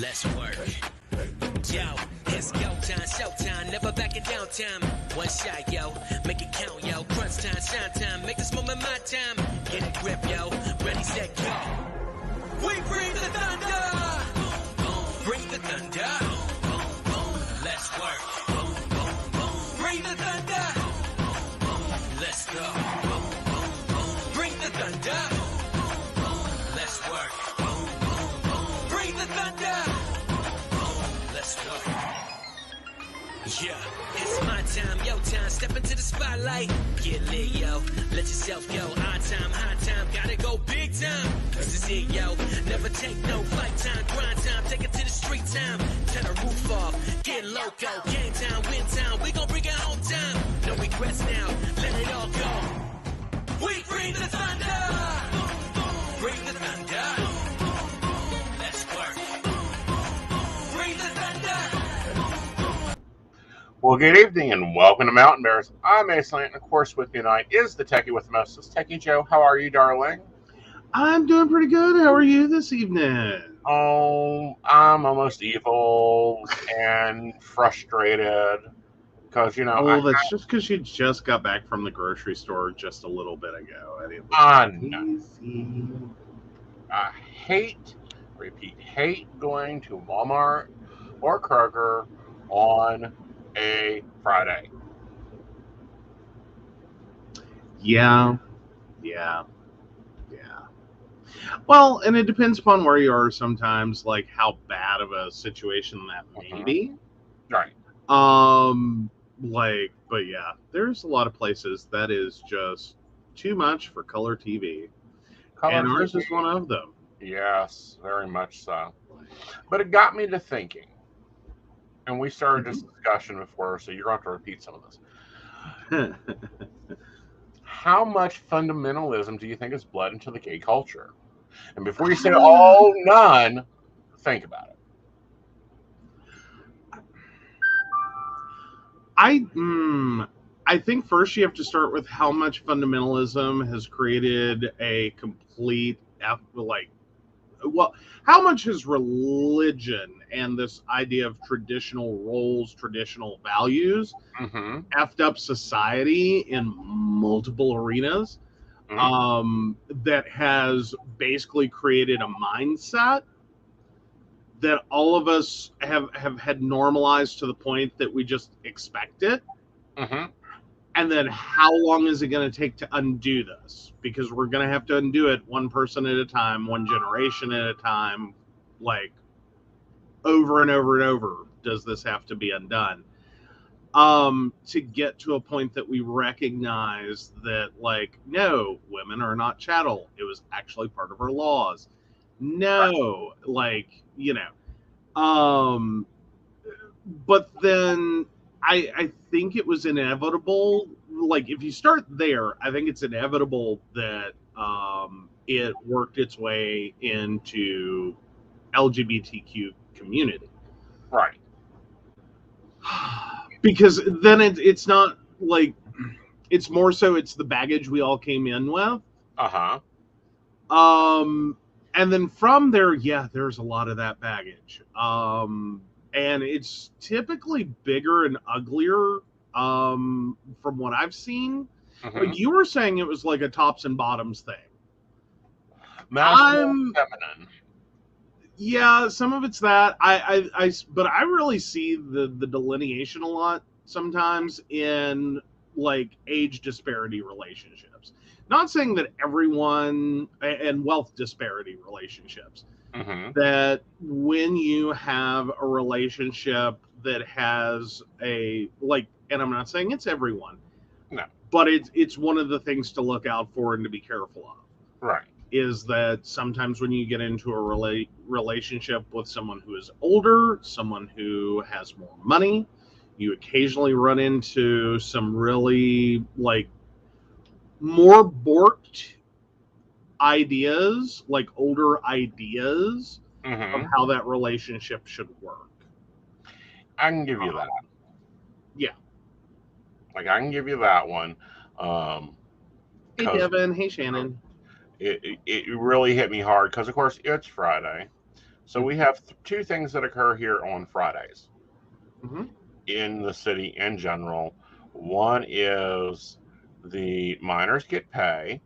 Let's work. Yo, it's go time, showtime, never backing down time. One shot, yo, make it count, yo. Crunch time, shine time, make this moment my time. Get a grip, yo, ready, set, go. We bring the thunder. Bring the thunder. Let's work. Bring the thunder. Let's go. Bring the thunder. Let's work. Bring the thunder. Let's work. Yeah, it's my time, yo time. Step into the spotlight. Get lit, yo. Let yourself go. High time, high time. Gotta go big time. This is it, yo. Never take no fight time. Grind time. Take it to the street time. Turn the roof off. Get loco. Game time, win time. We gon' bring it home time. No regrets now. Let it all go. We bring the thunder. Bring the thunder. Let's work. Bring the thunder. Well, good evening and welcome to Mountain Bears. I'm Aeson, and of course with me tonight is the techie with the most, Techie Joe. How are you, darling? I'm doing pretty good. How are you this evening? Oh, I'm almost evil and frustrated because, That's just because you just got back from the grocery store just a little bit ago. I hate going to Walmart or Kroger on a Friday. Yeah. Well, and it depends upon where you are sometimes, like how bad of a situation that may be. Right. But yeah, there's a lot of places that is just too much for color TV. And ours is one of them. Yes, very much so. But it got me to thinking. And we started this discussion before, so you're going to have to repeat some of this. How much fundamentalism do you think is bled into the gay culture? And before you say, oh, none, think about it. I think first you have to start with how much fundamentalism has created a complete, how much has religion and this idea of traditional roles, traditional values, effed up society in multiple arenas, that has basically created a mindset that all of us have had normalized to the point that we just expect it. And then how long is it going to take to undo this? Because we're going to have to undo it one person at a time, one generation at a time, like over and over and over. Does this have to be undone? To get to a point that we recognize that, like, no, women are not chattel. It was actually part of our laws. No, but then I think it was inevitable. Like, if you start there, I think it's inevitable that it worked its way into LGBTQ community. Right. Because then it's not like, it's more so it's the baggage we all came in with. And then from there, there's a lot of that baggage. And it's typically bigger and uglier from what I've seen. Like you were saying, it was like a tops and bottoms thing. Masculine, feminine. Yeah, some of it's that. But I really see the delineation a lot sometimes in like age disparity relationships. Not saying that everyone, and wealth disparity relationships, that when you have a relationship that has and I'm not saying it's everyone, no, but it's one of the things to look out for and to be careful of. Right. Is that sometimes when you get into a relationship with someone who is older, someone who has more money, you occasionally run into some really more borked ideas, like older ideas of how that relationship should work. I can give you that. Yeah. Like, I can give you that one. Hey, Devin. Hey, Shannon. It really hit me hard because, of course, it's Friday. So we have two things that occur here on Fridays Mm-hmm. in the city in general. One is the miners get pay,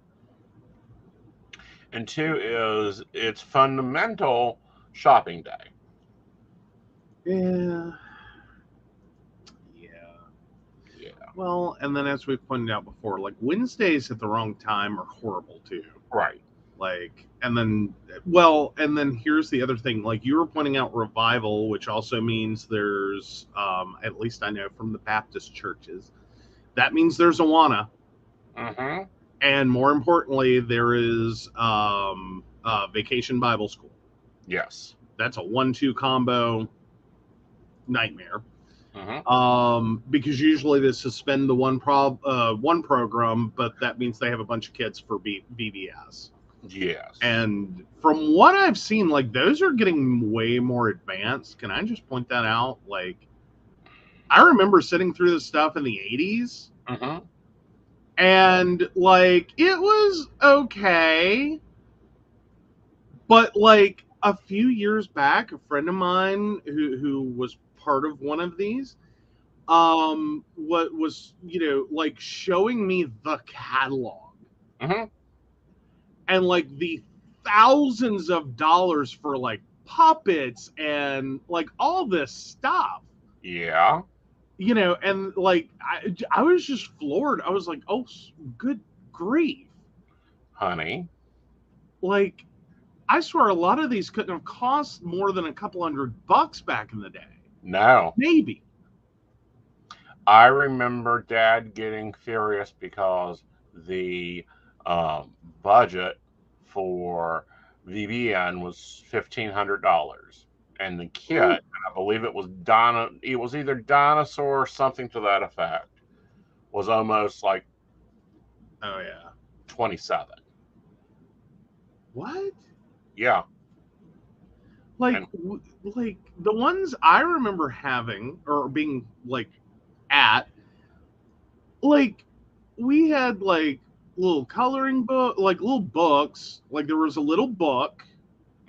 and two is it's fundamental shopping day. Yeah. Yeah. Well, and then as we pointed out before, like Wednesdays at the wrong time are horrible too. Right. Like, and then here's the other thing. Like you were pointing out revival, which also means there's, at least I know from the Baptist churches, that means there's Awana. Mm-hmm. And more importantly, there is Vacation Bible School. Yes. That's a 1-2 combo nightmare. Mm-hmm. Because usually they suspend the one program, but that means they have a bunch of kids for VBS. Yes. And from what I've seen, like those are getting way more advanced. Can I just point that out? Like, I remember sitting through this stuff in the 80s. Mm-hmm. And like it was okay, but like a few years back, a friend of mine who was part of one of these, what was like showing me the catalog, Mm-hmm. and like the thousands of dollars for like puppets and like all this stuff. Yeah. And like I was just floored. I was like, oh, good grief. Honey. Like, I swear a lot of these couldn't have cost more than a couple $100 back in the day. No. Maybe. I remember Dad getting furious because the budget for VBN was $1,500. And the kit, and I believe it was either Dinosaur or something to that effect, was almost like Oh yeah. 27. What? Yeah. Like, like the ones I remember having or being like at, like we had like little coloring book, like little books. Like there was a little book,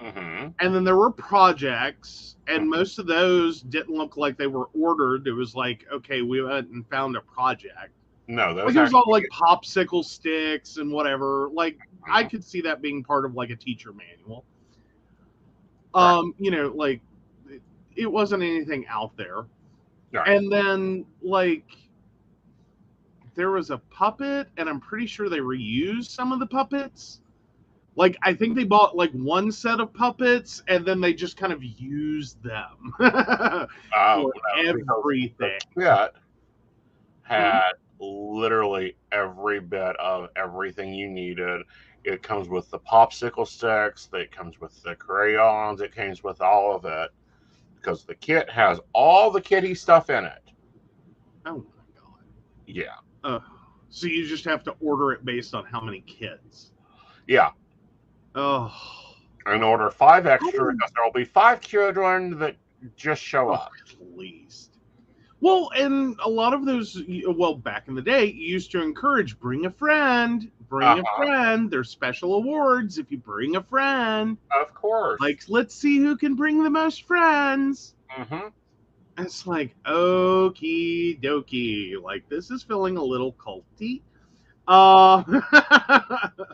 Mm-hmm. and then there were projects, and most of those didn't look like they were ordered. It was like, okay, we went and found a project. No, those Like it was all like popsicle sticks and whatever. Like I could see that being part of like a teacher manual. Right. Like it wasn't anything out there. Right. And then like there was a puppet, and I'm pretty sure they reused some of the puppets. Like I think they bought like one set of puppets, and then they just kind of used them for everything. Yeah. Had literally every bit of everything you needed. It comes with the popsicle sticks, it comes with the crayons, it comes with all of it, because the kit has all the kitty stuff in it. Oh my god. Yeah. So you just have to order it based on how many kids. Yeah. Oh. And order 5 extra, because there will be 5 children that just show up. At least. Well, and a lot of those, back in the day, you used to encourage bring a friend. A friend. There's special awards if you bring a friend. Of course. Like, let's see who can bring the most friends. Mm-hmm. It's like, okie dokie. Like, this is feeling a little culty. Well,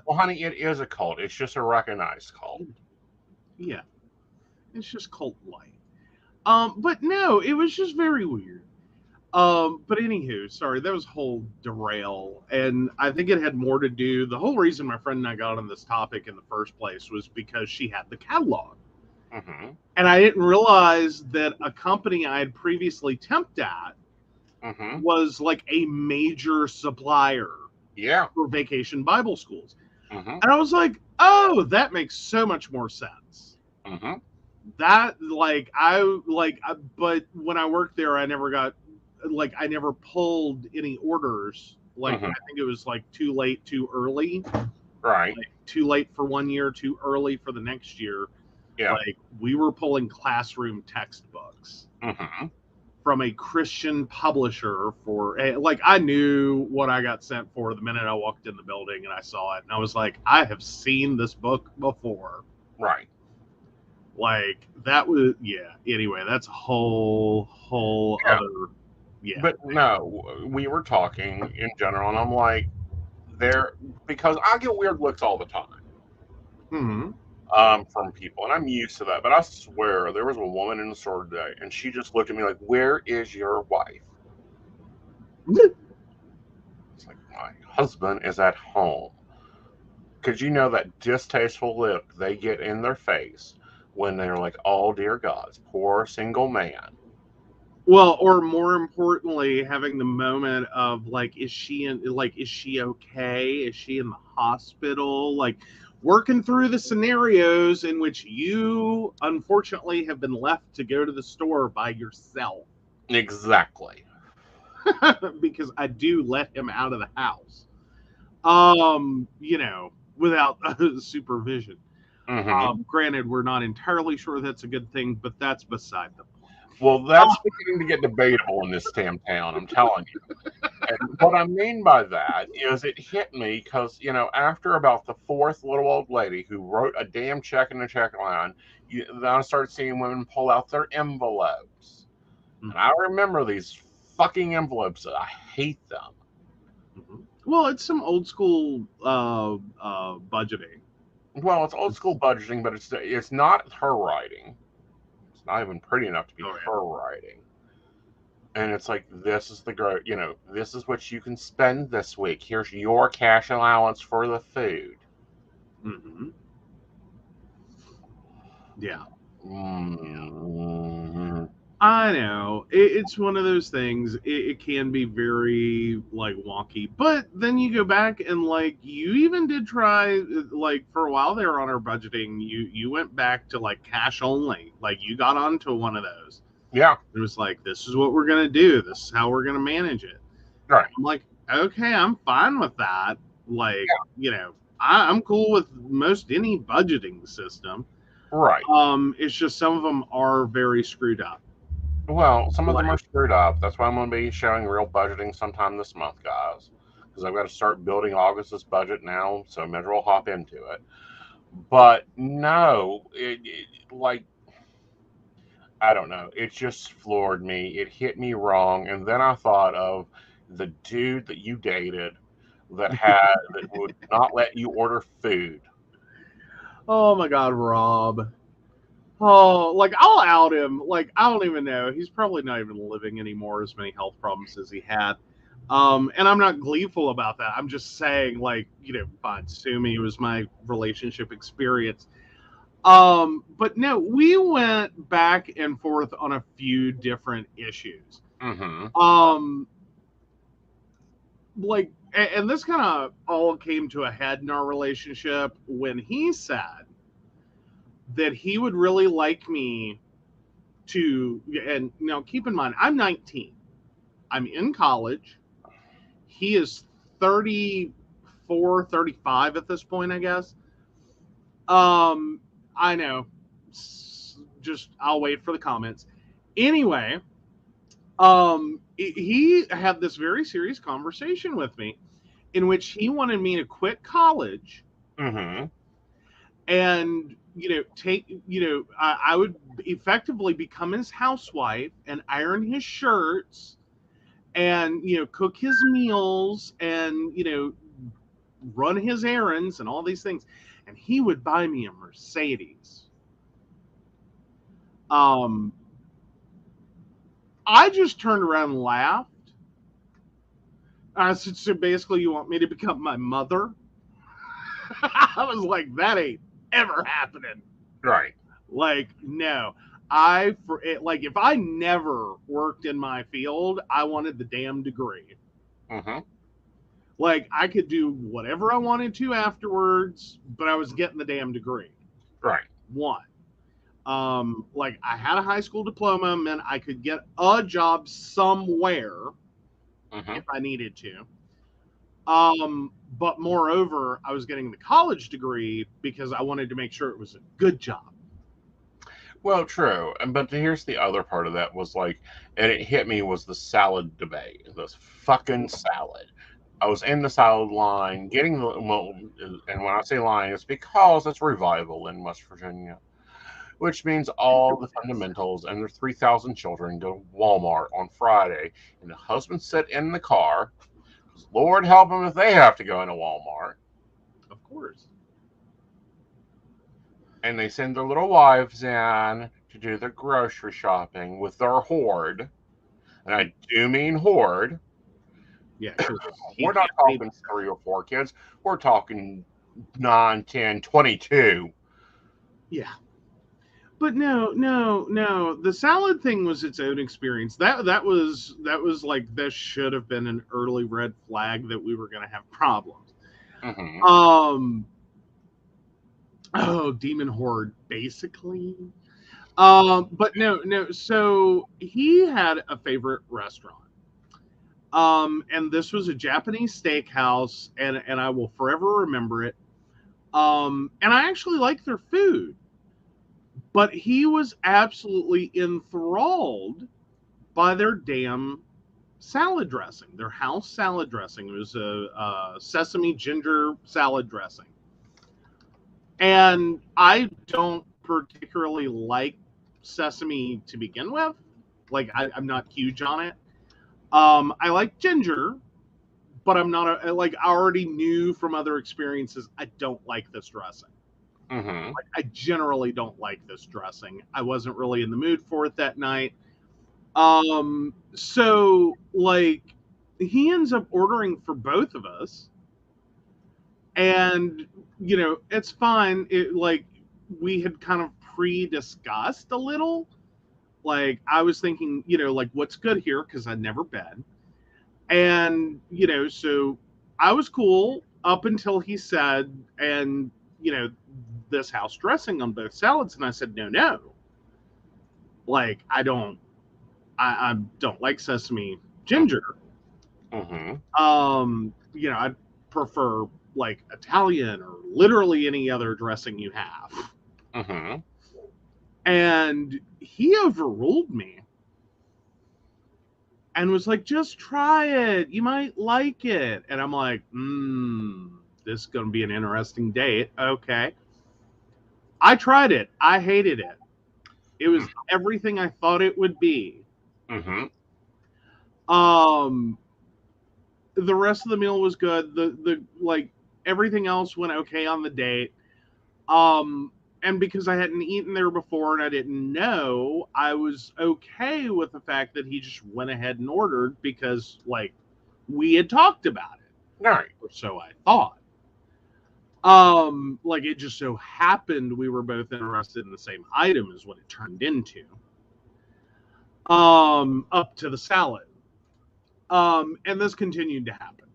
honey, it is a cult. It's just a recognized cult. Yeah. It's just cult-like. But no, it was just very weird. But anywho, sorry, that was a whole derail. And I think it had more to do, the whole reason my friend and I got on this topic in the first place was because she had the catalog. Mm-hmm. And I didn't realize that a company I had previously temped at was like a major supplier for Vacation Bible Schools. And I was like, oh, that makes so much more sense. That, but when I worked there, I never got, I never pulled any orders. I think it was too late, too early. Right. Too late for 1 year, too early for the next year. Yeah. We were pulling classroom textbooks from a Christian publisher for, I knew what I got sent for the minute I walked in the building and I saw it. And I was like, I have seen this book before. Right. Like that was Anyway, that's a whole Yeah. other. Yeah. But no, we were talking in general, and I'm like, because I get weird looks all the time Hmm. from people, and I'm used to that. But I swear, there was a woman in the store today, and she just looked at me like, "Where is your wife?" It's like, my husband is at home. Because you know that distasteful look they get in their face when they're like, "Oh dear God, poor single man." Well, or more importantly, having the moment of like, is she okay? Is she in the hospital? Like, working through the scenarios in which you unfortunately have been left to go to the store by yourself. Exactly. Because I do let him out of the house. Without supervision. Mm-hmm. Granted, we're not entirely sure that's a good thing, but that's beside the point. Well, that's beginning to get debatable in this damn town, I'm telling you. And what I mean by that is it hit me because, after about the fourth little old lady who wrote a damn check in the check line, then I started seeing women pull out their envelopes. And I remember these fucking envelopes. I hate them. Well, it's some old school budgeting. Well, it's old school budgeting, but it's not her writing. It's not even pretty enough to be her writing. And it's like, this is this is what you can spend this week. Here's your cash allowance for the food. Mm-hmm. Yeah. Mm-hmm. I know. It's one of those things. It can be very like wonky, but then you go back and like you even did try like for a while there on our budgeting. You went back to like cash only. Like you got onto one of those. Yeah. It was like, this is what we're gonna do. This is how we're gonna manage it. Right. I'm like, okay, I'm fine with that. Like, I'm cool with most any budgeting system. Right. It's just some of them are very screwed up. Well, some of them are screwed up. That's why I'm going to be showing real budgeting sometime this month, guys. Because I've got to start building August's budget now, so maybe we'll hop into it. But no, like, I don't know. It just floored me. It hit me wrong. And then I thought of the dude that you dated that would not let you order food. Oh my God, Rob. Oh, like I'll out him. Like I don't even know. He's probably not even living anymore. As many health problems as he had. And I'm not gleeful about that. I'm just saying, like, fine, sue me. It was my relationship experience. But no, we went back and forth on a few different issues. Mm-hmm. Like, and this kind of all came to a head in our relationship when he said that he would really like me to, and now keep in mind, I'm 19. I'm in college. He is 34, 35 at this point, I guess. I know. Just, I'll wait for the comments. Anyway, he had this very serious conversation with me in which he wanted me to quit college. Mm-hmm. And I would effectively become his housewife and iron his shirts and cook his meals and run his errands and all these things, and he would buy me a Mercedes. I just turned around and laughed. I said, so basically you want me to become my mother? I was like, that ain't ever happening. Right. Like, no. If I never worked in my field, I wanted the damn degree. Mm-hmm. Like, I could do whatever I wanted to afterwards, but I was getting the damn degree. Right. One. Like, I had a high school diploma, meant I could get a job somewhere if I needed to. But moreover, I was getting the college degree because I wanted to make sure it was a good job. Well, true. But here's the other part of that was like, and it hit me, was the salad debate. This fucking salad. I was in the salad line and when I say line, it's because it's revival in West Virginia. which means all the fundamentals and their 3,000 children go to Walmart on Friday, and the husband sit in the car. Lord help them if they have to go into Walmart. Of course. And they send their little wives in to do their grocery shopping with their horde. And I do mean horde. Yeah. We're not talking 3 or 4 kids. We're talking 9, 10, 22. Yeah. But no. The salad thing was its own experience. That was like, this should have been an early red flag that we were going to have problems. Mm-hmm. Demon horde, basically. But no. So he had a favorite restaurant. And this was a Japanese steakhouse, and I will forever remember it. And I actually like their food. But he was absolutely enthralled by their damn salad dressing, their house salad dressing. It was a sesame ginger salad dressing. And I don't particularly like sesame to begin with. Like, I'm not huge on it. I like ginger, but I'm not I already knew from other experiences I don't like this dressing. Mm-hmm. Like, I generally don't like this dressing. I wasn't really in the mood for it that night. So like, he ends up ordering for both of us, and it's fine. It, like, we had kind of pre-discussed a little. Like, I was thinking, like, what's good here, because I'd never been. And so I was cool up until he said, and this house dressing on both salads, and I said, no, like, I don't like sesame ginger. Mm-hmm. I'd prefer like Italian or literally any other dressing you have. Mm-hmm. And he overruled me and was like, just try it, you might like it. And I'm like, this is gonna be an interesting date. Okay. I tried it. I hated it. It was everything I thought it would be. Mm-hmm. The rest of the meal was good. The like, everything else went okay on the date. And because I hadn't eaten there before and I didn't know, I was okay with the fact that he just went ahead and ordered, because like, we had talked about it. Right. Or so I thought. Like, it just so happened we were both interested in the same item, is what it turned into. Up to the salad. And this continued to happen.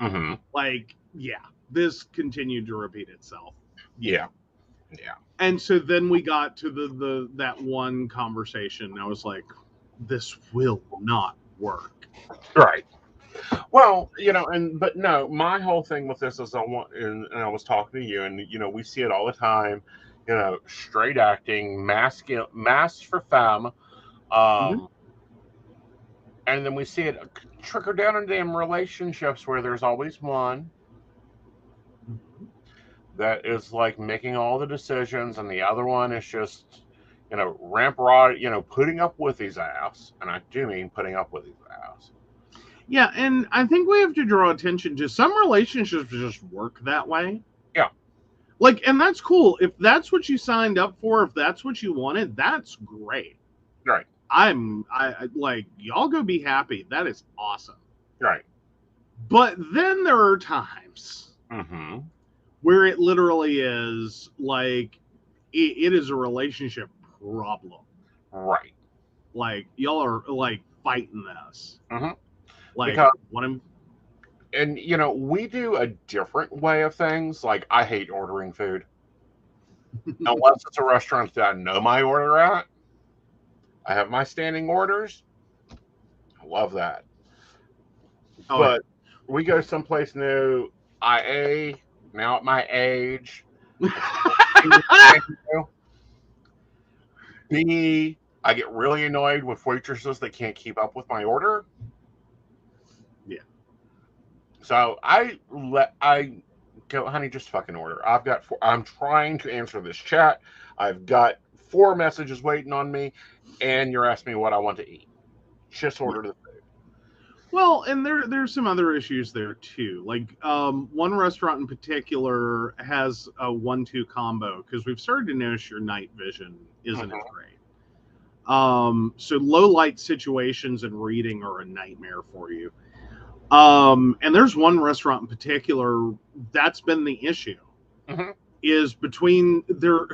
Mm-hmm. Like, yeah, this continued to repeat itself. Yeah. And so then we got to that one conversation. And I was like, this will not work. Right. Well, but no, my whole thing with this is and I was talking to you, and we see it all the time. Straight acting, masks for femme, and then we see it trickle down into them relationships where there's always one that is like making all the decisions, and the other one is just ramp rod, putting up with his ass, and I do mean putting up with his ass. Yeah, and I think we have to draw attention to some relationships just work that way. Yeah. Like, and that's cool. If that's what you signed up for, if that's what you wanted, that's great. Right. I like, y'all go be happy. That is awesome. Right. But then there are times where it literally is like, it is a relationship problem. Right. Like, y'all are like fighting this. Like, because, and we do a different way of things. Like, I hate ordering food unless it's a restaurant that I know my order at. I have my standing orders. I love that. But we go someplace new. Now at my age. B, I get really annoyed with waitresses that can't keep up with my order. Yeah. So I go, honey, just fucking order. I'm trying to answer this chat. I've got 4 messages waiting on me, and you're asking me what I want to eat. Just order the food. Well, and there's some other issues there too. Like one restaurant in particular has a 1-2 combo because we've started to notice your night vision isn't as great. So low light situations and reading are a nightmare for you. And there's one restaurant in particular that's been the issue. Is between their,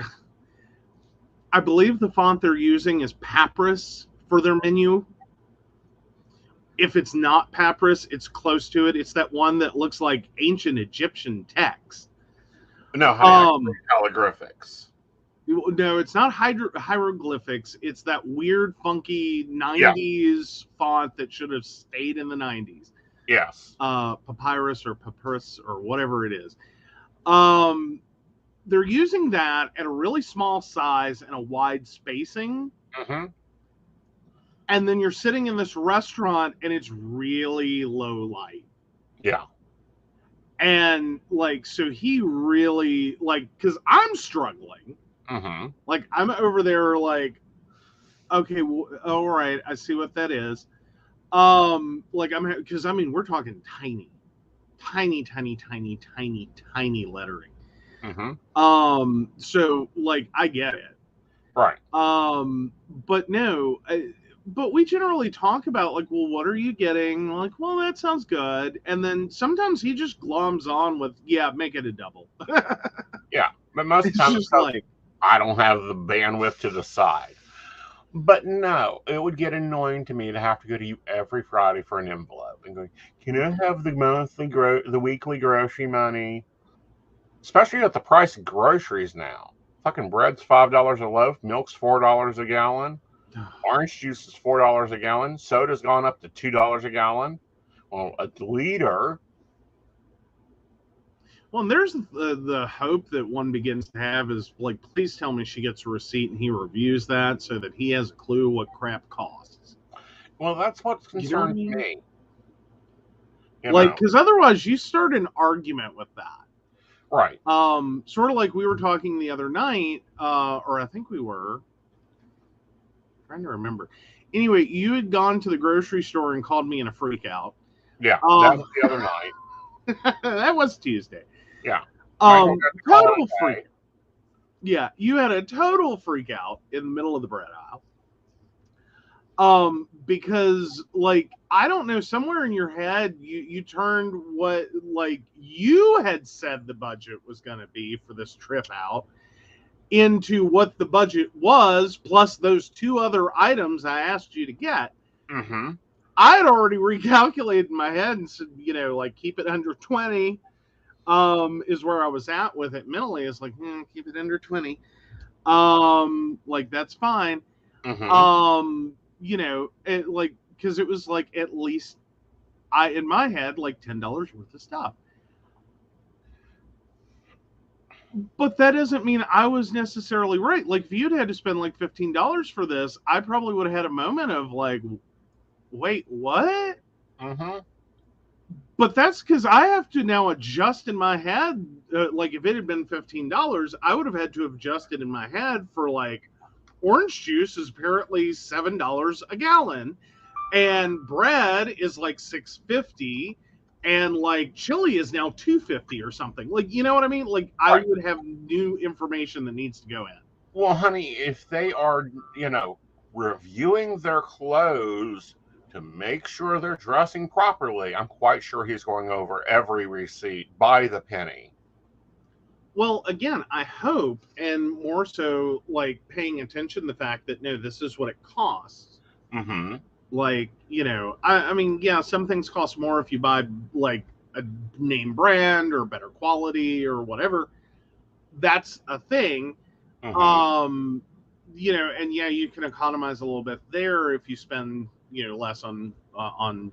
I believe the font they're using is Papyrus for their menu. If it's not Papyrus, it's close to it. It's that one that looks like ancient Egyptian text. No, hieroglyphics. No, it's not hieroglyphics. It's that weird, funky 90s font that should have stayed in the 90s. Yes. Papyrus or whatever it is. They're using that at a really small size and a wide spacing. And then you're sitting in this restaurant and it's really low light. Yeah. And like, so he really, like, because I'm struggling. Like, I'm over there like, okay, well, all right, I see what that is. Like, because I mean, we're talking tiny lettering. So like, I get it. Right. But no, but we generally talk about like, well, what are you getting? Like, well, that sounds good. And then sometimes he just gloms on with, yeah, make it a double. Yeah. But most of the time, it's like, I don't have the bandwidth to decide. But no, it would get annoying to me to have to go to you every Friday for an envelope and go, can I have the weekly grocery money? Especially at the price of groceries now. Fucking bread's $5 a loaf, milk's $4 a gallon, orange juice is $4 a gallon, soda's gone up to $2 a gallon. Well, a liter. Well, and there's the hope that one begins to have is like, please tell me she gets a receipt and he reviews that so that he has a clue what crap costs. Well, that's what concerns me. Like, because otherwise you start an argument with that. Right. Sort of like we were talking the other night, or I think we were. I'm trying to remember. Anyway, you had gone to the grocery store and called me in a freak out. Yeah, that was the other night. That was Tuesday. Yeah. Total freak. Yeah, you had a total freak out in the middle of the bread aisle. Because like, I don't know, somewhere in your head you turned what like you had said the budget was going to be for this trip out into what the budget was, plus those 2 other items I asked you to get. I had already recalculated in my head and said, you know, like, keep it under 20 is where I was at with it mentally. It's like, keep it under 20. Like, that's fine. You know, it, like, because it was like at least in my head, like $10 worth of stuff. But that doesn't mean I was necessarily right. Like, if you'd had to spend like $15 for this, I probably would have had a moment of like, wait, what? But that's because I have to now adjust in my head. Like, if it had been $15, I would have had to have adjusted in my head for like, orange juice is apparently $7 a gallon, and bread is like $6.50, and like chili is now $2.50 or something. Like, you know what I mean? Like, I would have new information that needs to go in. Well, honey, if they are, you know, reviewing their clothes to make sure they're dressing properly, I'm quite sure he's going over every receipt by the penny. Well, again, I hope, and more so, like, paying attention to the fact that, no, this is what it costs. Like, you know, I mean, yeah, some things cost more if you buy, like, a name brand or better quality or whatever. That's a thing. You know, and yeah, you can economize a little bit there if you spend, you know, less on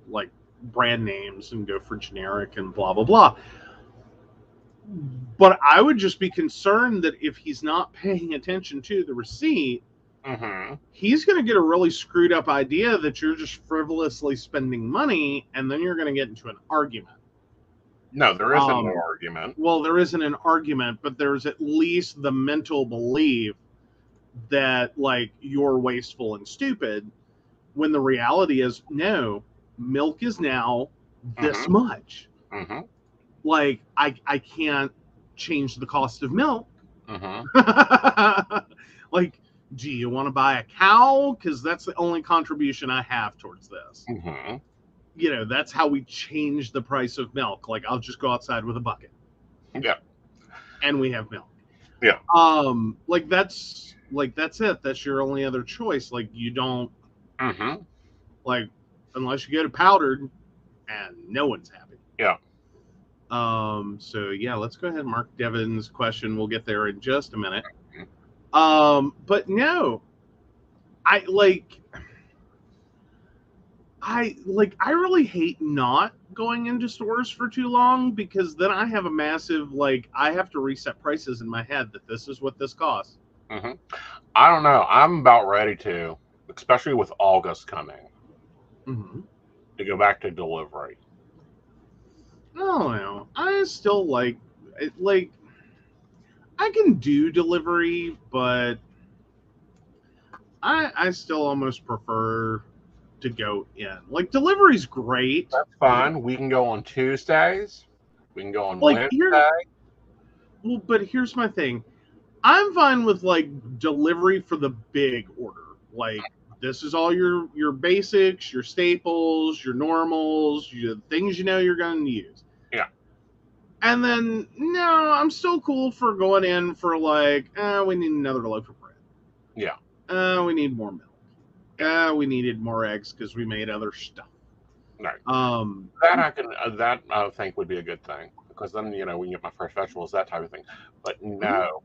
like, brand names and go for generic and blah, blah, blah. But I would just be concerned that if he's not paying attention to the receipt, he's going to get a really screwed up idea that you're just frivolously spending money, and then you're going to get into an argument. No, there isn't no argument. Well, there isn't an argument, but there's at least the mental belief that like you're wasteful and stupid, when the reality is no, milk is now this much. Like I can't change the cost of milk. Like, do you want to buy a cow? Because that's the only contribution I have towards this. You know, that's how we change the price of milk. Like, I'll just go outside with a bucket. Yeah. And we have milk. Yeah. Like that's it. That's your only other choice. Like, you don't like, unless you go to powdered, and no one's happy. Yeah. So yeah, let's go ahead and mark Devin's question. We'll get there in just a minute. But no, I really hate not going into stores for too long, because then I have a massive, like, I have to reset prices in my head that this is what this costs. I don't know. I'm about ready to, especially with August coming, to go back to delivery. I don't know. I still like I can do delivery, but I still almost prefer to go in. Like, delivery's great. That's fine. We can go on Tuesdays. We can go on Like, Wednesday. Well, but here's my thing. I'm fine with like delivery for the big order. Like, this is all your basics, your staples, your normals, your things you know you're going to use. Yeah. And then, no, I'm still cool for going in for like, we need another loaf of bread. Yeah. We need more milk. We needed more eggs because we made other stuff. Right. That I think would be a good thing, because then, we can get my fresh vegetables, that type of thing. But no.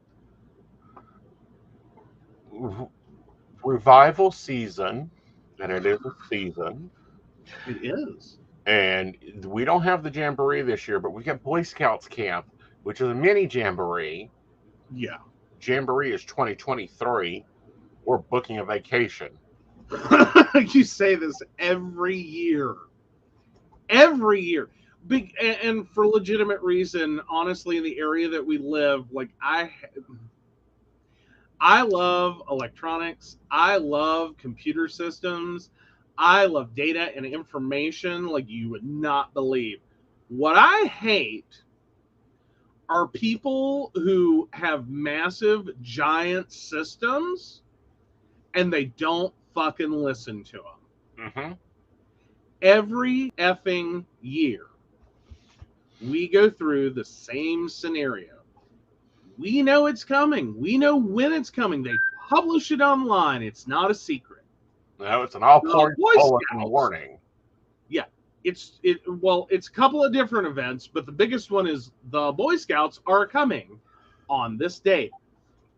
Revival season, and it is a season. It is. And we don't have the Jamboree this year, but we got Boy Scouts Camp, which is a mini Jamboree. Yeah. Jamboree is 2023. We're booking a vacation. You say this every year. Every year. Big, and for legitimate reason, honestly, in the area that we live, like, I love electronics. I love computer systems. I love data and information like you would not believe. What I hate are people who have massive, giant systems and they don't fucking listen to them. Every effing year, we go through the same scenario. We know it's coming. We know when it's coming. They publish it online. It's not a secret. No, it's an all-point warning. Yeah, it's a couple of different events, but the biggest one is the Boy Scouts are coming on this date,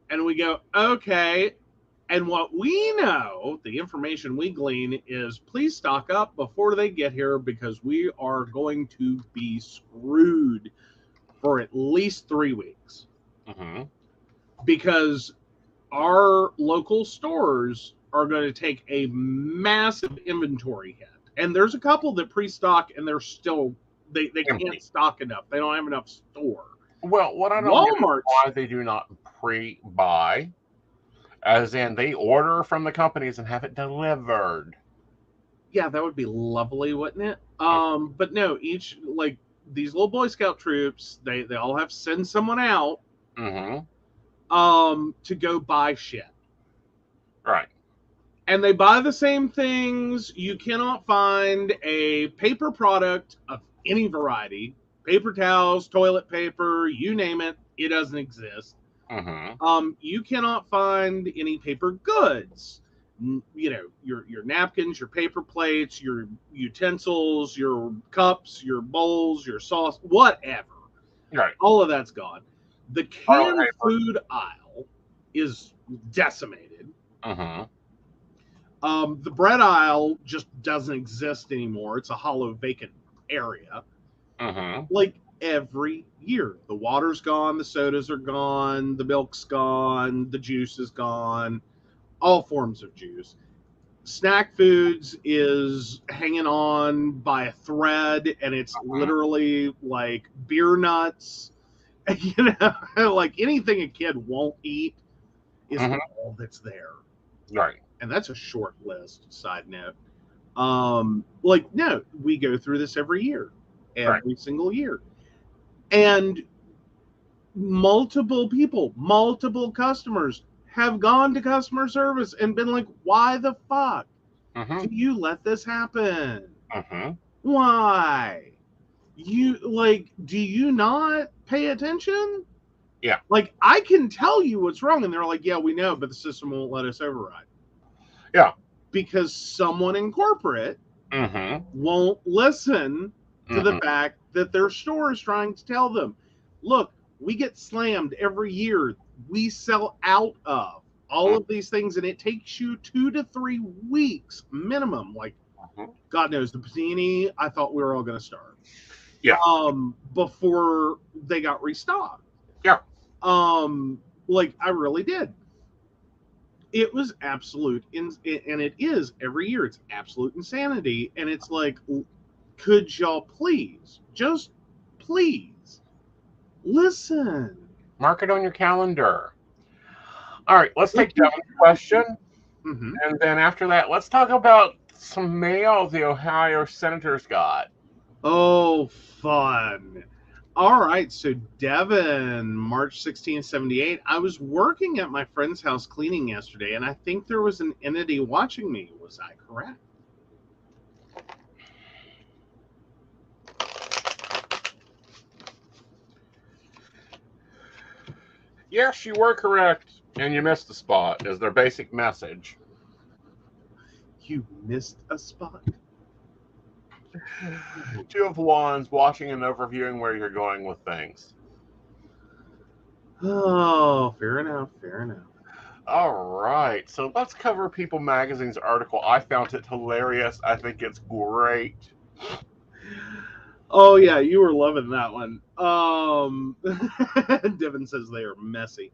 and we go, okay. And what we know, the information we glean, is please stock up before they get here, because we are going to be screwed for at least 3 weeks. Because our local stores are going to take a massive inventory hit. And there's a couple that pre-stock and they're still, they can't stock enough. They don't have enough store. Well, what I don't get is why they do not pre-buy, as in they order from the companies and have it delivered. Yeah, that would be lovely, wouldn't it? But no, each, like, these little Boy Scout troops, they all have to send someone out to go buy shit. Right. And they buy the same things. You cannot find a paper product of any variety. Paper towels, toilet paper, you name it, it doesn't exist. You cannot find any paper goods. You know, your napkins, your paper plates, your utensils, your cups, your bowls, your sauce, whatever. Right. All of that's gone. The canned food aisle is decimated. The bread aisle just doesn't exist anymore. It's a hollow, vacant area. Like, every year, the water's gone, the sodas are gone, the milk's gone, the juice is gone, all forms of juice. Snack foods is hanging on by a thread, and it's literally like beer nuts. You know, like anything a kid won't eat is Mhm. all that's there. Right. And that's a short list, side note. No, we go through this every year, every single year. And multiple people, multiple customers have gone to customer service and been like, why the fuck do you let this happen? Why? Do you not pay attention? Yeah. Like, I can tell you what's wrong. And they're like, yeah, we know, but the system won't let us override. Yeah. Because someone in corporate Mm-hmm. won't listen to the fact that their store is trying to tell them, look, we get slammed every year. We sell out of all of these things, and it takes you 2 to 3 weeks minimum. Like, God knows, the panini, I thought we were all going to starve. Yeah. Before they got restocked. Yeah. I really did. It was absolute, and it is every year. It's absolute insanity, and it's like, could y'all please, just please, listen? Mark it on your calendar. All right, let's take Devin's question, and then after that, let's talk about some mail the Ohio senators got. Oh, fun. All right, so Devin, March 1678. I was working at my friend's house cleaning yesterday, and I think there was an entity watching me. Was I correct? Yes, you were correct, and you missed the spot, is their basic message. You missed a spot? Two of Wands, watching and overviewing where you're going with things. Oh, fair enough, fair enough. All right, so let's cover People Magazine's article. I found it hilarious. I think it's great. Oh yeah, you were loving that one. Devin says they are messy.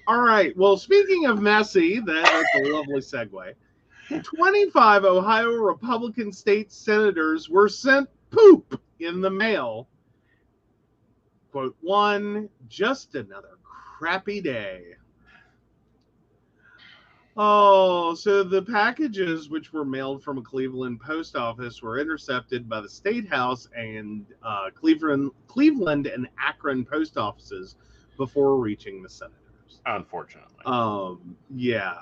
All right, well, speaking of messy, that's a lovely segue. 25 Ohio Republican state senators were sent poop in the mail. Quote 1, just another crappy day. Oh, so the packages which were mailed from a Cleveland post office were intercepted by the State House and Cleveland and Akron post offices before reaching the senators. Unfortunately. Yeah.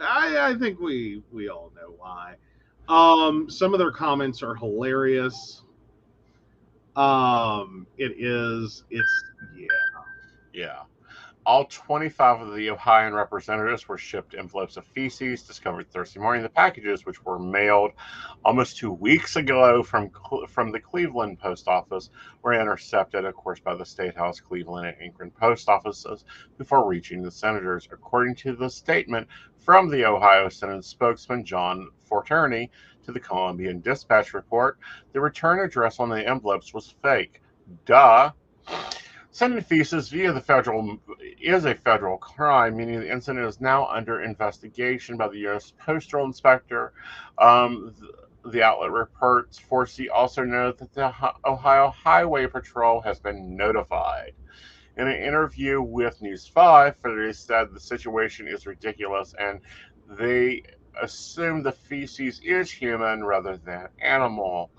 I think we all know why. Some of their comments are hilarious. It's Yeah. All 25 of the Ohioan representatives were shipped envelopes of feces discovered Thursday morning. The packages, which were mailed almost 2 weeks ago from the Cleveland post office, were intercepted, of course, by the State House, Cleveland, and Akron post offices before reaching the senators. According to the statement from the Ohio Senate spokesman, John Forturney, to the Columbian Dispatch report, the return address on the envelopes was fake. Duh. Sending feces via the federal is a federal crime, meaning the incident is now under investigation by the U.S. Postal Inspector. The outlet reports Forsey also noted that the Ohio Highway Patrol has been notified. In an interview with News 5, Federici said the situation is ridiculous and they assume the feces is human rather than animal.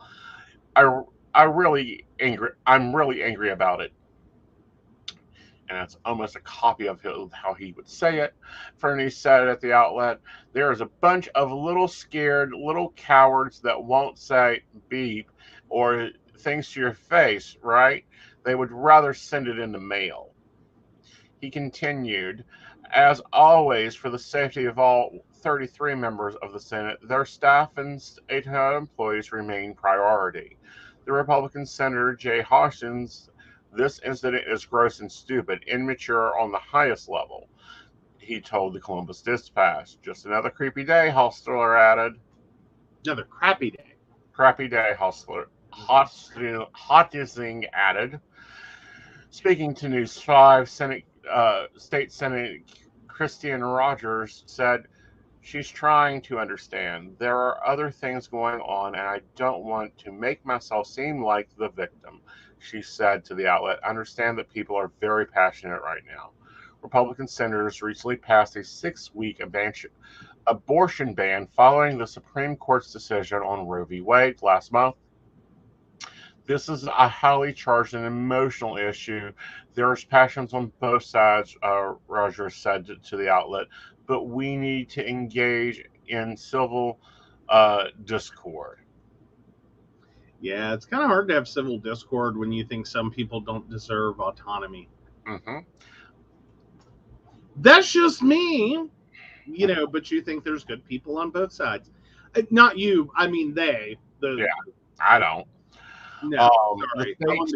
I'm really angry about it. And it's almost a copy of how he would say it. Fernie said at the outlet, there is a bunch of little scared, little cowards that won't say beep or things to your face, right? They would rather send it in the mail. He continued, as always, for the safety of all 33 members of the Senate, their staff and state employees remain priority. The Republican Senator Jay Hawkins, this incident is gross and stupid, immature on the highest level, he told the Columbus Dispatch. Just another creepy day, Hostler added. Another crappy day. Crappy day, Hottising added. Speaking to News 5, State Senate Christian Rogers said, she's trying to understand. There are other things going on, and I don't want to make myself seem like the victim, she said to the outlet. Understand that people are very passionate right now. Republican senators recently passed a 6-week abortion ban following the Supreme Court's decision on Roe v. Wade last month. This is a highly charged and emotional issue. There's passions on both sides, Roger said to the outlet, but we need to engage in civil discord. Yeah, it's kind of hard to have civil discord when you think some people don't deserve autonomy. Mm-hmm. That's just me, but you think there's good people on both sides. Not you, I mean they. Yeah, I don't. No, the state is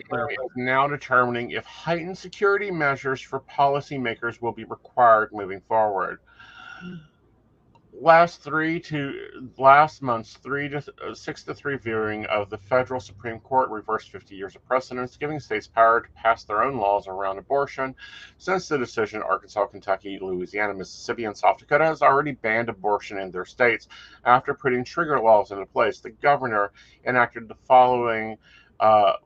now determining if heightened security measures for policymakers will be required moving forward. Last month's 6-3 viewing of the federal Supreme Court reversed 50 years of precedents, giving states power to pass their own laws around abortion. Since the decision, Arkansas, Kentucky, Louisiana, Mississippi, and South Dakota has already banned abortion in their states. After putting trigger laws into place, the governor enacted following the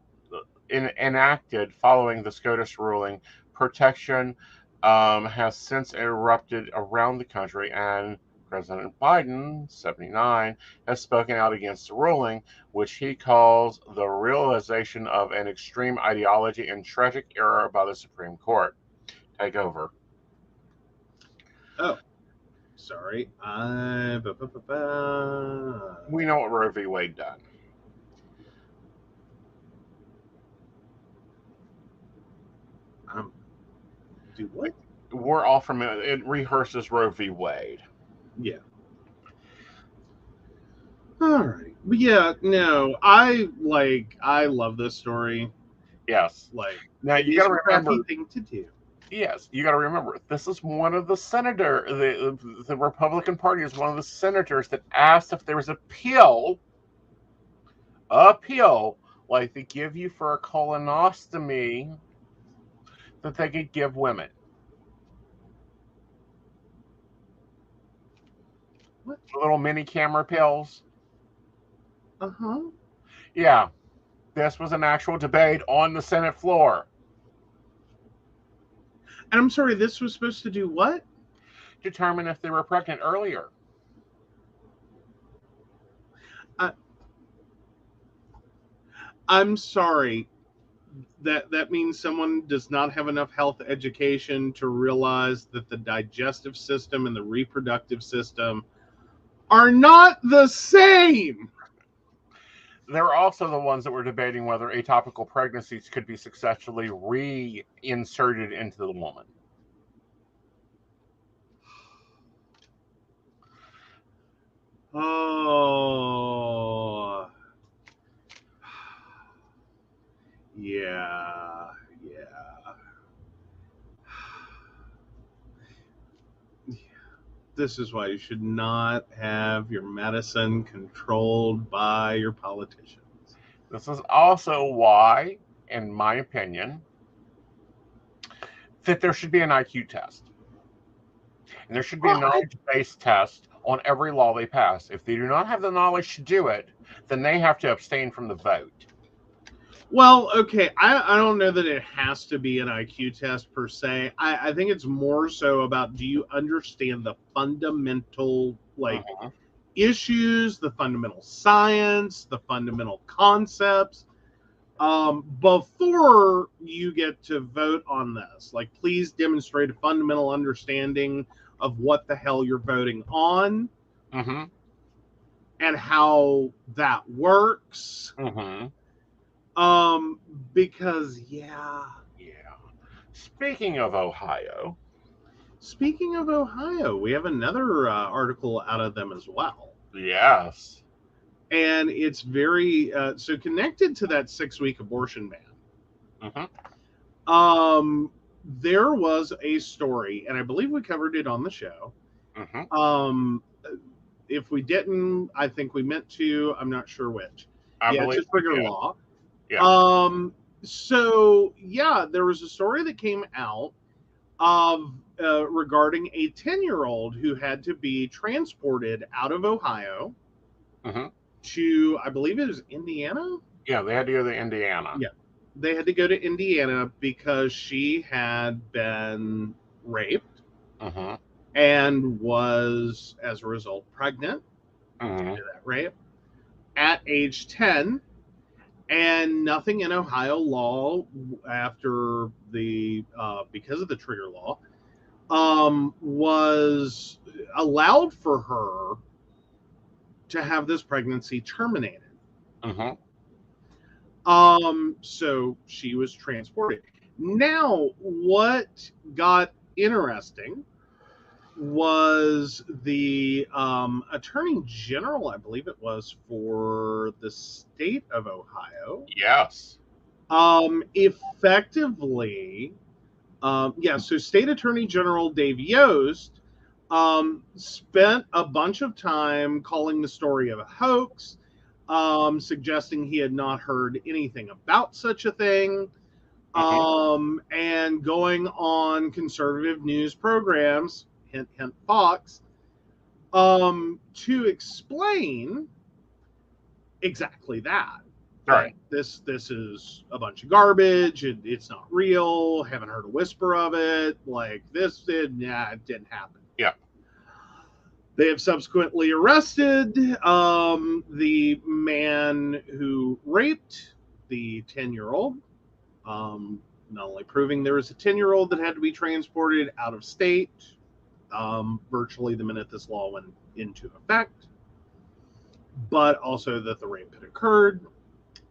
SCOTUS ruling. Protection has since erupted around the country, and President Biden, 79, has spoken out against the ruling, which he calls the realization of an extreme ideology and tragic error by the Supreme Court. Take over. Oh, sorry. We know what Roe v. Wade done. Do what? We're all familiar. It rehearses Roe v. Wade. Yeah. All right. But yeah, no, I love this story. Yes. Now you got to remember thing to do. Yes, you got to remember. This is one of the the Republican Party is one of the senators that asked if there was a pill, like they give you for a colonoscopy, that they could give women. What? Little mini camera pills. Uh-huh. Yeah. This was an actual debate on the Senate floor. And I'm sorry, this was supposed to do what? Determine if they were pregnant earlier. I'm sorry. That means someone does not have enough health education to realize that the digestive system and the reproductive system are not the same. They're also the ones that were debating whether atopical pregnancies could be successfully reinserted into the woman. Oh. Yeah. This is why you should not have your medicine controlled by your politicians. This is also why, in my opinion, that there should be an IQ test. And there should be a knowledge-based test on every law they pass. If they do not have the knowledge to do it, then they have to abstain from the vote. Well, okay, I don't know that it has to be an IQ test per se. I think it's more so about, do you understand the fundamental issues, the fundamental science, the fundamental concepts before you get to vote on this. Like, please demonstrate a fundamental understanding of what the hell you're voting on and how that works. Because Speaking of Ohio, we have another article out of them as well. Yes. And it's very so connected to that 6-week abortion ban. There was a story, and I believe we covered it on the show. If we didn't, I think we meant to. I'm not sure which. Just trigger law. So there was a story that came out of regarding a 10-year-old who had to be transported out of Ohio to, I believe it was Indiana. Yeah, they had to go to Indiana. Yeah, they had to go to Indiana because she had been raped Mm-hmm. and was, as a result, pregnant Mm-hmm. to that rape at age 10. And nothing in Ohio law after the because of the trigger law was allowed for her to have this pregnancy terminated. Mm-hmm. So she was transported. Now, what got interesting was the attorney general, I believe it was, for the state of Ohio. Yes. Effectively, so State Attorney General Dave Yost spent a bunch of time calling the story of a hoax, suggesting he had not heard anything about such a thing, and going on conservative news programs, hint, hint, Fox, to explain exactly that. Right. This is a bunch of garbage. It's not real. Haven't heard a whisper of it. Like it didn't happen. Yeah. They have subsequently arrested the man who raped the 10-year-old. Not only proving there was a 10-year-old that had to be transported out of state, virtually the minute this law went into effect, but also that the rape had occurred.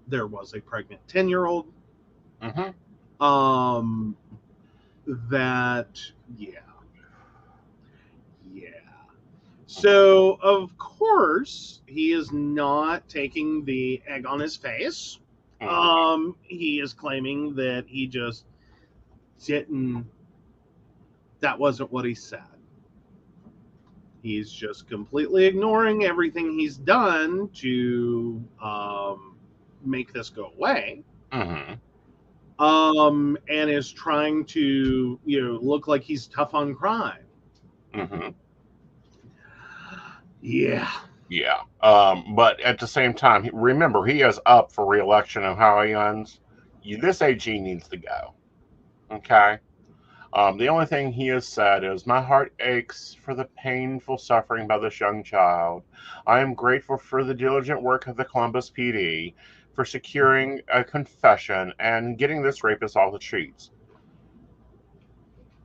There was a pregnant 10-year-old. Mm-hmm. Yeah. So, of course, he is not taking the egg on his face. He is claiming that he just didn't, that wasn't what he said. He's just completely ignoring everything he's done to make this go away. Mm-hmm. And is trying to, look like he's tough on crime. Mm-hmm. Yeah. Yeah. But at the same time, remember, he is up for re-election in Ohioans. This AG needs to go. Okay? The only thing he has said is, my heart aches for the painful suffering by this young child. I am grateful for the diligent work of the Columbus PD for securing a confession and getting this rapist off the streets.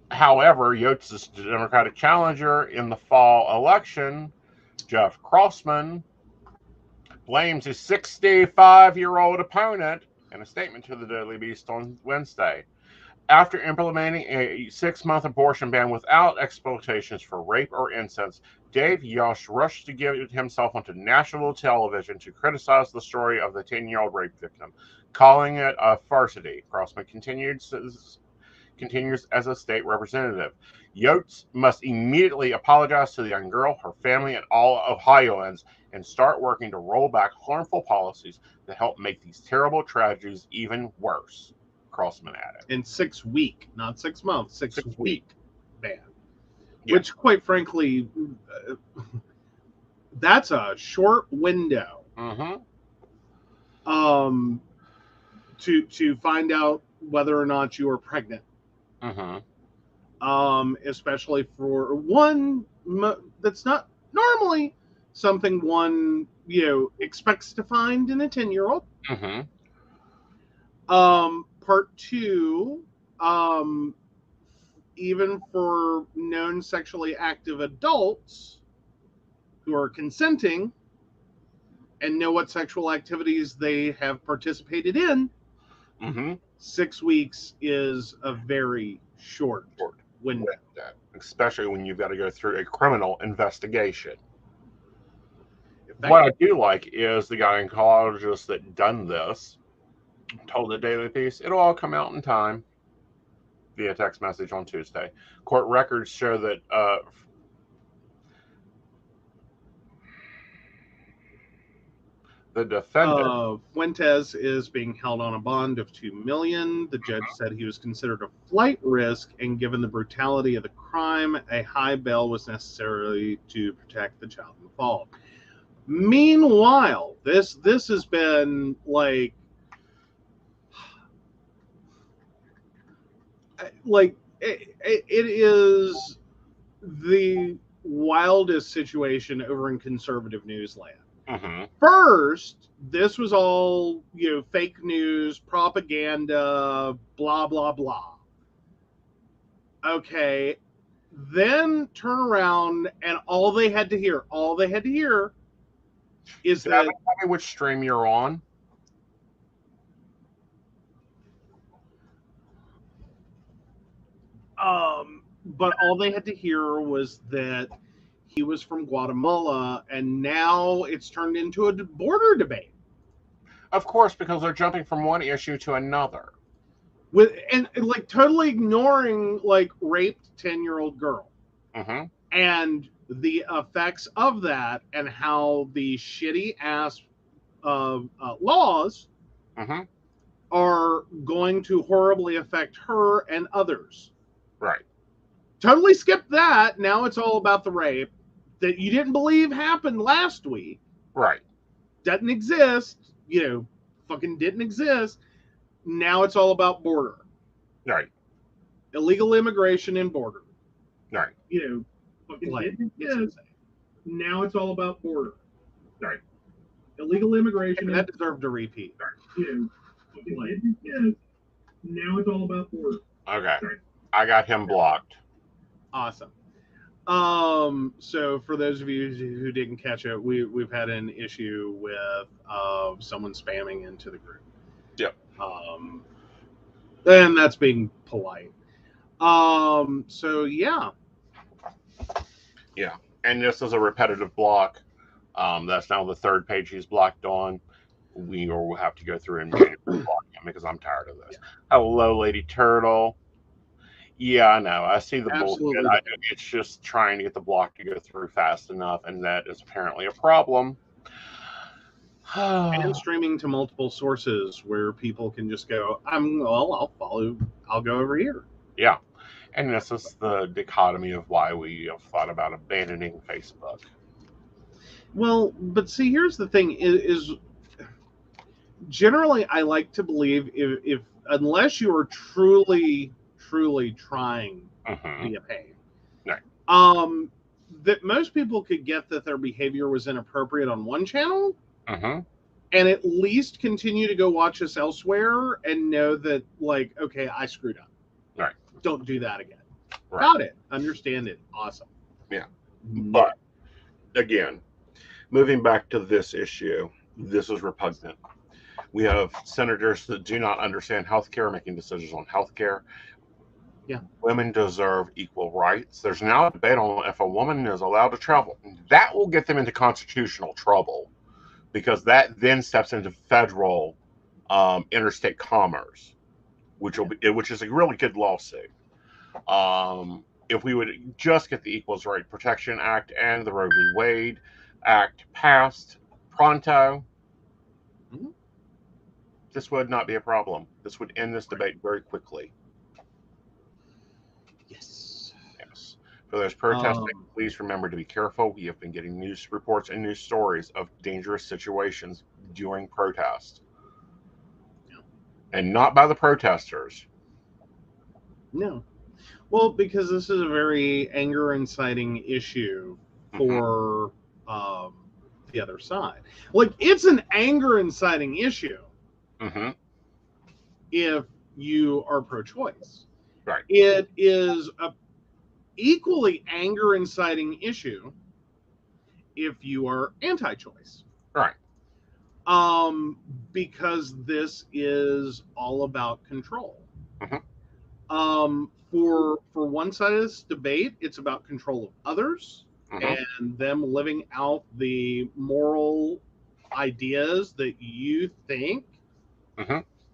However, Yotes' Democratic challenger in the fall election, Jeff Crossman, blames his 65-year-old opponent in a statement to the Daily Beast on Wednesday. After implementing a 6-month abortion ban without exploitations for rape or incest, Dave Yost rushed to get himself onto national television to criticize the story of the 10-year-old rape victim, calling it a farcity. Crossman continues as a state representative. Yost must immediately apologize to the young girl, her family, and all Ohioans, and start working to roll back harmful policies that help make these terrible tragedies even worse. Crossman added. In 6 week, not 6 months, 6 week ban. Yeah. Which, quite frankly, that's a short window. Mm-hmm. To find out whether or not you are pregnant. Mm-hmm. Especially for one that's not normally something one expects to find in a 10-year-old. Mm-hmm. Part two, even for known sexually active adults who are consenting and know what sexual activities they have participated in, 6 weeks is a very short window. Especially when you've got to go through a criminal investigation. What I do like is the gynecologist that done this told the Daily Beast it'll all come out in time via text message on Tuesday. Court records show that the defendant Fuentes is being held on a bond of $2 million. The judge said he was considered a flight risk, and given the brutality of the crime, a high bail was necessary to protect the child involved. Meanwhile, this has been like it is the wildest situation over in conservative newsland. Mm-hmm. First, this was all, fake news, propaganda, blah, blah, blah. Okay. Then turn around and all they had to hear is Tell that me which stream you're on. but all they had to hear was that he was from Guatemala, and now it's turned into a border debate. Of course, because they're jumping from one issue to another. And like totally ignoring like raped 10-year-old girl. Mm-hmm. And the effects of that, and how the shitty ass laws Mm-hmm. are going to horribly affect her and others. Right. Totally skipped that. Now it's all about the rape that you didn't believe happened last week. Right. Doesn't exist. Fucking didn't exist. Now it's all about border. Right. Illegal immigration and border. Right. Fucking didn't exist. Now it's all about border. Right. Illegal immigration. That deserved a repeat. Right. Now it's all about border. Okay. I got him blocked. Awesome. So for those of you who didn't catch it, we've had an issue with someone spamming into the group. Yep. And that's being polite. So yeah. Yeah. And this is a repetitive block. That's now the third page he's blocked on. We will have to go through and block him because I'm tired of this. Yeah. Hello, Lady Turtle. Yeah, I know. I see the bullshit. It's just trying to get the block to go through fast enough, and that is apparently a problem. And streaming to multiple sources where people can just go, I'll follow, I'll go over here. Yeah. And this is the dichotomy of why we have thought about abandoning Facebook. Well, but see, here's the thing is generally I like to believe if unless you are truly trying to be a pain. Right. That most people could get that their behavior was inappropriate on one channel, and at least continue to go watch us elsewhere and know that, like, okay, I screwed up. Right. Don't do that again. Right. Got it. Understand it. Awesome. Yeah. But again, moving back to this issue, this is repugnant. We have senators that do not understand healthcare making decisions on healthcare. Yeah. Women deserve equal rights. There's now a debate on if a woman is allowed to travel. That will get them into constitutional trouble because that then steps into federal interstate commerce, which is a really good lawsuit. If we would just get the Equals Right Protection Act and the Roe v. Wade Act passed pronto, this would not be a problem. This would end this debate very quickly. Yes. For those protesting, please remember to be careful. We have been getting news reports and news stories of dangerous situations during protest. Yeah. And not by the protesters. No. Well, because this is a very anger-inciting issue for the other side. Like, it's an anger-inciting issue if you are pro-choice. Right. It is a equally anger-inciting issue if you are anti-choice. Right. Because this is all about control. For one side of this debate, it's about control of others and them living out the moral ideas that you think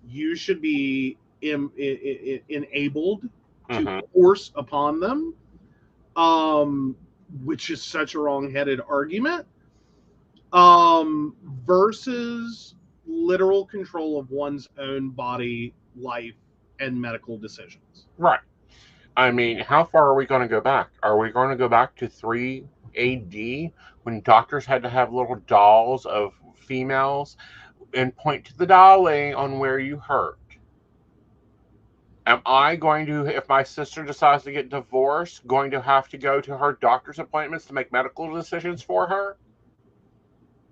you should be enabled to force upon them, which is such a wrong-headed argument, versus literal control of one's own body, life, and medical decisions. Right. I mean, how far are we going to go back? Are we going to go back to 3 AD when doctors had to have little dolls of females and point to the dolly on where you hurt? Am I going to, if my sister decides to get divorced, going to have to go to her doctor's appointments to make medical decisions for her?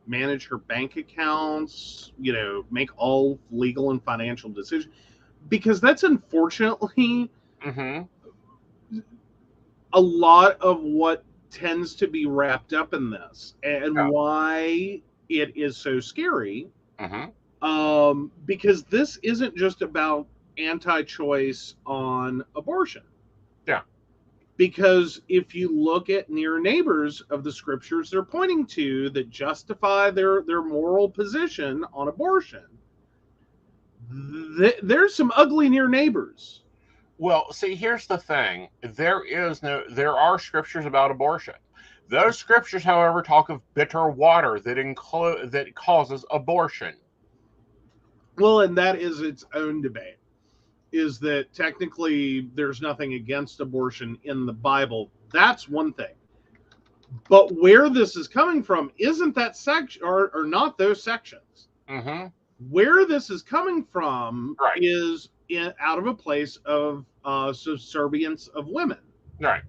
Manage her bank accounts, make all legal and financial decisions. Because that's unfortunately a lot of what tends to be wrapped up in this, and why it is so scary. Because this isn't just about anti-choice on abortion. Yeah. Because if you look at near neighbors of the scriptures they're pointing to that justify their moral position on abortion, there's some ugly near neighbors. Well, see, here's the thing. There are scriptures about abortion. Those scriptures, however, talk of bitter water that causes abortion. Well, and that is its own debate. Is that technically there's nothing against abortion in the Bible? That's one thing. But where this is coming from isn't that section or not those sections. Where this is coming from is out of a place of subservience of women. Right.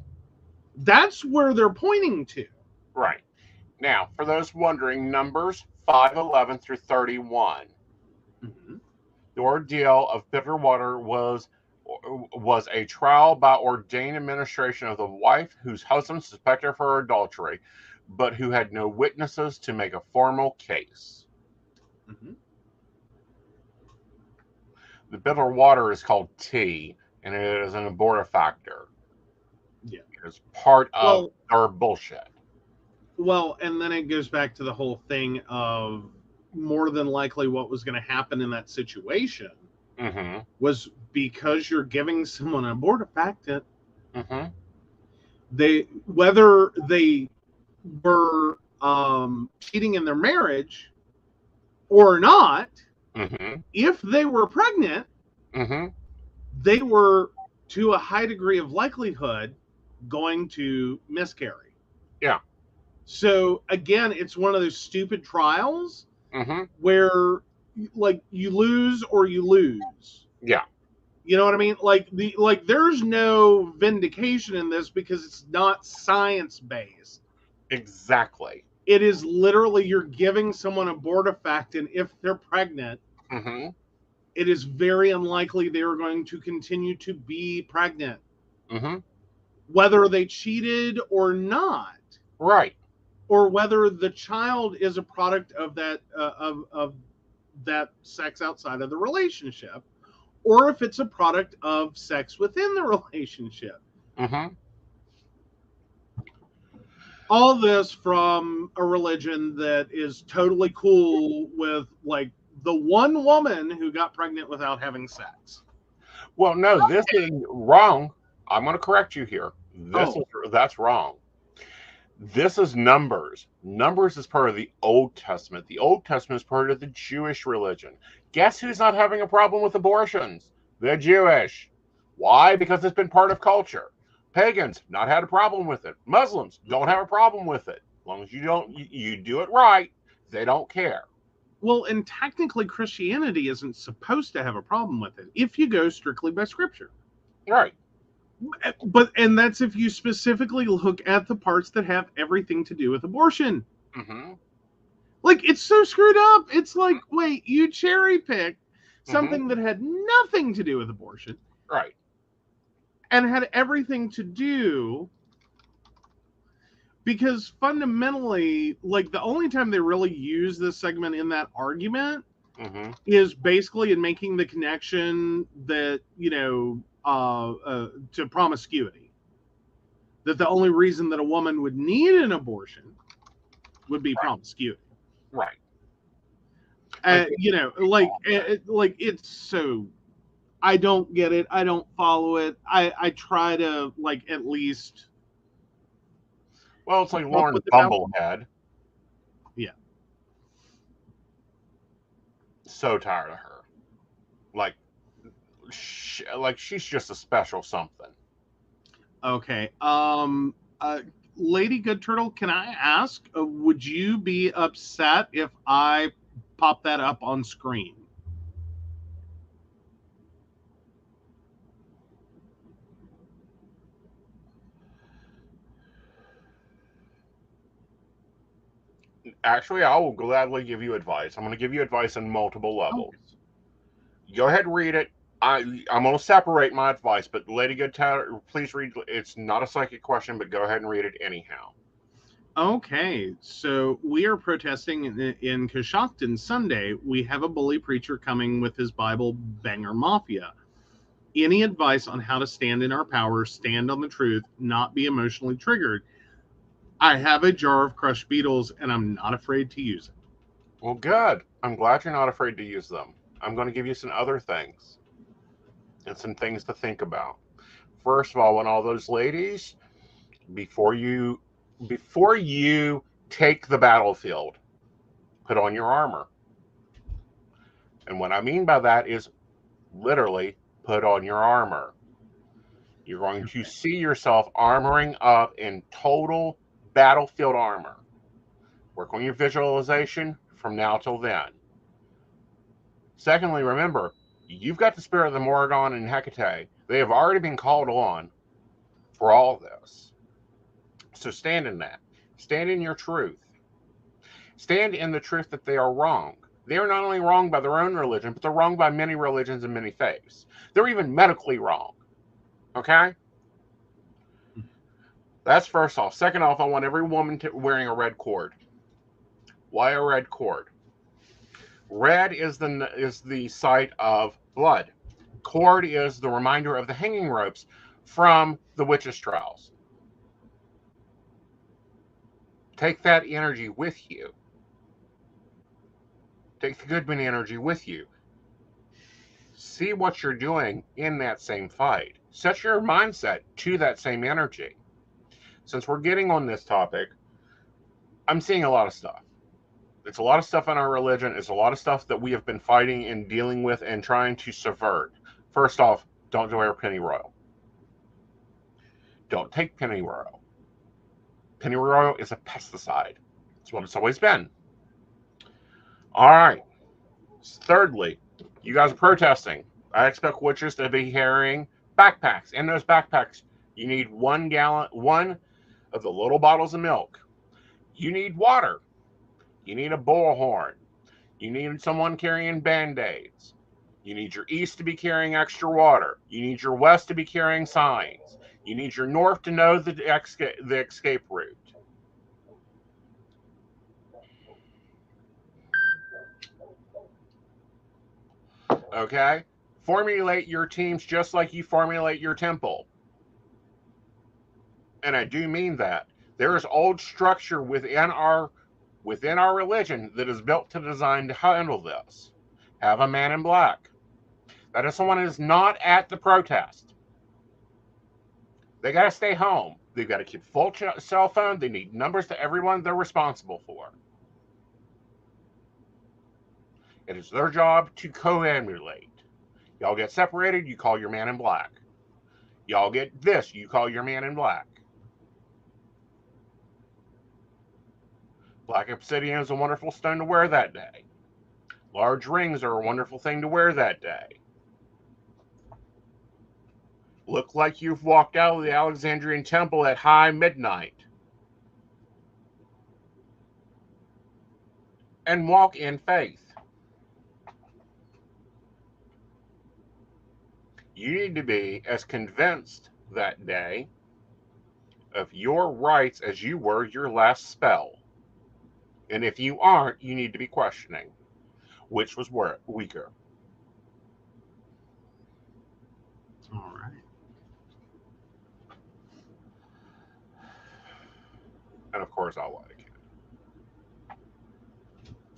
That's where they're pointing to. Right. Now, for those wondering, Numbers 5:11 through 31. The ordeal of bitter water was a trial by ordained administration of the wife whose husband suspected of her adultery, but who had no witnesses to make a formal case. The bitter water is called tea, and it is an abortifactor. Yeah. It's part of our bullshit. Well, and then it goes back to the whole thing of more than likely what was going to happen in that situation was because you're giving someone an abortifactant. Whether they were cheating in their marriage or not, if they were pregnant, they were, to a high degree of likelihood, going to miscarry. Yeah. So again, it's one of those stupid trials where, like, you lose or you lose. Yeah. You know what I mean? Like there's no vindication in this because it's not science based. Exactly. It is literally you're giving someone abortifactant if they're pregnant. It is very unlikely they are going to continue to be pregnant, whether they cheated or not. Right. Or whether the child is a product of that of that sex outside of the relationship, or if it's a product of sex within the relationship. All this from a religion that is totally cool with, like, the one woman who got pregnant without having sex. Well, no, this is wrong. I'm going to correct you here. That's wrong. This is Numbers. Numbers is part of the Old Testament. The Old Testament is part of the Jewish religion. Guess who's not having a problem with abortions? The Jewish. Why? Because it's been part of culture. Pagans, not had a problem with it. Muslims don't have a problem with it. As long as you do it right, they don't care. Well, and technically Christianity isn't supposed to have a problem with it if you go strictly by scripture. Right. And that's if you specifically look at the parts that have everything to do with abortion. Like, it's so screwed up. It's like, wait, you cherry picked something that had nothing to do with abortion. Right. And had everything to do, because fundamentally, like, the only time they really use this segment in that argument is basically in making the connection that, to promiscuity. That the only reason that a woman would need an abortion would be promiscuity. Right. It's so, I don't get it. I don't follow it. I try to, like, at least. Well, it's like Lauren Bumblehead. Yeah. So tired of her. She's just a special something. Okay. Lady Good Turtle, can I ask, would you be upset if I pop that up on screen? Actually, I will gladly give you advice. I'm going to give you advice on multiple levels. Okay. Go ahead and read it. I'm going to separate my advice, but Lady Good Tatter, please read. It's not a psychic question, but go ahead and read it anyhow. Okay, so we are protesting in Coshocton Sunday. We have a bully preacher coming with his Bible banger mafia. Any advice on how to stand in our power, stand on the truth, not be emotionally triggered? I have a jar of crushed beetles, and I'm not afraid to use it. Well, good. I'm glad you're not afraid to use them. I'm going to give you some other things and some things to think about. First of all, when all those ladies, before you take the battlefield, put on your armor. And what I mean by that is literally put on your armor. You're going to see yourself armoring up in total battlefield armor. Work on your visualization from now till then. Secondly, remember, you've got the spirit of the Morrigan and Hecate. They have already been called on for all this. So stand in that. Stand in your truth. Stand in the truth that they are wrong. They are not only wrong by their own religion, but they're wrong by many religions and many faiths. They're even medically wrong. Okay? That's first off. Second off, I want every woman wearing a red cord. Why a red cord? Red is the site of blood. Cord is the reminder of the hanging ropes from the witches' trials. Take that energy with you. Take the Goodman energy with you. See what you're doing in that same fight. Set your mindset to that same energy. Since we're getting on this topic, I'm seeing a lot of stuff. It's a lot of stuff in our religion. It's a lot of stuff that we have been fighting and dealing with and trying to subvert. First off, don't wear pennyroyal. Don't take pennyroyal. Pennyroyal is a pesticide. That's what it's always been. All right. Thirdly, you guys are protesting. I expect witches to be carrying backpacks. In those backpacks, you need 1 gallon, one of the little bottles of milk. You need water. You need a bullhorn. You need someone carrying Band-Aids. You need your east to be carrying extra water. You need your west to be carrying signs. You need your north to know the escape route. Okay? Formulate your teams just like you formulate your temple. And I do mean that. There is old structure within our religion that is built to design to handle this. Have a man in black. That is someone who is not at the protest. They got to stay home. They've got to keep full cell phone. They need numbers to everyone they're responsible for. It is their job to co-emulate. Y'all get separated, you call your man in black. Y'all get this, you call your man in black. Black obsidian is a wonderful stone to wear that day. Large rings are a wonderful thing to wear that day. Look like you've walked out of the Alexandrian temple at high midnight. And walk in faith. You need to be as convinced that day of your rights as you were your last spell. And if you aren't, you need to be questioning which was weaker. All right. And of course, I'll light a candle.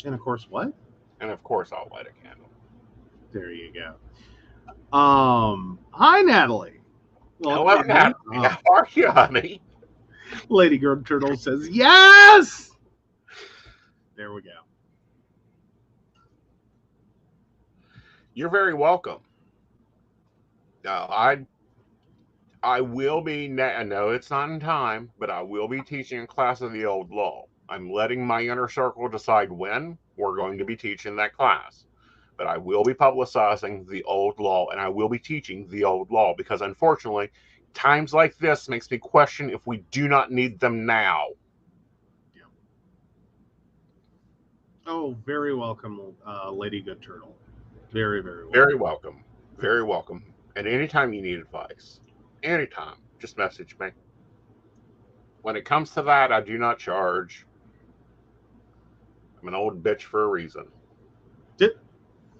And of course, what? And of course, I'll light a candle. There you go. Hi, Natalie. Well, hello, Natalie. How are you, honey? Lady Girl Turtle says, yes! There we go. You're very welcome. I will be, I know it's not in time, but I will be teaching a class of the old law. I'm letting my inner circle decide when we're going to be teaching that class. But I will be publicizing the old law, and I will be teaching the old law, because unfortunately, times like this makes me question if we do not need them now. Yeah. Oh, very welcome, Lady Good Turtle. Very, very welcome. Very welcome. Very welcome. And anytime you need advice, anytime, just message me. When it comes to that, I do not charge. I'm an old bitch for a reason.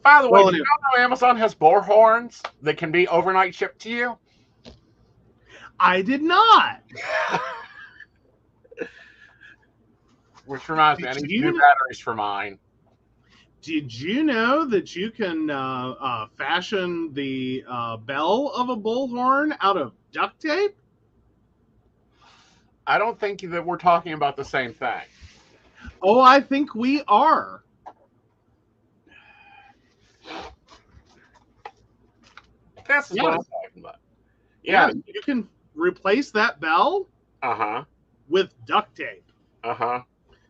By the way, do you know Amazon has bull horns that can be overnight shipped to you? I did not. Which reminds me, I need new batteries for mine. Did you know that you can fashion the bell of a bullhorn out of duct tape? I don't think that we're talking about the same thing. Oh, I think we are. This is what I'm talking about. Yeah, you can replace that bell with duct tape.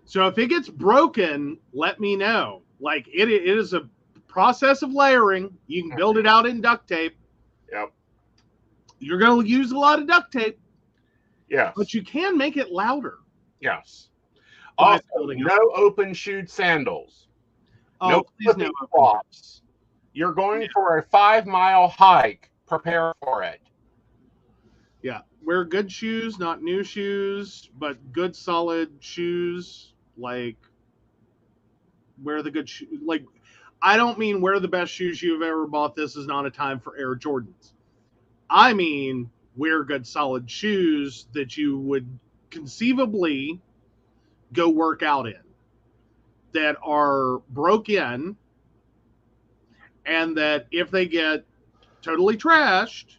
So if it gets broken, let me know. Like it is a process of layering. You can build it out in duct tape. Yep. You're going to use a lot of duct tape. Yes. But you can make it louder. Yes. Also, no open-shoed sandals. No flipping flops. You're going for a 5-mile hike. Prepare for it. Yeah. Wear good shoes, not new shoes, but good solid shoes. Like, wear the good shoes. Like, I don't mean wear the best shoes you've ever bought. This is not a time for Air Jordans. I mean, wear good solid shoes that you would conceivably go work out in, that are broke in, and that if they get totally trashed,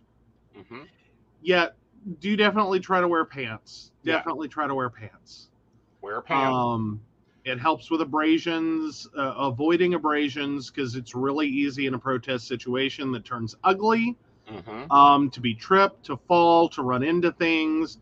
yet do definitely try to wear pants. Definitely try to wear pants. Wear pants. It helps with abrasions, avoiding abrasions, because it's really easy in a protest situation that turns ugly. To be tripped, to fall, to run into things.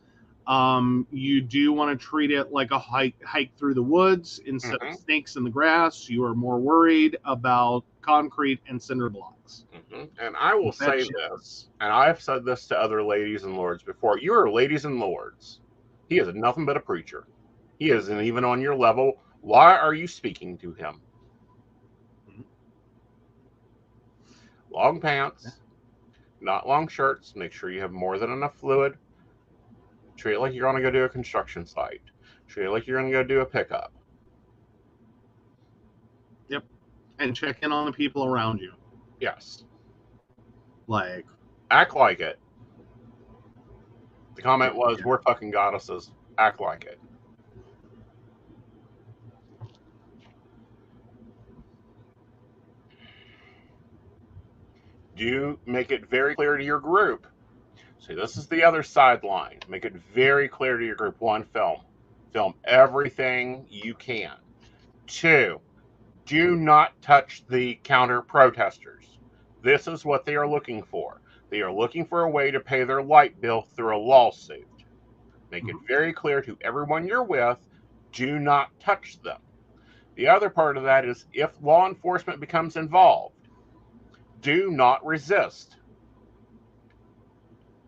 You do want to treat it like a hike through the woods instead of snakes in the grass. You are more worried about concrete and cinder blocks. And I will say this, and I've said this to other ladies and lords before. You are ladies and lords. He is nothing but a preacher. He isn't even on your level. Why are you speaking to him? Long pants, not long shirts. Make sure you have more than enough fluid. Treat it like you're going to go do a construction site. Treat it like you're going to go do a pickup. Yep. And check in on the people around you. Yes. Like. Act like it. The comment was, we're fucking goddesses. Act like it. Do make it very clear to your group. See, this is the other sideline. Make it very clear to your group. 1, film. Film everything you can. 2, do not touch the counter protesters. This is what they are looking for. They are looking for a way to pay their light bill through a lawsuit. Make it very clear to everyone you're with, do not touch them. The other part of that is if law enforcement becomes involved, do not resist.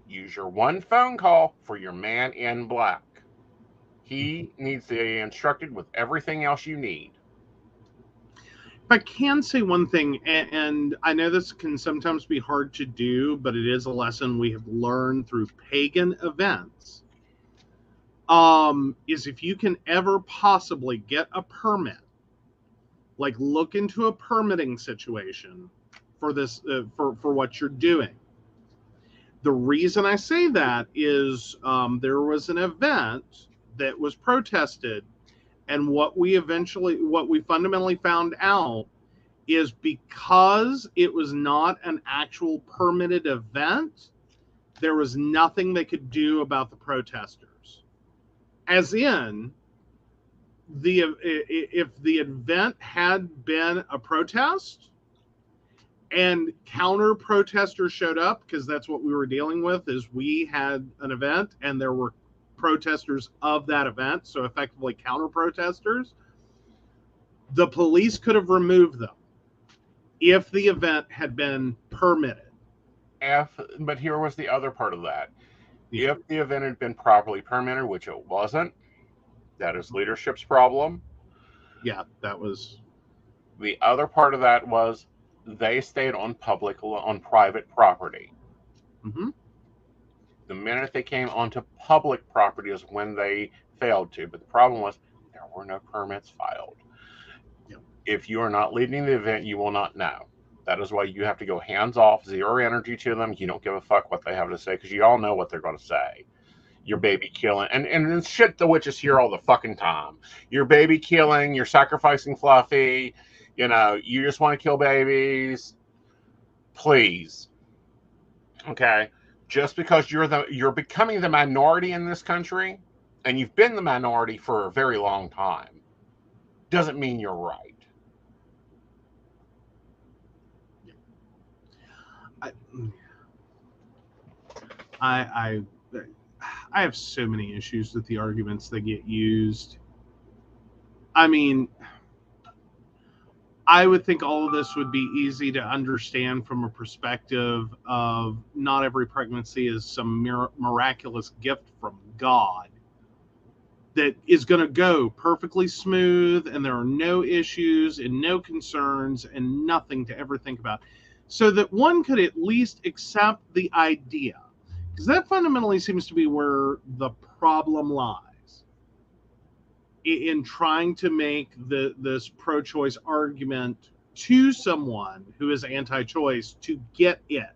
Use your one phone call for your man in black. He needs to be instructed with everything else you need. If I can say one thing, and I know this can sometimes be hard to do, but it is a lesson we have learned through pagan events, is if you can ever possibly get a permit, like look into a permitting situation for this, for what you're doing. The reason I say that is there was an event that was protested, and what we fundamentally found out is because it was not an actual permitted event, there was nothing they could do about the protesters. As in, if the event had been a protest and counter protesters showed up, because that's what we were dealing with, is we had an event and there were protesters of that event, so effectively counter protesters, the police could have removed them if the event had been permitted. But here was the other part of that. If the event had been properly permitted, which it wasn't, that is leadership's problem. Yeah, that was. The other part of that was they stayed on private property. Mm-hmm. The minute they came onto public property is when they failed to. But the problem was there were no permits filed. Yep. If you are not leading the event, you will not know. That is why you have to go hands off, zero energy to them. You don't give a fuck what they have to say because you all know what they're going to say. Your baby killing, and it's shit the witches hear all the fucking time. Your baby killing, you're sacrificing Fluffy. You know, you just want to kill babies. Please, okay. Just because you're becoming the minority in this country, and you've been the minority for a very long time, doesn't mean you're right. I I have so many issues with the arguments that get used. I mean, I would think all of this would be easy to understand from a perspective of not every pregnancy is some miraculous gift from God that is going to go perfectly smooth and there are no issues and no concerns and nothing to ever think about. So that one could at least accept the idea, because that fundamentally seems to be where the problem lies in trying to make this pro-choice argument to someone who is anti-choice to get it,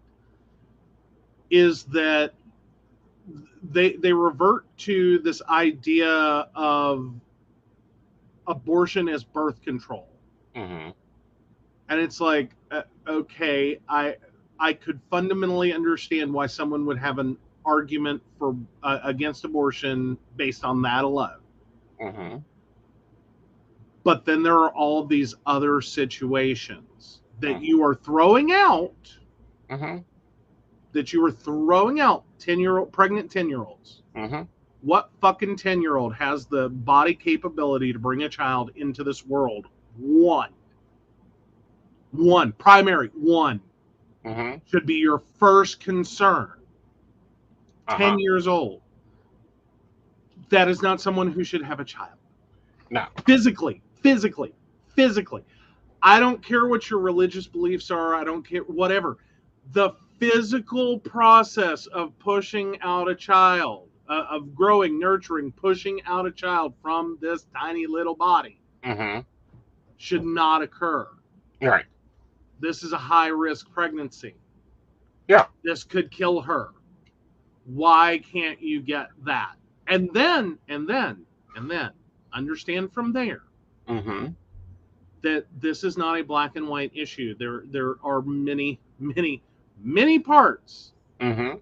is that they revert to this idea of abortion as birth control. Mm-hmm. And it's like, okay, I could fundamentally understand why someone would have an argument for against abortion based on that alone. Mm-hmm. But then there are all these other situations that you are throwing out. Mm-hmm. That you are throwing out pregnant 10-year-olds. Mm-hmm. What fucking 10-year-old has the body capability to bring a child into this world? One. Primary one. Mm-hmm. Should be your first concern. 10 Uh-huh. years old. That is not someone who should have a child. No. Physically. I don't care what your religious beliefs are. I don't care, whatever. The physical process of pushing out a child, of growing, nurturing, pushing out a child from this tiny little body Mm-hmm. should not occur. Right. This is a high-risk pregnancy. Yeah. This could kill her. Why can't you get that? And then, understand from there Mm-hmm. that this is not a black and white issue. There are many parts. Mm-hmm.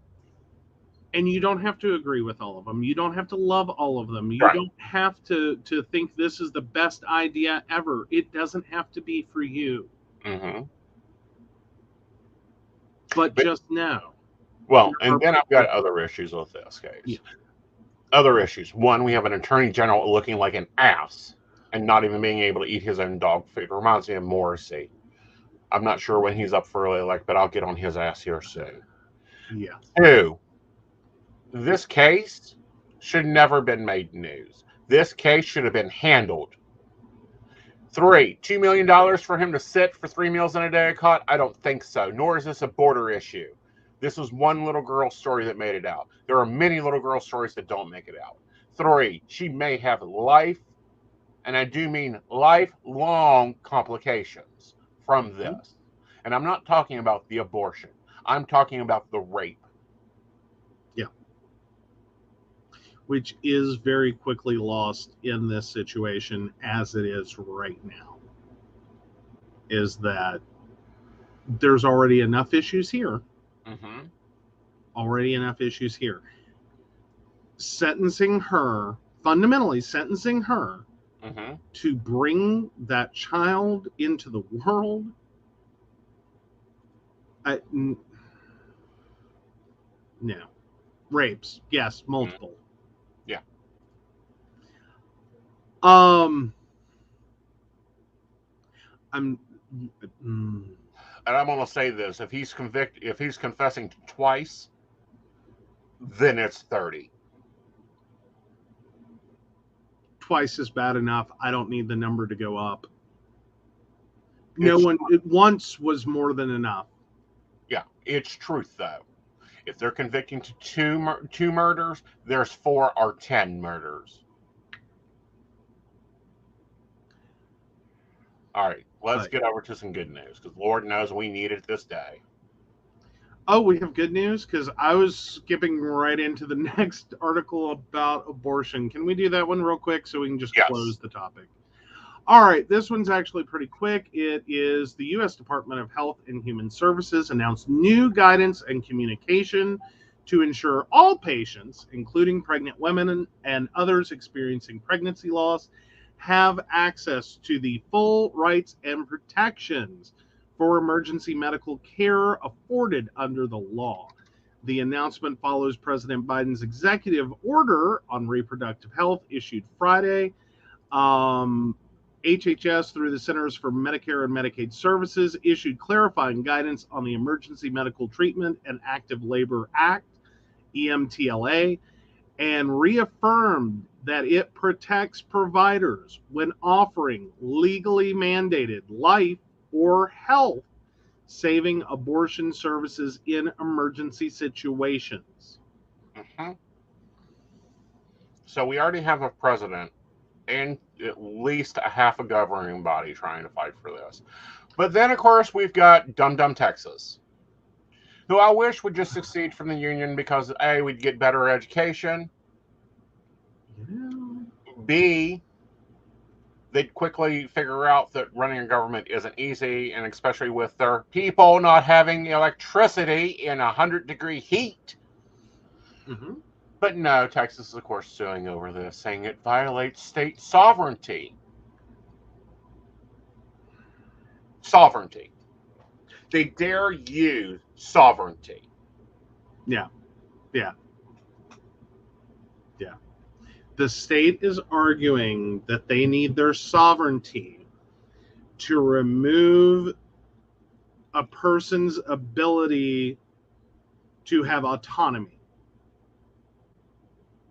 And you don't have to agree with all of them. You don't have to love all of them. You Right. don't have to think this is the best idea ever. It doesn't have to be for you. Mm-hmm. But just know. Well, and then I've got other issues with this case. Yeah. Other issues. One, we have an attorney general looking like an ass and not even being able to eat his own dog food. It reminds me of Morrissey. I'm not sure when he's up for elect, but I'll get on his ass here soon. Yeah. 2, this case should never have been made news. This case should have been handled. 3, $2 million for him to sit for 3 meals in a day caught? I don't think so. Nor is this a border issue. This was one little girl's story that made it out. There are many little girl stories that don't make it out. 3, she may have life, and I do mean lifelong complications from this. And I'm not talking about the abortion. I'm talking about the rape. Yeah. Which is very quickly lost in this situation as it is right now. Is that there's already enough issues here. Mm-hmm. Already enough issues here. Fundamentally sentencing her Mm-hmm. to bring that child into the world. No. Rapes. Yes, multiple. Yeah. And I'm going to say this: if he's confessing twice, then it's 30. twice is bad enough. I don't need the number to go up. It's Once was more than enough. Yeah, it's truth though. If they're convicting to two murders, there's 4 or 10 murders. All right, let's get over to some good news, because Lord knows we need it this day. Oh, we have good news? Because I was skipping right into the next article about abortion. Can we do that one real quick so we can just close the topic? All right, this one's actually pretty quick. It is the U.S. Department of Health and Human Services announced new guidance and communication to ensure all patients, including pregnant women and others experiencing pregnancy loss, have access to the full rights and protections for emergency medical care afforded under the law. The announcement follows President Biden's executive order on reproductive health issued Friday. HHS, through the Centers for Medicare and Medicaid Services, issued clarifying guidance on the Emergency Medical Treatment and Active Labor Act, EMTLA, and reaffirmed that it protects providers when offering legally mandated life or health saving abortion services in emergency situations. Mm-hmm. So we already have a president and at least a half a governing body trying to fight for this. But then, of course, we've got Dum Texas, who I wish would just succeed from the union because A, we'd get better education. B, they'd quickly figure out that running a government isn't easy, and especially with their people not having electricity in 100-degree heat. Mm-hmm. But no, Texas is, of course, suing over this, saying it violates state sovereignty. Sovereignty. They dare use sovereignty. Yeah. The state is arguing that they need their sovereignty to remove a person's ability to have autonomy.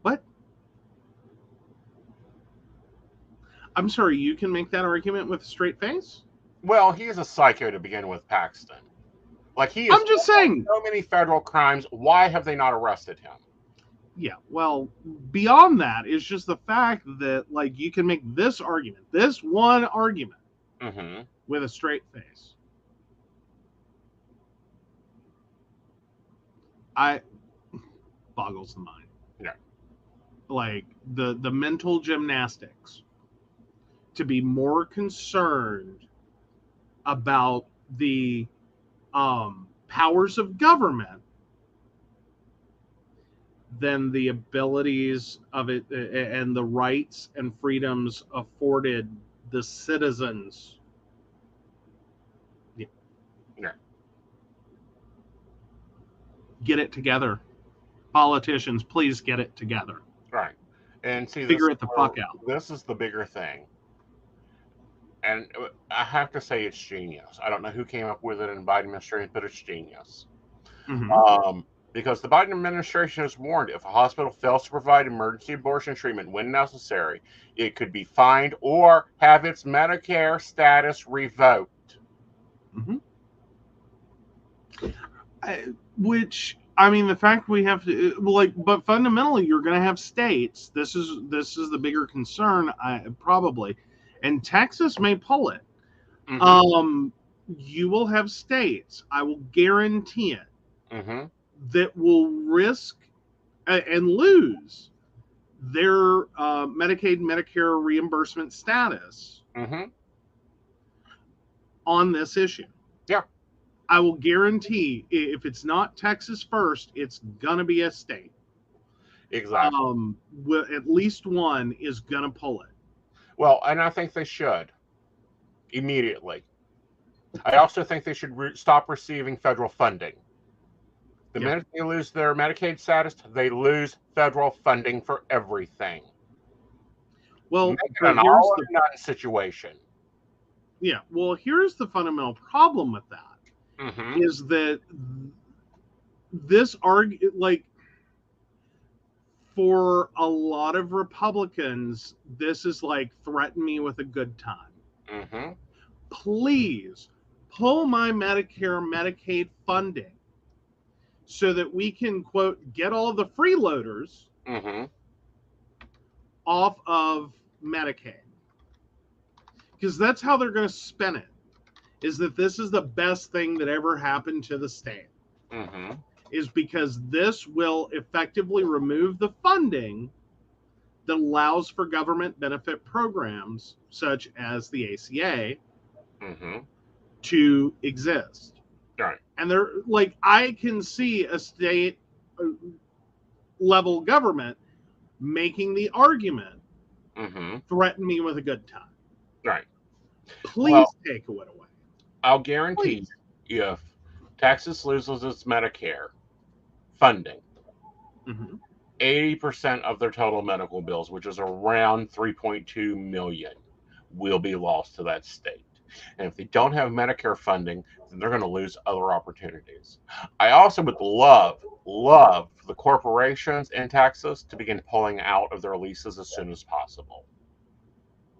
What? I'm sorry, you can make that argument with a straight face? Well, he's a psycho to begin with, Paxton. Like, he is. I'm just saying. So many federal crimes. Why have they not arrested him? Yeah, well, beyond that is just the fact that, like, you can make this argument, this one argument, with a straight face. Boggles the mind. Yeah. Like, the mental gymnastics to be more concerned about the powers of government than the abilities of it and the rights and freedoms afforded the citizens. Yeah. Get it together. Politicians, please get it together. Right. And see, figure it the fuck out. This is the bigger thing. And I have to say it's genius. I don't know who came up with it in the Biden administration, but it's genius. Mm-hmm. Because the Biden administration has warned if a hospital fails to provide emergency abortion treatment when necessary, it could be fined or have its Medicare status revoked. Mm-hmm. Which, I mean, the fact we have to, like, but fundamentally, you're going to have states. This is the bigger concern, probably, and Texas may pull it. Mm-hmm. You will have states. I will guarantee it. Mm-hmm. That will risk and lose their Medicaid, Medicare reimbursement status on this issue. Yeah. I will guarantee if it's not Texas first, it's going to be a state. Exactly. At least one is going to pull it. Well, and I think they should immediately. I also think they should stop receiving federal funding. The minute they lose their Medicaid status, they lose federal funding for everything. Well, make it an all or none situation. Yeah. Well, here's the fundamental problem with that: is that this for a lot of Republicans, this is like threaten me with a good time. Mm-hmm. Please pull my Medicare, Medicaid funding so that we can, quote, get all the freeloaders Mm-hmm. off of Medicaid. Because that's how they're going to spin it, is that this is the best thing that ever happened to the state. Mm-hmm. Is because this will effectively remove the funding that allows for government benefit programs such as the ACA Mm-hmm. to exist. Right. And they're like, I can see a state level government making the argument, Mm-hmm. threaten me with a good time. Right. Please take it away. I'll guarantee if Texas loses its Medicare funding, 80% of their total medical bills, which is around 3.2 million, will be lost to that state. And if they don't have Medicare funding, then they're going to lose other opportunities. I also would love for the corporations in Texas to begin pulling out of their leases as soon as possible.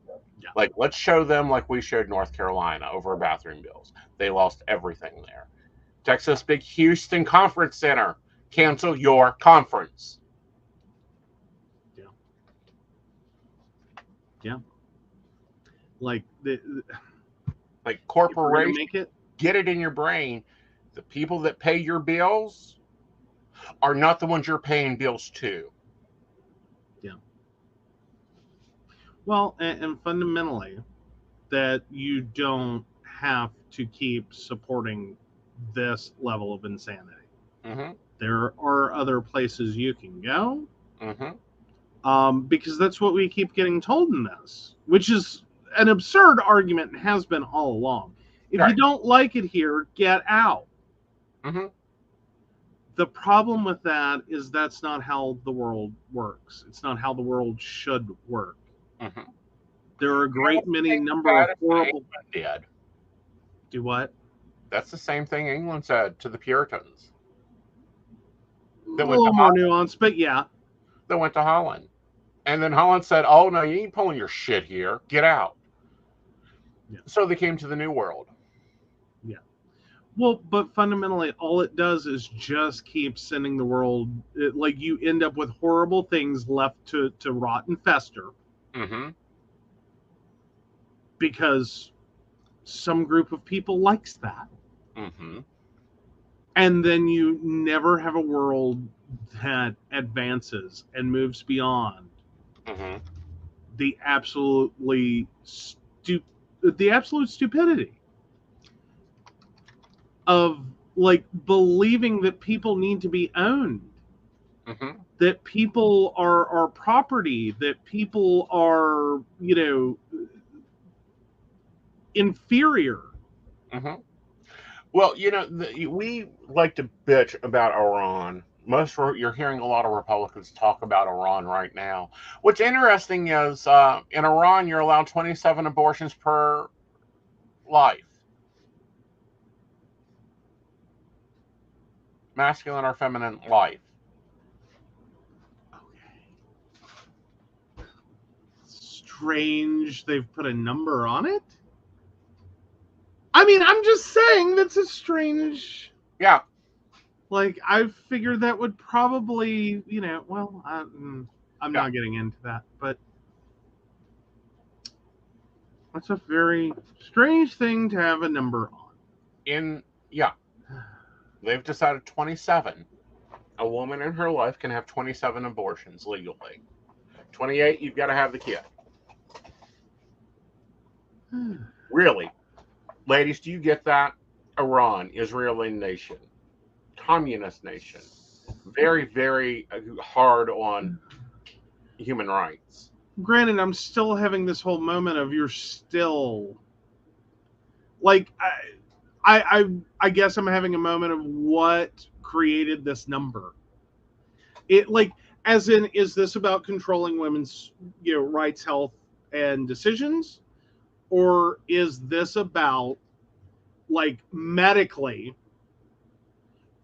Yeah. Like, let's show them like we showed North Carolina over bathroom bills. They lost everything there. Texas Big Houston Conference Center, cancel your conference. Yeah. Like corporations, make it, get it in your brain. The people that pay your bills are not the ones you're paying bills to. Yeah. Well, and fundamentally, that you don't have to keep supporting this level of insanity. Mm-hmm. There are other places you can go. Mm-hmm. Because that's what we keep getting told in this, which is an absurd argument and has been all along. If you don't like it here, get out. Mm-hmm. The problem with that is that's not how the world works. It's not how the world should work. Mm-hmm. There are a great many number of horrible... Did. Do what? That's the same thing England said to the Puritans. A little more nuanced, but yeah. They went to Holland. And then Holland said, oh, no, you ain't pulling your shit here. Get out. Yeah. So they came to the New World. Yeah. Well, but fundamentally, all it does is just keep sending the world... like, you end up with horrible things left to rot and fester. Mm-hmm. Because some group of people likes that. Mm-hmm. And then you never have a world that advances and moves beyond the absolute stupidity of like believing that people need to be owned, that people are property, that people are, inferior. Well, we like to bitch about Iran. You're hearing a lot of Republicans talk about Iran right now. What's interesting is in Iran, you're allowed 27 abortions per life. Masculine or feminine life. Okay. Strange they've put a number on it. I mean, I'm just saying that's a strange... Yeah. Like, I figured that would probably, well, I'm not getting into that, but that's a very strange thing to have a number on. They've decided 27. A woman in her life can have 27 abortions legally. 28, you've got to have the kid. Really? Ladies, do you get that? Iran, Israeli nation, communist nation, very, very hard on human rights. Granted, I'm still having this whole moment of you're still... Like, I guess I'm having a moment of what created this number. It, like, as in, is this about controlling women's, rights, health, and decisions? Or is this about, like, medically,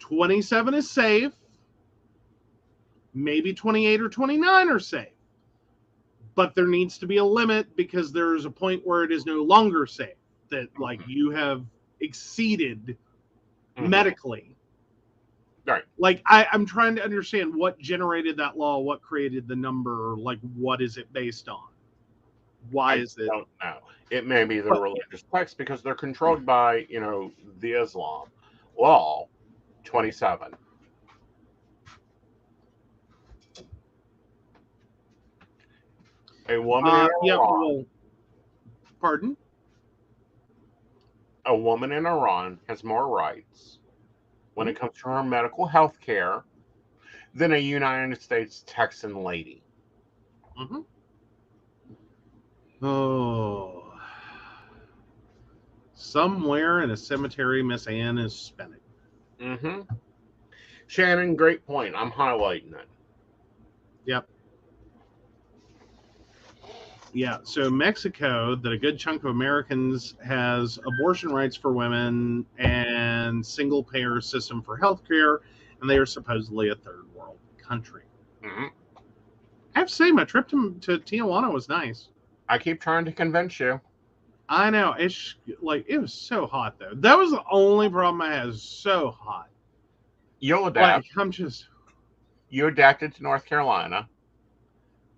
27 is safe, Maybe 28 or 29 are safe. But there needs to be a limit because there's a point where it is no longer safe. That, like, you have exceeded medically. Right. Like, I'm trying to understand what generated that law, what created the number, like, what is it based on? Why is it? I don't know. It may be the religious text because they're controlled by, the Islam law 27. A woman in Iran. Pardon? A woman in Iran has more rights when it comes to her medical health care than a United States Texan lady. Oh. Somewhere in a cemetery, Miss Anne is spinning. Shannon, great point. I'm highlighting it. Yep. Yeah, so Mexico, that a good chunk of Americans has abortion rights for women and single-payer system for healthcare, and they are supposedly a third world country. I have to say, my trip to Tijuana was nice. I keep trying to convince you. I know. It's like, it was so hot, though. That was the only problem I had. It was so hot. You'll adapt. You adapted to North Carolina.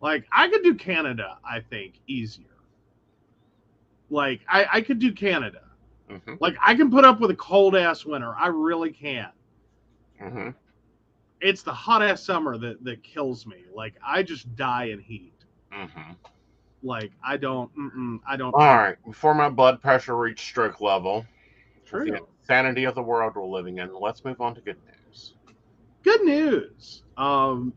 Like, I could do Canada, I think, easier. Like, I could do Canada. Like, I can put up with a cold-ass winter. I really can. It's the hot-ass summer that kills me. Like, I just die in heat. Like, I don't. All right. Before my blood pressure reached stroke level, true. The insanity of the world we're living in, let's move on to good news. Good news.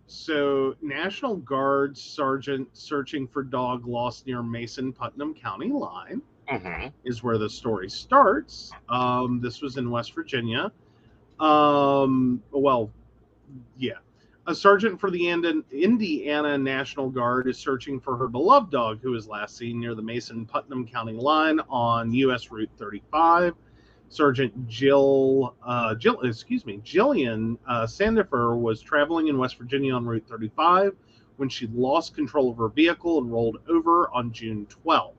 So National Guard sergeant searching for dog lost near Mason-Putnam County line is where the story starts. This was in West Virginia. A sergeant for the Indiana National Guard is searching for her beloved dog, who was last seen near the Mason-Putnam County line on U.S. Route 35. Sergeant Jillian Sandifer was traveling in West Virginia on Route 35 when she lost control of her vehicle and rolled over on June 12th.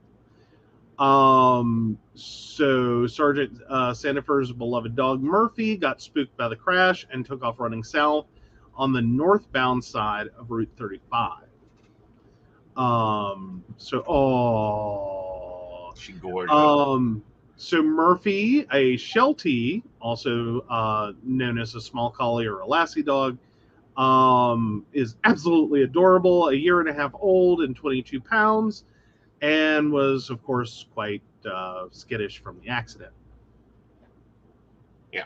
So Sergeant Sandifer's beloved dog Murphy got spooked by the crash and took off running south on the northbound side of Route 35. She gorgeous. So Murphy, a Sheltie, also known as a small collie or a lassie dog, is absolutely adorable. 1.5 years old and 22 pounds, and was, of course, quite skittish from the accident. Yeah.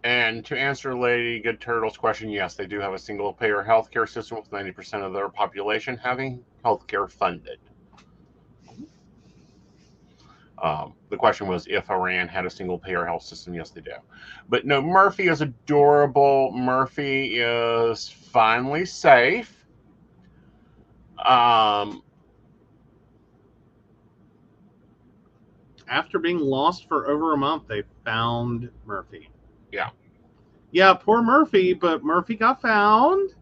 And to answer Lady Good Turtle's question, yes, they do have a single-payer healthcare system with 90% of their population having healthcare funded. The question was if Iran had a single-payer health system. Yes, they do. But no, Murphy is adorable. Murphy is finally safe. After being lost for over a month, they found Murphy. Yeah. Yeah, poor Murphy, but Murphy got found.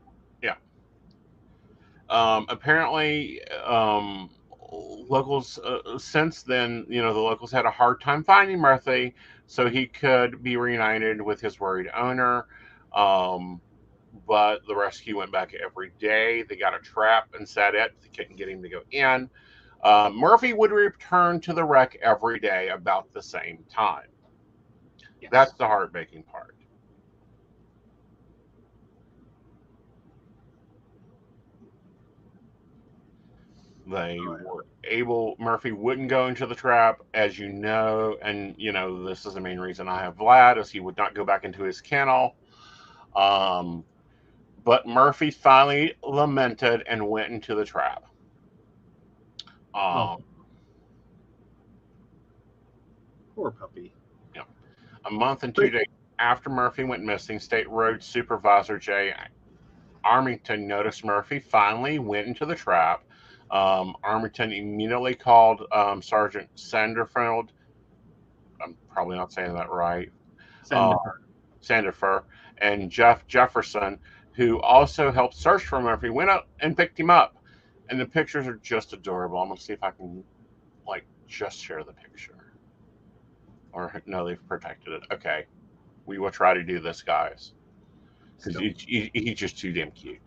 Yeah. Apparently, locals since then, the locals had a hard time finding Murphy so he could be reunited with his worried owner. But the rescue went back every day. They got a trap and set it. They couldn't get him to go in. Murphy would return to the wreck every day about the same time. Yes. That's the heartbreaking part. They were able, Murphy wouldn't go into the trap, as you know, and, this is the main reason I have Vlad, is he would not go back into his kennel. But Murphy finally lamented and went into the trap. Poor puppy. Yeah. A month and 2 days after Murphy went missing, State Road Supervisor Jay Armington noticed Murphy finally went into the trap. Armington immediately called Sergeant Sanderfeld. I'm probably not saying that right. Sandifer and Jeff Jefferson, who also helped search for Murphy, went out and picked him up. And the pictures are just adorable. I'm going to see if I can, just share the picture. Or, no, they've protected it. Okay. We will try to do this, guys. Because he's just too damn cute.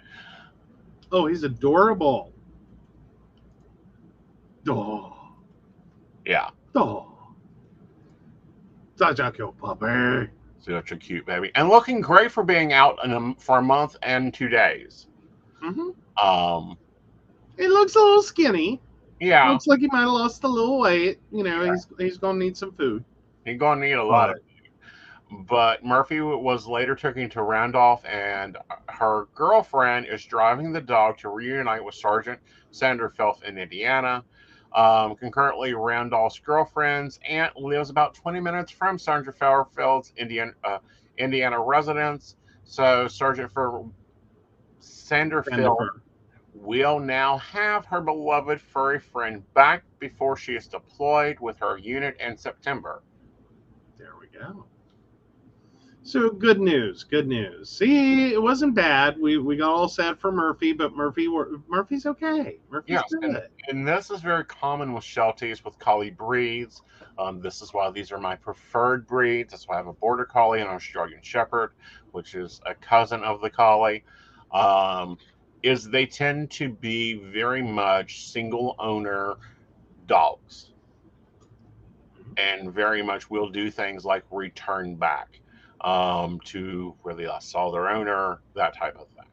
Oh, he's adorable. Oh. Yeah. Oh. Such a cute puppy. Such a cute baby. And looking great for being out for a month and 2 days. Mm-hmm. It looks a little skinny. Yeah. Looks like he might have lost a little weight. He's going to need some food. He's going to need a lot of food. But Murphy was later taken to Randolph, and her girlfriend is driving the dog to reunite with Sergeant Sanderfeld in Indiana. Concurrently, Randolph's girlfriend's aunt lives about 20 minutes from Sergeant Sanderfeld's Indiana residence. So Sergeant Sanderfeld will now have her beloved furry friend back before she is deployed with her unit in September. There we go. So good news. See, it wasn't bad. We got all sad for Murphy, but Murphy's okay. Murphy's good. And this is very common with Shelties, with collie breeds. This is why these are my preferred breeds. That's why I have a Border Collie and an Australian Shepherd, which is a cousin of the Collie. Is they tend to be very much single owner dogs, and very much will do things like return back to where they last saw their owner, that type of thing.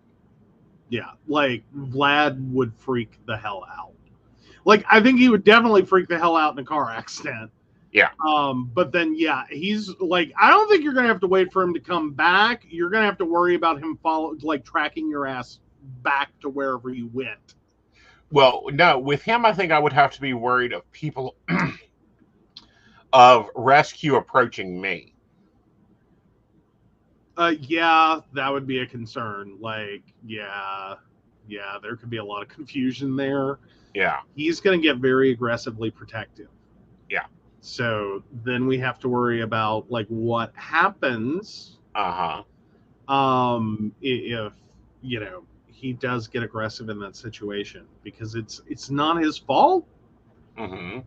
Yeah, like Vlad would freak the hell out. Like, I think he would definitely freak the hell out in a car accident. Yeah. But then, yeah, he's like, I don't think you're going to have to wait for him to come back. You're going to have to worry about him tracking your ass back to wherever you went. Well, no, with him, I think I would have to be worried of people of rescue approaching me. Yeah, that would be a concern. Like, yeah, there could be a lot of confusion there. Yeah. He's going to get very aggressively protective. Yeah. So then we have to worry about like what happens. If he does get aggressive in that situation, because it's not his fault. Mm-hmm.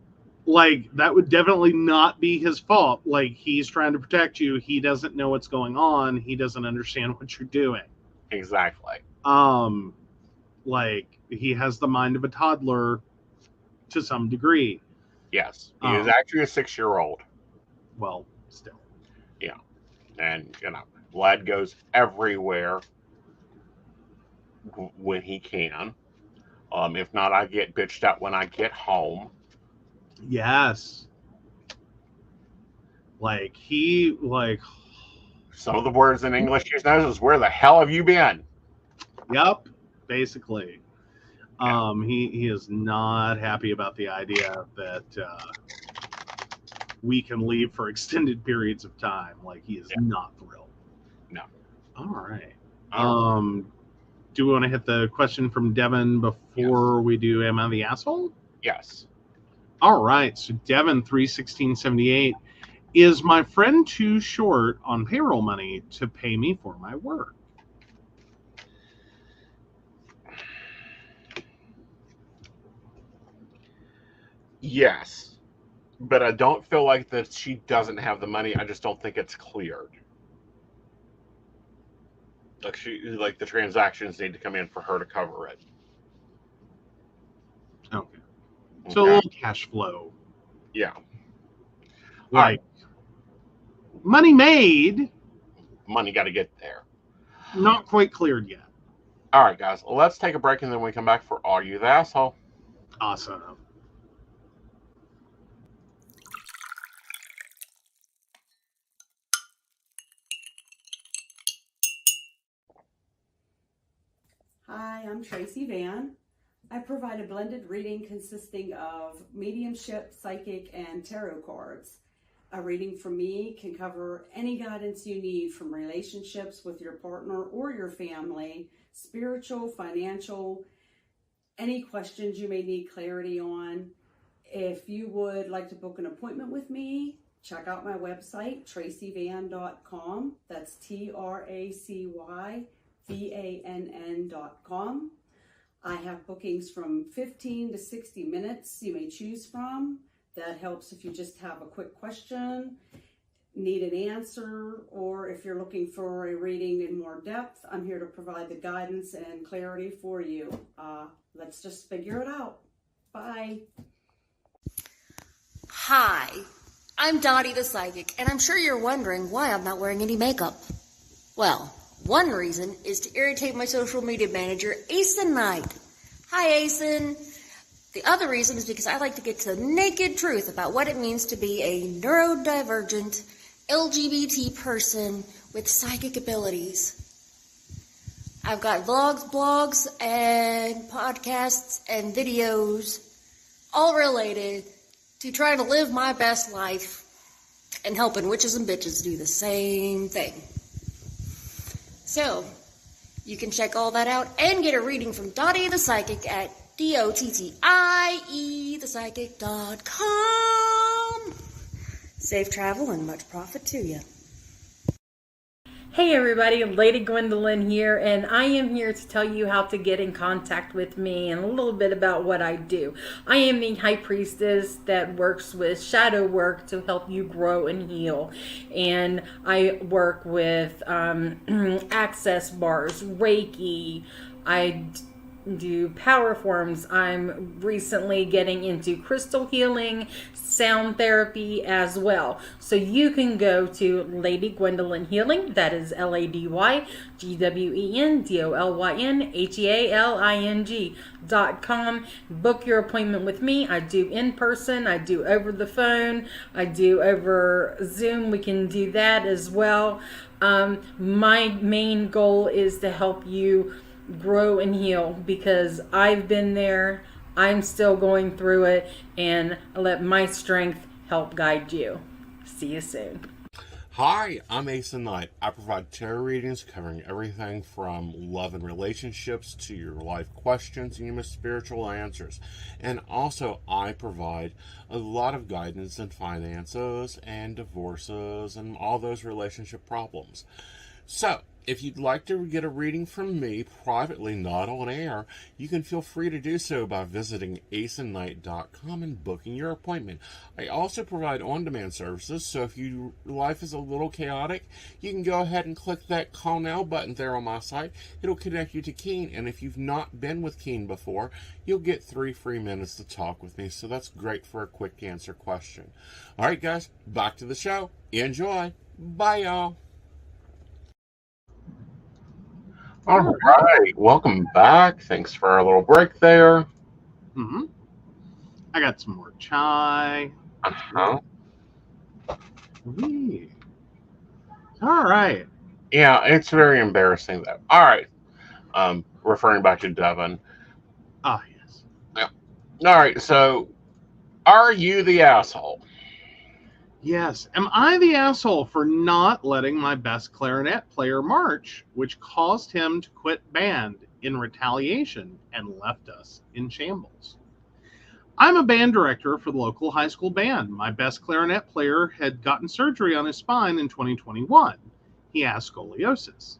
Like, that would definitely not be his fault. Like, he's trying to protect you. He doesn't know what's going on. He doesn't understand what you're doing. Exactly. Like, he has the mind of a toddler to some degree. Yes. He is actually a 6-year-old. Well, still. Yeah. And, Vlad goes everywhere when he can. If not, I get bitched out when I get home. Yes. Like, some of the words in English he knows is, where the hell have you been? Yep, basically. He is not happy about the idea that we can leave for extended periods of time. Like, he is not thrilled. No. All right. Do we want to hit the question from Devin before we do Am I the Asshole? Yes. All right. So Devin 31678, is my friend too short on payroll money to pay me for my work? Yes, but I don't feel like that she doesn't have the money. I just don't think it's cleared. Like the transactions need to come in for her to cover it. Okay. So a little cash flow. Yeah. Like, money made. Money got to get there. Not quite cleared yet. All right, guys. Let's take a break, and then we come back for Are You the Asshole? Awesome. Hi, I'm Tracy Van. I provide a blended reading consisting of mediumship, psychic, and tarot cards. A reading from me can cover any guidance you need from relationships with your partner or your family, spiritual, financial, any questions you may need clarity on. If you would like to book an appointment with me, check out my website, tracyvan.com. That's TRACYVAN.com. vann.com. I have bookings from 15 to 60 minutes you may choose from. That helps if you just have a quick question, need an answer, or if you're looking for a reading in more depth. I'm here to provide the guidance and clarity for you. Let's just figure it out. Bye. Hi, I'm Dottie the Psychic, and I'm sure you're wondering why I'm not wearing any makeup. Well, one reason is to irritate my social media manager, Aeson Knight. Hi, Aeson. The other reason is because I like to get to the naked truth about what it means to be a neurodivergent LGBT person with psychic abilities. I've got vlogs, blogs, and podcasts and videos all related to trying to live my best life and helping witches and bitches do the same thing. So, you can check all that out and get a reading from Dottie the Psychic at DOTTIEthepsychic.com. Safe travel and much profit to you. Hey everybody, Lady Gwendolyn here, and I am here to tell you how to get in contact with me and a little bit about what I do. I am the High Priestess that works with shadow work to help you grow and heal. And I work with access bars, Reiki, I do power forms. I'm recently getting into crystal healing, sound therapy as well. So you can go to Lady Gwendolyn Healing, that is LadyGwendolynHealing.com. Book your appointment with me. I do in person, I do over the phone, I do over Zoom. We can do that as well. My main goal is to help you grow and heal, because I've been there, I'm still going through it, and I let my strength help guide you. See you soon. Hi, I'm Aeson Knight. I provide tarot readings covering everything from love and relationships to your life questions and your most spiritual answers. And also, I provide a lot of guidance in finances and divorces and all those relationship problems. So, if you'd like to get a reading from me privately, not on air, you can feel free to do so by visiting aesonnight.com and booking your appointment. I also provide on-demand services, so if your life is a little chaotic, you can go ahead and click that Call Now button there on my site. It'll connect you to Keen, and if you've not been with Keen before, you'll get 3 free minutes to talk with me, so that's great for a quick answer question. All right, guys, back to the show. Enjoy. Bye, y'all. All right, welcome back. Thanks for our little break there. I got some more chai. Wee. All right. Yeah, it's very embarrassing though. All right. Referring back to Devin. Ah, yes. Yeah. All right. So, are you the asshole? Yes. Am I the asshole for not letting my best clarinet player march, which caused him to quit band in retaliation and left us in shambles? I'm a band director for the local high school band. My best clarinet player had gotten surgery on his spine in 2021. He has scoliosis.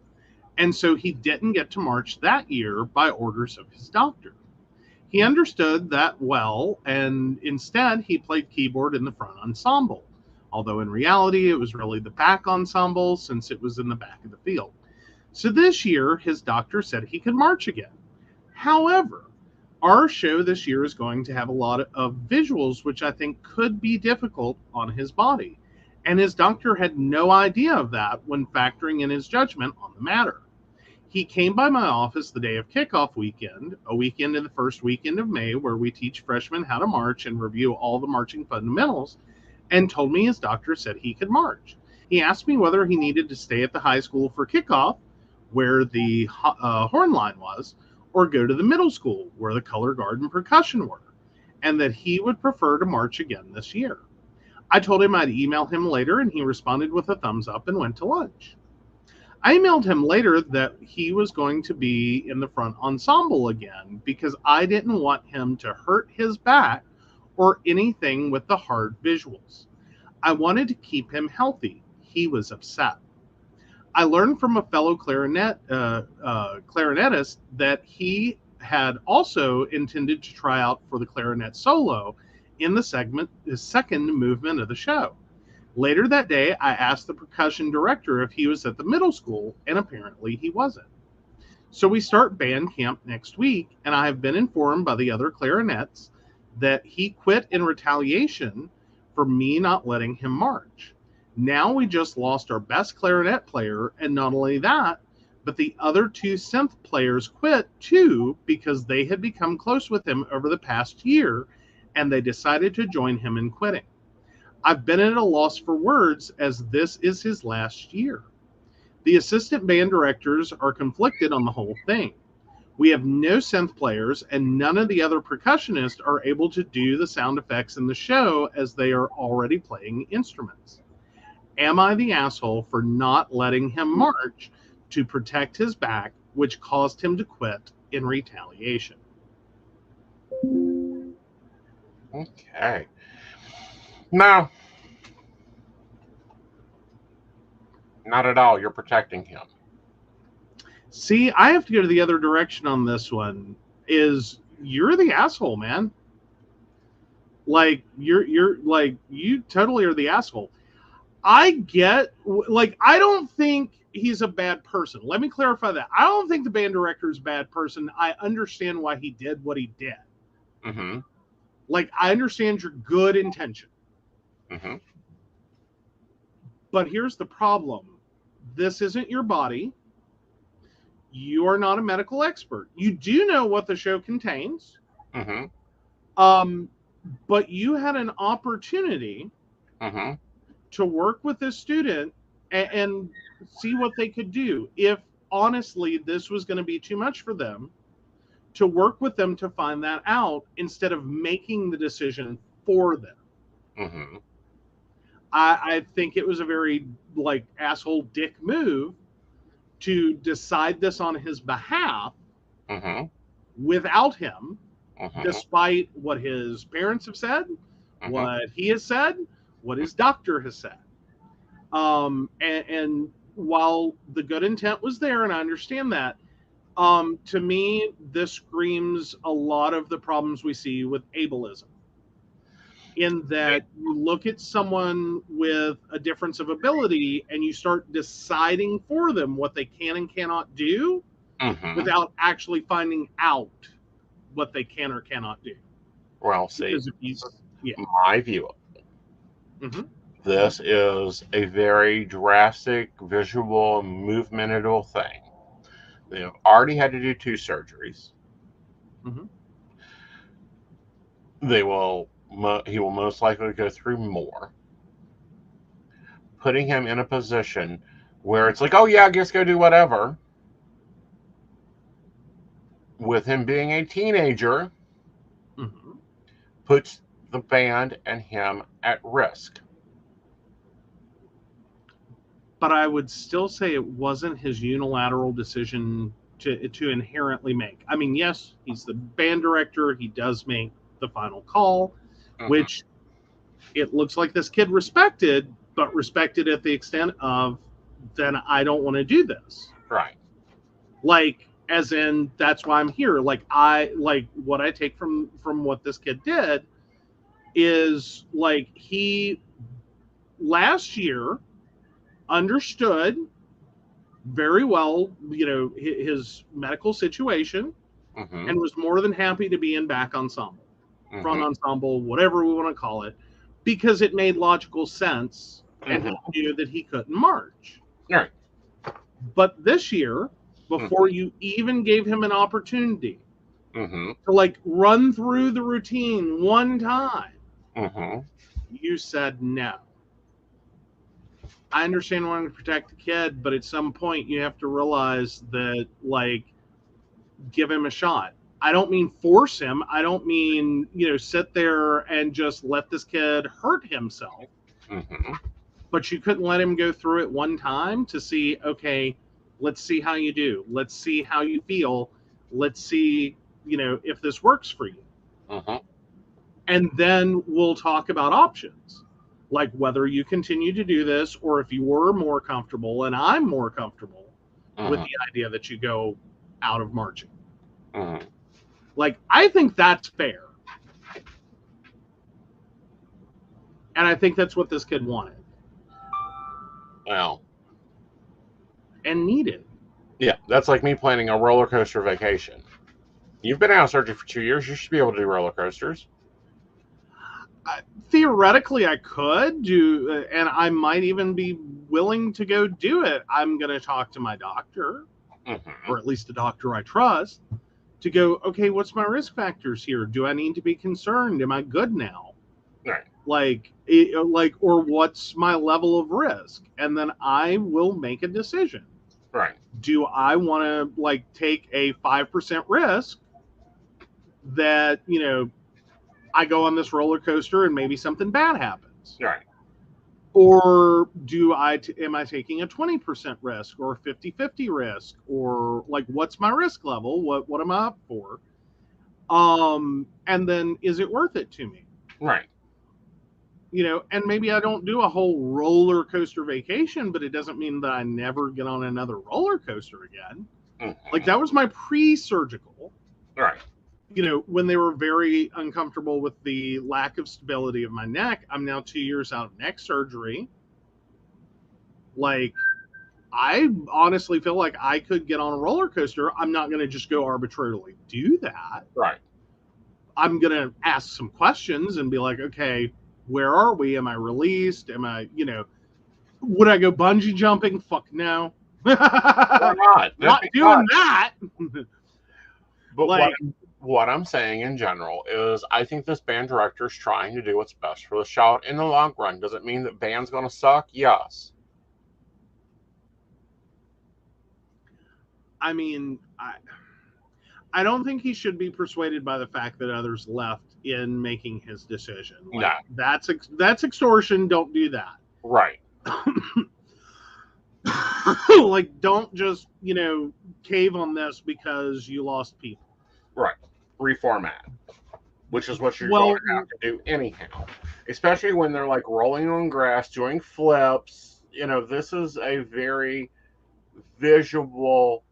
And so he didn't get to march that year by orders of his doctor. He understood that well, and instead he played keyboard in the front ensemble. Although in reality, it was really the back ensemble since it was in the back of the field. So this year, his doctor said he could march again. However, our show this year is going to have a lot of visuals, which I think could be difficult on his body. And his doctor had no idea of that when factoring in his judgment on the matter. He came by my office the day of kickoff weekend, a weekend in the first weekend of May, where we teach freshmen how to march and review all the marching fundamentals, and told me his doctor said he could march. He asked me whether he needed to stay at the high school for kickoff, where the horn line was, or go to the middle school, where the color guard and percussion were, and that he would prefer to march again this year. I told him I'd email him later, and he responded with a thumbs up and went to lunch. I emailed him later that he was going to be in the front ensemble again because I didn't want him to hurt his back or anything with the hard visuals. I wanted to keep him healthy. He was upset. I learned from a fellow clarinetist that he had also intended to try out for the clarinet solo in the second movement of the show. Later that day, I asked the percussion director if he was at the middle school, and apparently he wasn't. So we start band camp next week, and I have been informed by the other clarinets that he quit in retaliation for me not letting him march. Now we just lost our best clarinet player, and not only that, but the other 2 synth players quit too because they had become close with him over the past year, and they decided to join him in quitting. I've been at a loss for words as this is his last year. The assistant band directors are conflicted on the whole thing. We have no synth players, and none of the other percussionists are able to do the sound effects in the show as they are already playing instruments. Am I the asshole for not letting him march to protect his back, which caused him to quit in retaliation? Okay. No. Not at all. You're protecting him. See, I have to go to the other direction on this one. Is you're the asshole, man. Like you're like you totally are the asshole. I get like I don't think he's a bad person. Let me clarify that. I don't think the band director is a bad person. I understand why he did what he did. Mm-hmm. Like I understand your good intention. Mm-hmm. But here's the problem. This isn't your body. You are not a medical expert. You do know what the show contains. Mm-hmm. But you had an opportunity Mm-hmm. to work with this student and see what they could do. If honestly this was going to be too much for them, to work with them to find that out instead of making the decision for them. Mm-hmm. I think it was a very like asshole dick move to decide this on his behalf Mm-hmm. without him, Mm-hmm. despite what his parents have said, Mm-hmm. what he has said, what his doctor has said. And while the good intent was there, and I understand that, to me, this screams a lot of the problems we see with ableism. In that you look at someone with a difference of ability and you start deciding for them what they can and cannot do Mm-hmm. without actually finding out what they can or cannot do. Well, see, Because if you, yeah. my view of it. Mm-hmm. This is a very drastic visual movemental thing. They've already had to do 2 surgeries. Mm-hmm. He will most likely go through more. Putting him in a position where it's like, oh yeah, I guess go do whatever. With him being a teenager, Mm-hmm. puts the band and him at risk. But I would still say it wasn't his unilateral decision to inherently make. I mean, yes, he's the band director. He does make the final call, Mm-hmm. which it looks like this kid respected, but respected at the extent of, then I don't want to do this. Right. Like, as in, that's why I'm here. Like, what I take from what this kid did is, like, he last year understood very well, his medical situation, Mm-hmm. and was more than happy to be in back ensemble, front Mm-hmm. ensemble, whatever we want to call it, because it made logical sense, and Mm-hmm. he knew that he couldn't march. Right. But this year, before you even gave him an opportunity Mm-hmm. to like run through the routine one time, Mm-hmm. you said no. I understand wanting to protect the kid, but at some point you have to realize that, like, give him a shot. I don't mean force him. I don't mean, sit there and just let this kid hurt himself. Mm-hmm. But you couldn't let him go through it one time to see, okay, let's see how you do. Let's see how you feel. Let's see, if this works for you. Mm-hmm. And then we'll talk about options. like whether you continue to do this or if you were more comfortable and I'm more comfortable with the idea that you go out of marching. Like, I think that's fair. And I think that's what this kid wanted. Well. And needed. Yeah, that's like me planning a roller coaster vacation. You've been out of surgery for 2 years. You should be able to do roller coasters. Theoretically, I could do, and I might even be willing to go do it. I'm going to talk to my doctor, or at least a doctor I trust, to go, okay, what's my risk factors here? Do I need to be concerned? Am I good now? Right. Or what's my level of risk? And then I will make a decision. Right. Do I want to like take a 5% risk that, you know, I go on this roller coaster and maybe something bad happens? Right. Or am I taking a 20% risk or a 50-50 risk? Or like, what's my risk level? What am I up for? And then is it worth it to me? Right. You know, and maybe I don't do a whole roller coaster vacation, but it doesn't mean that I never get on another roller coaster again. Like, that was my pre-surgical. Right. You know, when they were very uncomfortable with the lack of stability of my neck. I'm now 2 years out of neck surgery. Like, I honestly feel like I could get on a roller coaster. I'm not going to just go arbitrarily do that. Right. I'm going to ask some questions and be like, okay, where are we? Am I released? Am I, you know, would I go bungee jumping? Fuck no. Why not? Not doing that. But like, what I'm saying in general is I think this band director is trying to do what's best for the child in the long run. Does it mean that band's going to suck? Yes. I mean, I don't think he should be persuaded by the fact that others left in making his decision. Like, that's extortion. Don't do that. Right. Like, don't just, you know, cave on this because you lost people. Right. Reformat. Which is what you're going to have to do anyhow. Especially when they're like rolling on grass, doing flips. You know, this is a very visual,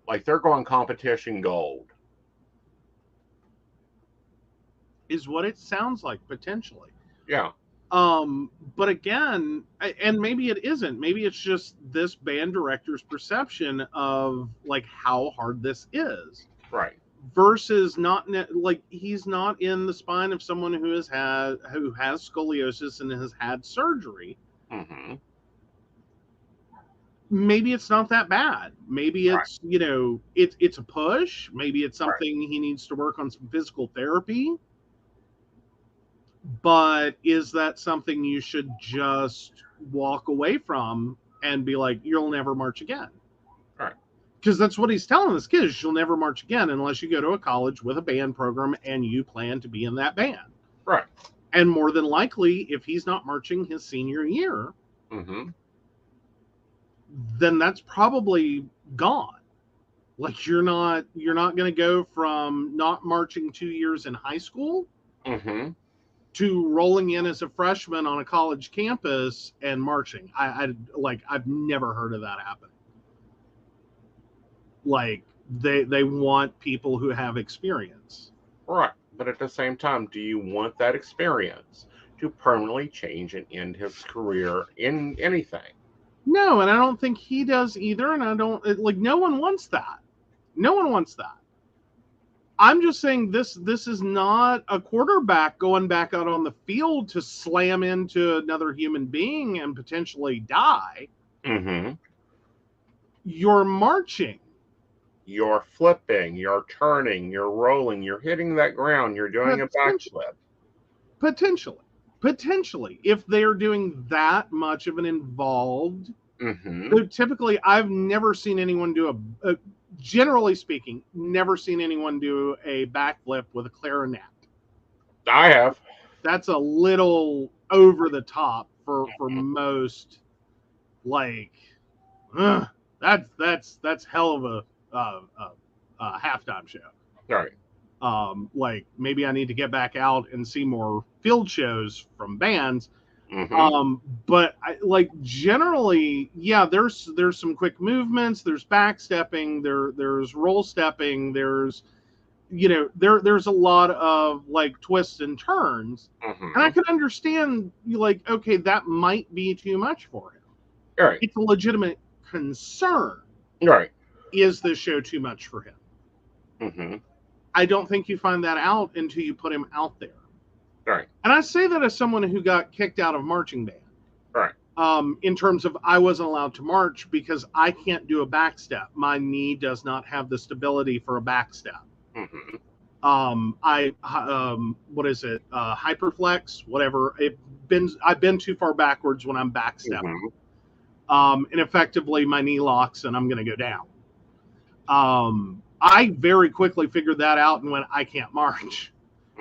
like they're going competition gold. Is what it sounds like, potentially. Yeah. But again, and maybe it isn't. Maybe it's just this band director's perception of like how hard this is. Right. Versus not like he's not in the spine of someone who has scoliosis and has had surgery. Maybe it's not that bad. Maybe it's, you know, it's a push. Maybe it's something he needs to work on some physical therapy. But is that something you should just walk away from and be like, you'll never march again? Right. Because that's what he's telling this kid, you'll never march again unless you go to a college with a band program and you plan to be in that band. Right. And more than likely, if he's not marching his senior year, then that's probably gone. Like, you're not going to go from not marching 2 years in high school to rolling in as a freshman on a college campus and marching. I've never heard of that happening. Like, they want people who have experience. Right. But at the same time, do you want that experience to permanently change and end his career in anything? No, and I don't think he does either. And I don't, like, no one wants that. No one wants that. I'm just saying this is not a quarterback going back out on the field to slam into another human being and potentially die. You're marching. You're flipping, you're turning, you're rolling, you're hitting that ground, you're doing a backflip. Potentially. If they're doing that much of an involved, typically I've never seen anyone do generally speaking, never seen anyone do a backflip with a clarinet. I have. That's a little over the top for most. Like, that's hell of a halftime show. Right. Like, maybe I need to get back out and see more field shows from bands. But like generally, yeah, there's some quick movements, there's backstepping, there's roll stepping, there's there's a lot of like twists and turns, and I can understand like, okay, that might be too much for him. Right. It's a legitimate concern. Right. Is this show too much for him? I don't think you find that out until you put him out there. Right. And I say that as someone who got kicked out of marching band. Right. In terms of I wasn't allowed to march because I can't do a backstep. My knee does not have the stability for a backstep. What is it? Hyperflex, whatever. I've been too far backwards when I'm backstepping. And effectively my knee locks and I'm going to go down. I very quickly figured that out and went, I can't march.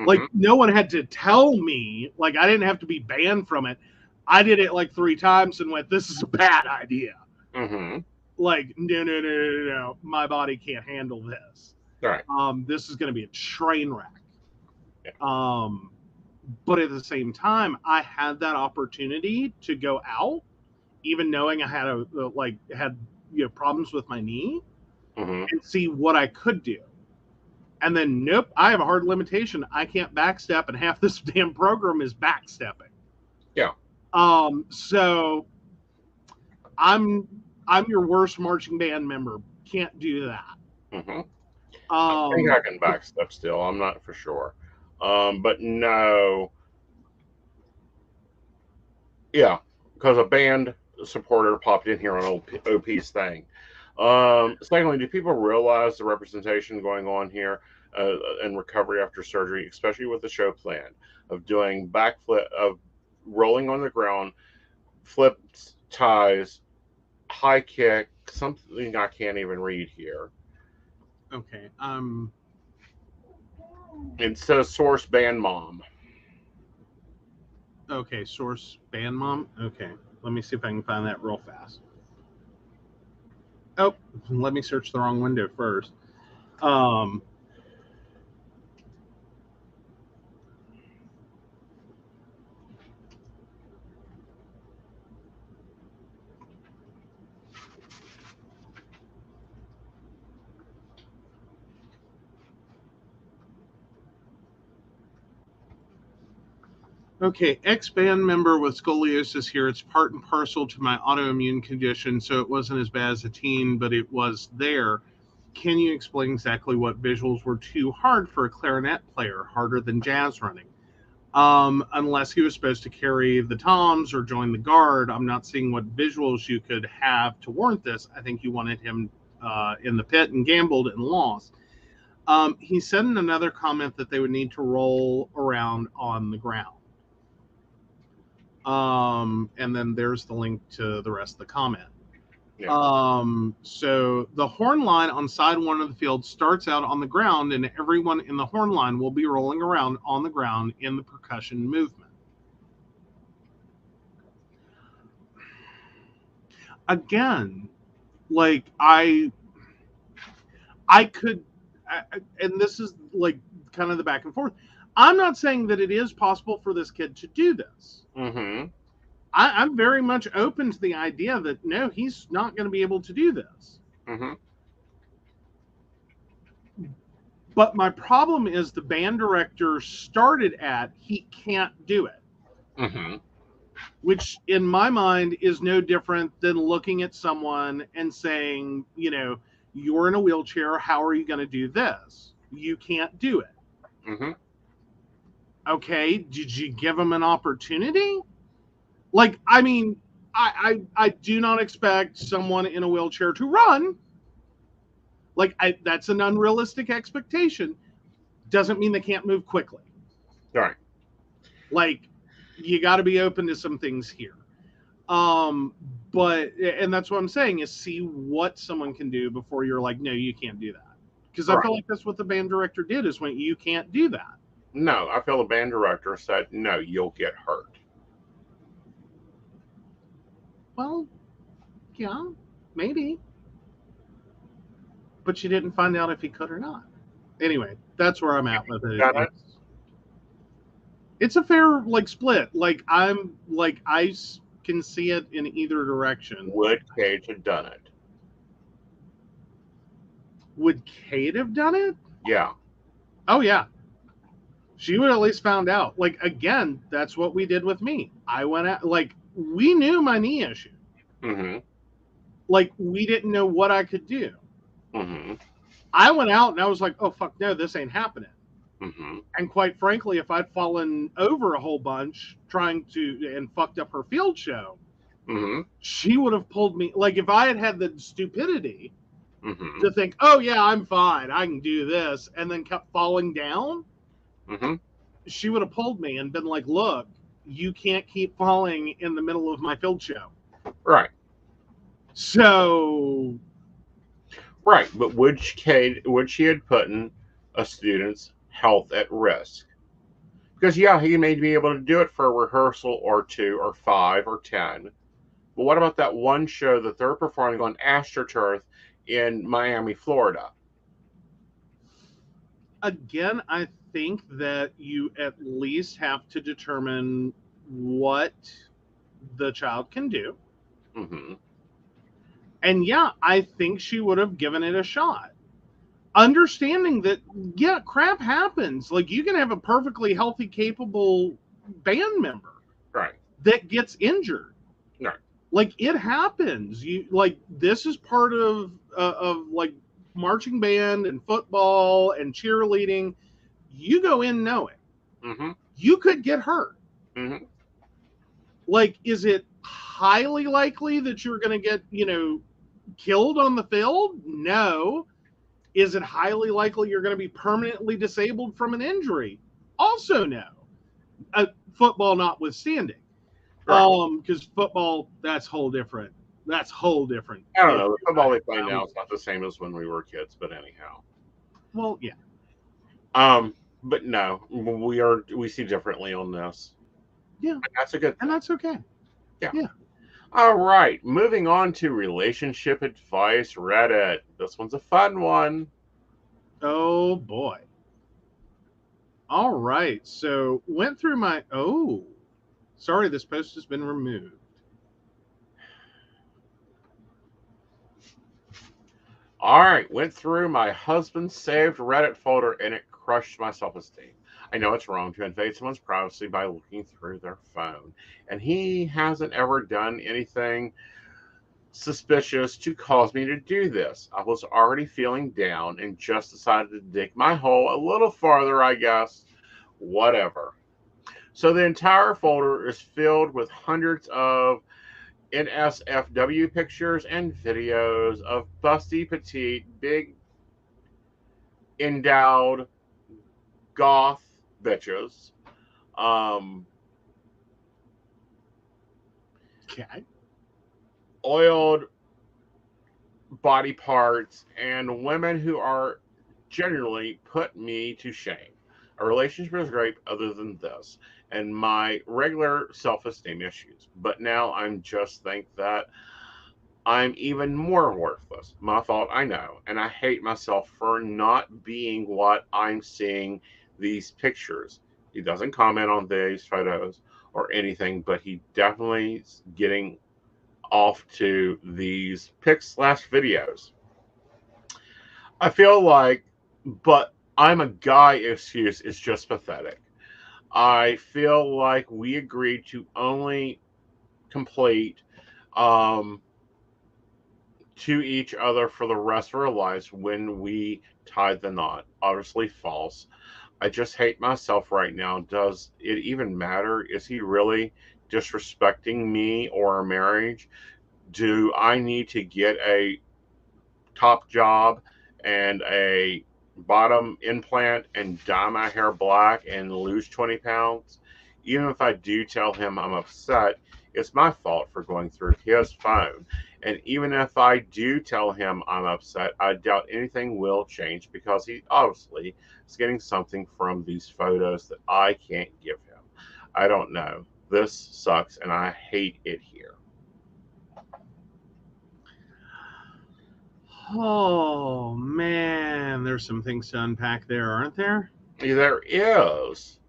Like, no one had to tell me. Like, I didn't have to be banned from it. I did it like 3 times and went, this is a bad idea. Like, no. My body can't handle this. Right. This is going to be a train wreck. But at the same time, I had that opportunity to go out, even knowing I had problems with my knee, and see what I could do. And then, nope, I have a hard limitation. I can't backstep, and half this damn program is backstepping. Yeah. So I'm your worst marching band member. Can't do that. I think I can backstep still. I'm not for sure. But no. Yeah, because a band supporter popped in here on OP's thing. Secondly, do people realize the representation going on here in recovery after surgery, especially with the show plan of doing backflip, of rolling on the ground, flips, ties, high kick, something I can't even read here. Okay. It says source band mom. Okay, source band mom. Okay, let me see if I can find that real fast. Oh, let me search the wrong window first. Okay, ex-band member with scoliosis here. It's part and parcel to my autoimmune condition, so it wasn't as bad as a teen, but it was there. Can you explain exactly what visuals were too hard for a clarinet player, harder than jazz running? Unless he was supposed to carry the toms or join the guard, I'm not seeing what visuals you could have to warrant this. I think you wanted him in the pit and gambled and lost. He said in another comment that they would need to roll around on the ground. And then there's the link to the rest of the comment. Yeah. So the horn line on side 1 of the field starts out on the ground, and everyone in the horn line will be rolling around on the ground in the percussion movement. Again, like I could, and this is like kind of the back and forth. I'm not saying that it is possible for this kid to do this. I'm very much open to the idea that no, he's not going to be able to do this. But my problem is the band director started at he can't do it. Which in my mind is no different than looking at someone and saying, you're in a wheelchair. How are you going to do this? You can't do it. Okay, did you give him an opportunity? Like, I mean, I do not expect someone in a wheelchair to run. Like, that's an unrealistic expectation. Doesn't mean they can't move quickly. Right. Like, you got to be open to some things here. But, and that's what I'm saying, is see what someone can do before you're like, no, you can't do that. Because I feel like that's what the band director did, is when you can't do that. No, I feel the band director said, no, you'll get hurt. Well, yeah, maybe. But you didn't find out if he could or not. Anyway, that's where I'm at with it. It's a fair like split. Like I can see it in either direction. Would Cage have done it? Would Kate have done it? Yeah. Oh yeah. She would at least found out. Like again, that's what we did with me. I went out like we knew my knee issue. Mm-hmm. Like we didn't know what I could do. Mm-hmm. I went out and I was like, oh fuck no, this ain't happening. Mm-hmm. And quite frankly, if I'd fallen over a whole bunch trying to and fucked up her field show, Mm-hmm. she would have pulled me. Like if I had had the stupidity Mm-hmm. to think, oh yeah, I'm fine, I can do this, and then kept falling down, Mm-hmm. she would have pulled me and been like, look, you can't keep falling in the middle of my field show. Right. So Right. But would she had put a student's health at risk? Because yeah, he may be able to do it for a rehearsal or 2 or 5 or 10. But what about that one show that they're performing on AstroTurf in Miami, Florida? again, I think that you at least have to determine what the child can do. Mm-hmm. And yeah, I think she would have given it a shot. Understanding that, yeah, crap happens. Like you can have a perfectly healthy, capable band member Right. that gets injured. Right. Like it happens. You like this is part of like marching band and football and cheerleading. You go in knowing Mm-hmm. you could get hurt. Mm-hmm. Like, is it highly likely that you're going to get, killed on the field? No. Is it highly likely you're going to be permanently disabled from an injury? Also no. Football notwithstanding. Right. Because football, that's whole different. I don't know. The football they play now is not the same as when we were kids, but anyhow. Well, yeah. But no, we see differently on this. Yeah. And that's a good thing. And that's okay. Yeah. Yeah. All right. Moving on to relationship advice Reddit. This one's a fun one. Oh boy. All right. So went through my sorry, this post has been removed. All right. Went through my husband's saved Reddit folder and it crushed my self-esteem. I know it's wrong to invade someone's privacy by looking through their phone. And he hasn't ever done anything suspicious to cause me to do this. I was already feeling down and just decided to dig my hole a little farther, I guess. Whatever. So the entire folder is filled with hundreds of NSFW pictures and videos of busty, petite, big, endowed goth bitches. Okay. Oiled body parts and women who are genuinely put me to shame. A relationship is great other than this and my regular self-esteem issues. But now I'm just think that I'm even more worthless. My fault, I know. And I hate myself for not being what I'm seeing these pictures. He doesn't comment on these photos or anything, but he definitely is getting off to these pics / videos. I feel like, but I'm a guy excuse is just pathetic. I feel like we agreed to only complete to each other for the rest of our lives when we tied the knot. Obviously false. I just hate myself right now. Does it even matter? Is he really disrespecting me or our marriage? Do I need to get a top job and a bottom implant and dye my hair black and lose 20 pounds? Even if I do tell him I'm upset, it's my fault for going through his phone. And even if I do tell him I'm upset, I doubt anything will change because he obviously is getting something from these photos that I can't give him. I don't know. This sucks and I hate it here. Oh man, there's some things to unpack there, aren't there? There is.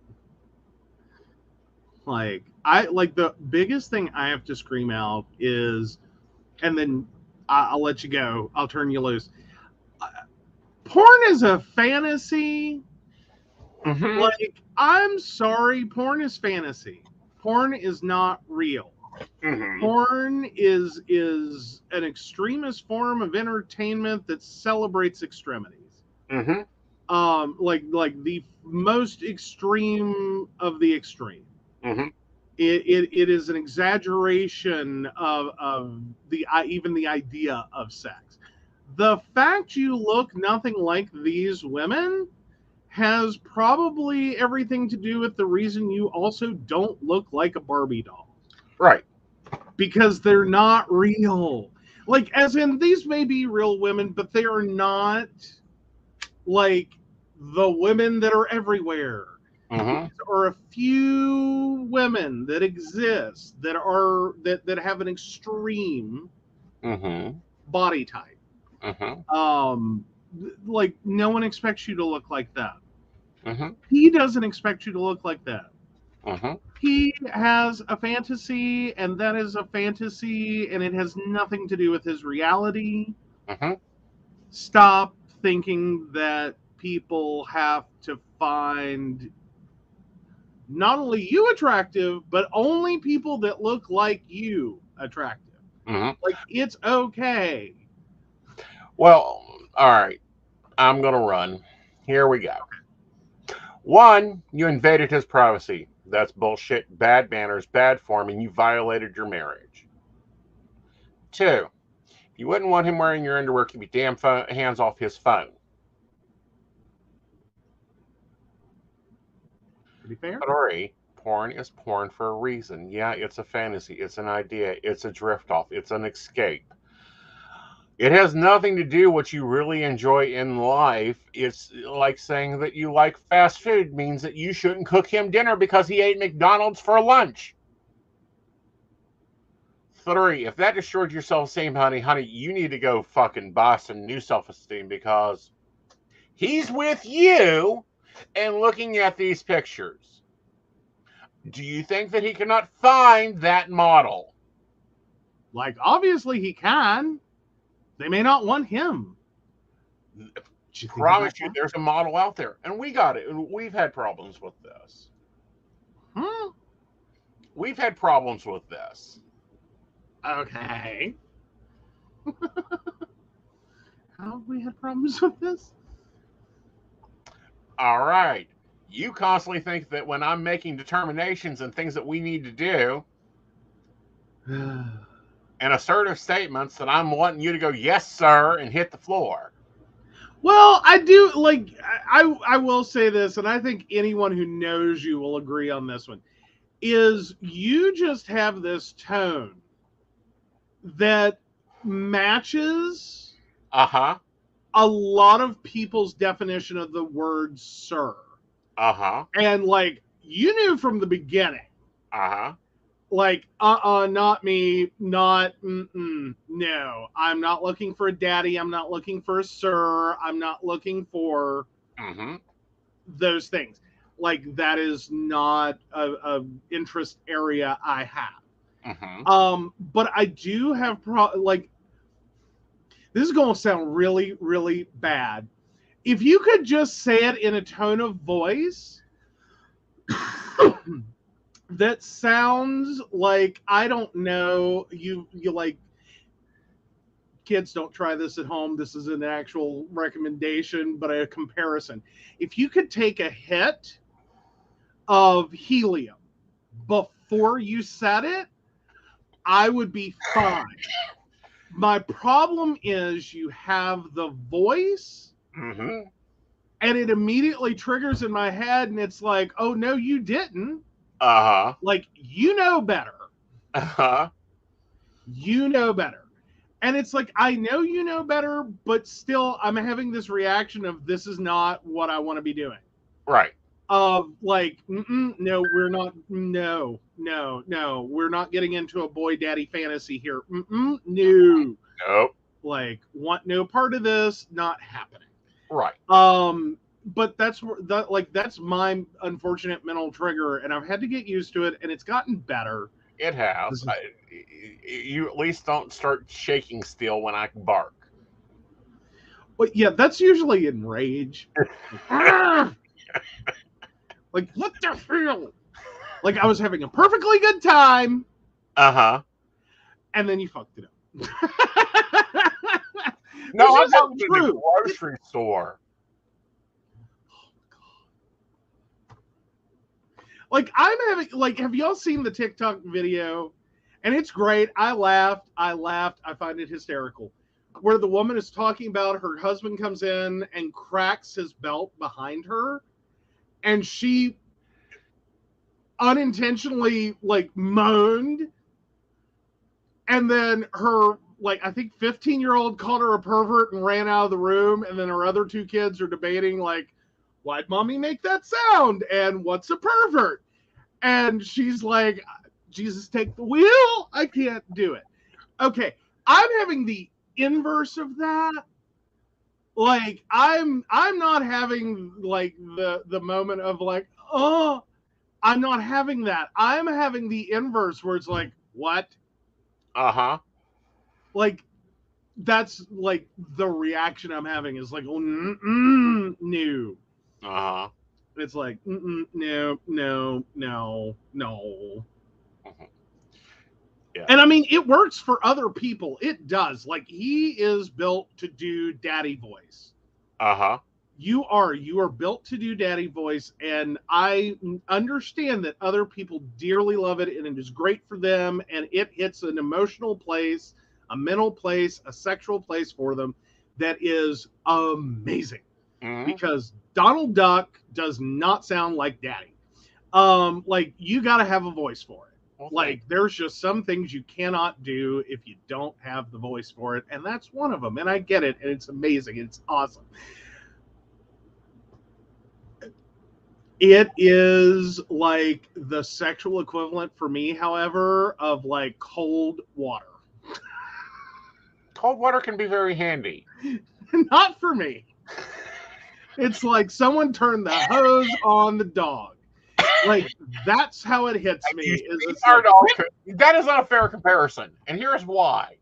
Like, I like the biggest thing I have to scream out is, and then I'll let you go. I'll turn you loose. Porn is a fantasy. Mm-hmm. Like, I'm sorry, porn is fantasy. Porn is not real. Mm-hmm. Porn is an extremist form of entertainment that celebrates extremities. Mm-hmm. Like the most extreme of the extreme. Mm-hmm. It is an exaggeration of the even the idea of sex. The fact you look nothing like these women has probably everything to do with the reason you also don't look like a Barbie doll. Right. Because they're not real. Like, as in, these may be real women, but they are not like the women that are everywhere. Mm-hmm. There are a few women that exist that are that have an extreme Mm-hmm. body type. Mm-hmm. Like, no one expects you to look like that. Mm-hmm. He doesn't expect you to look like that. Mm-hmm. He has a fantasy, and that is a fantasy, and it has nothing to do with his reality. Mm-hmm. Stop thinking that people have to find not only you attractive, but only people that look like you attractive. Mm-hmm. Like, it's okay. Well, all right. I'm gonna run. Here we go. One, you invaded his privacy. That's bullshit, bad manners, bad form, and you violated your marriage. Two, if you wouldn't want him wearing your underwear, keep your damn hands off his phone. Pretty fair. Three, porn is porn for a reason. Yeah, it's a fantasy, it's an idea, it's a drift off, it's an escape. It has nothing to do what you really enjoy in life. It's like saying that you like fast food means that you shouldn't cook him dinner because he ate McDonald's for lunch. 3, if that destroyed your self-esteem, honey, you need to go fucking buy some new self-esteem because he's with you and looking at these pictures. Do you think that he cannot find that model? Like, obviously he can. They may not want him. Promise you, there's a model out there, and we got it. We've had problems with this. We've had problems with this. Okay. How have we had problems with this? All right. You constantly think that when I'm making determinations and things that we need to do and assertive statements that I'm wanting you to go, yes, sir, and hit the floor. Well, I do, like, I will say this, and I think anyone who knows you will agree on this one, is you just have this tone that matches a lot of people's definition of the word sir. And, like, you knew from the beginning. Like, not me, not, no. I'm not looking for a daddy. I'm not looking for a sir. I'm not looking for those things. Like, that is not a interest area I have. But I do have, like, this is going to sound really, really bad. If you could just say it in a tone of voice that sounds like, I don't know, you like, kids, don't try this at home. This is an actual recommendation, but a comparison. If you could take a hit of helium before you said it, I would be fine. My problem is you have the voice, and it immediately triggers in my head, and it's like, oh, no, you didn't. Like, you know better. You know better. And it's like, I know you know better, but still I'm having this reaction of, this is not what I want to be doing. Right. Like, no, we're not. No, we're not getting into a boy daddy fantasy here. No. Nope. Like, want no part of this, not happening. Right. but that's my unfortunate mental trigger, and I've had to get used to it, and it's gotten better. It has. You at least don't start shaking steel when I bark. But yeah, that's usually in rage. Like, what the hell? Like, I was having a perfectly good time. And then you fucked it up. No, I'm talking to the grocery store. Like, I'm having, like, have y'all seen the TikTok video? And it's great. I laughed. I find it hysterical. Where the woman is talking about her husband comes in and cracks his belt behind her, and she unintentionally, like, moaned. And then her, like, I think 15-year-old called her a pervert and ran out of the room. And then her other two kids are debating, like, why'd mommy make that sound? And what's a pervert? And she's like, Jesus, take the wheel. I can't do it. Okay. I'm having the inverse of that. Like, I'm not having, like, the moment of, like, oh, I'm not having that. I'm having the inverse where it's like, what? Like, that's like the reaction I'm having is like, oh, no. It's like, no. Yeah. And I mean, it works for other people. It does. Like, he is built to do daddy voice. You are built to do daddy voice, and I understand that other people dearly love it, and it is great for them, and it hits an emotional place, a mental place, a sexual place for them that is amazing. Because Donald Duck does not sound like daddy. Like, you got to have a voice for it. Okay. Like, there's just some things you cannot do if you don't have the voice for it, and that's one of them. And I get it, and it's amazing. It's awesome. It is like the sexual equivalent for me, however, of like cold water. Cold water can be very handy. Not for me. It's like someone turned the hose on the dog. Like, that's how it hits me. That is not a fair comparison. And here's why.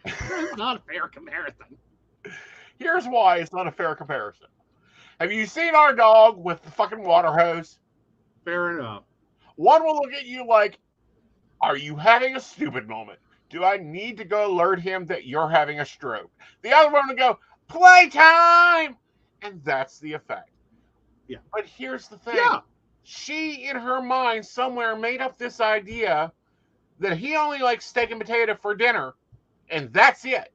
It's not a fair comparison. Here's why it's not a fair comparison. Have you seen our dog with the fucking water hose? Fair enough. One will look at you like, are you having a stupid moment? Do I need to go alert him that you're having a stroke? The other one will go, playtime! And that's the effect. Yeah. But here's the thing. Yeah. She, in her mind, somewhere made up this idea that he only likes steak and potato for dinner, and that's it.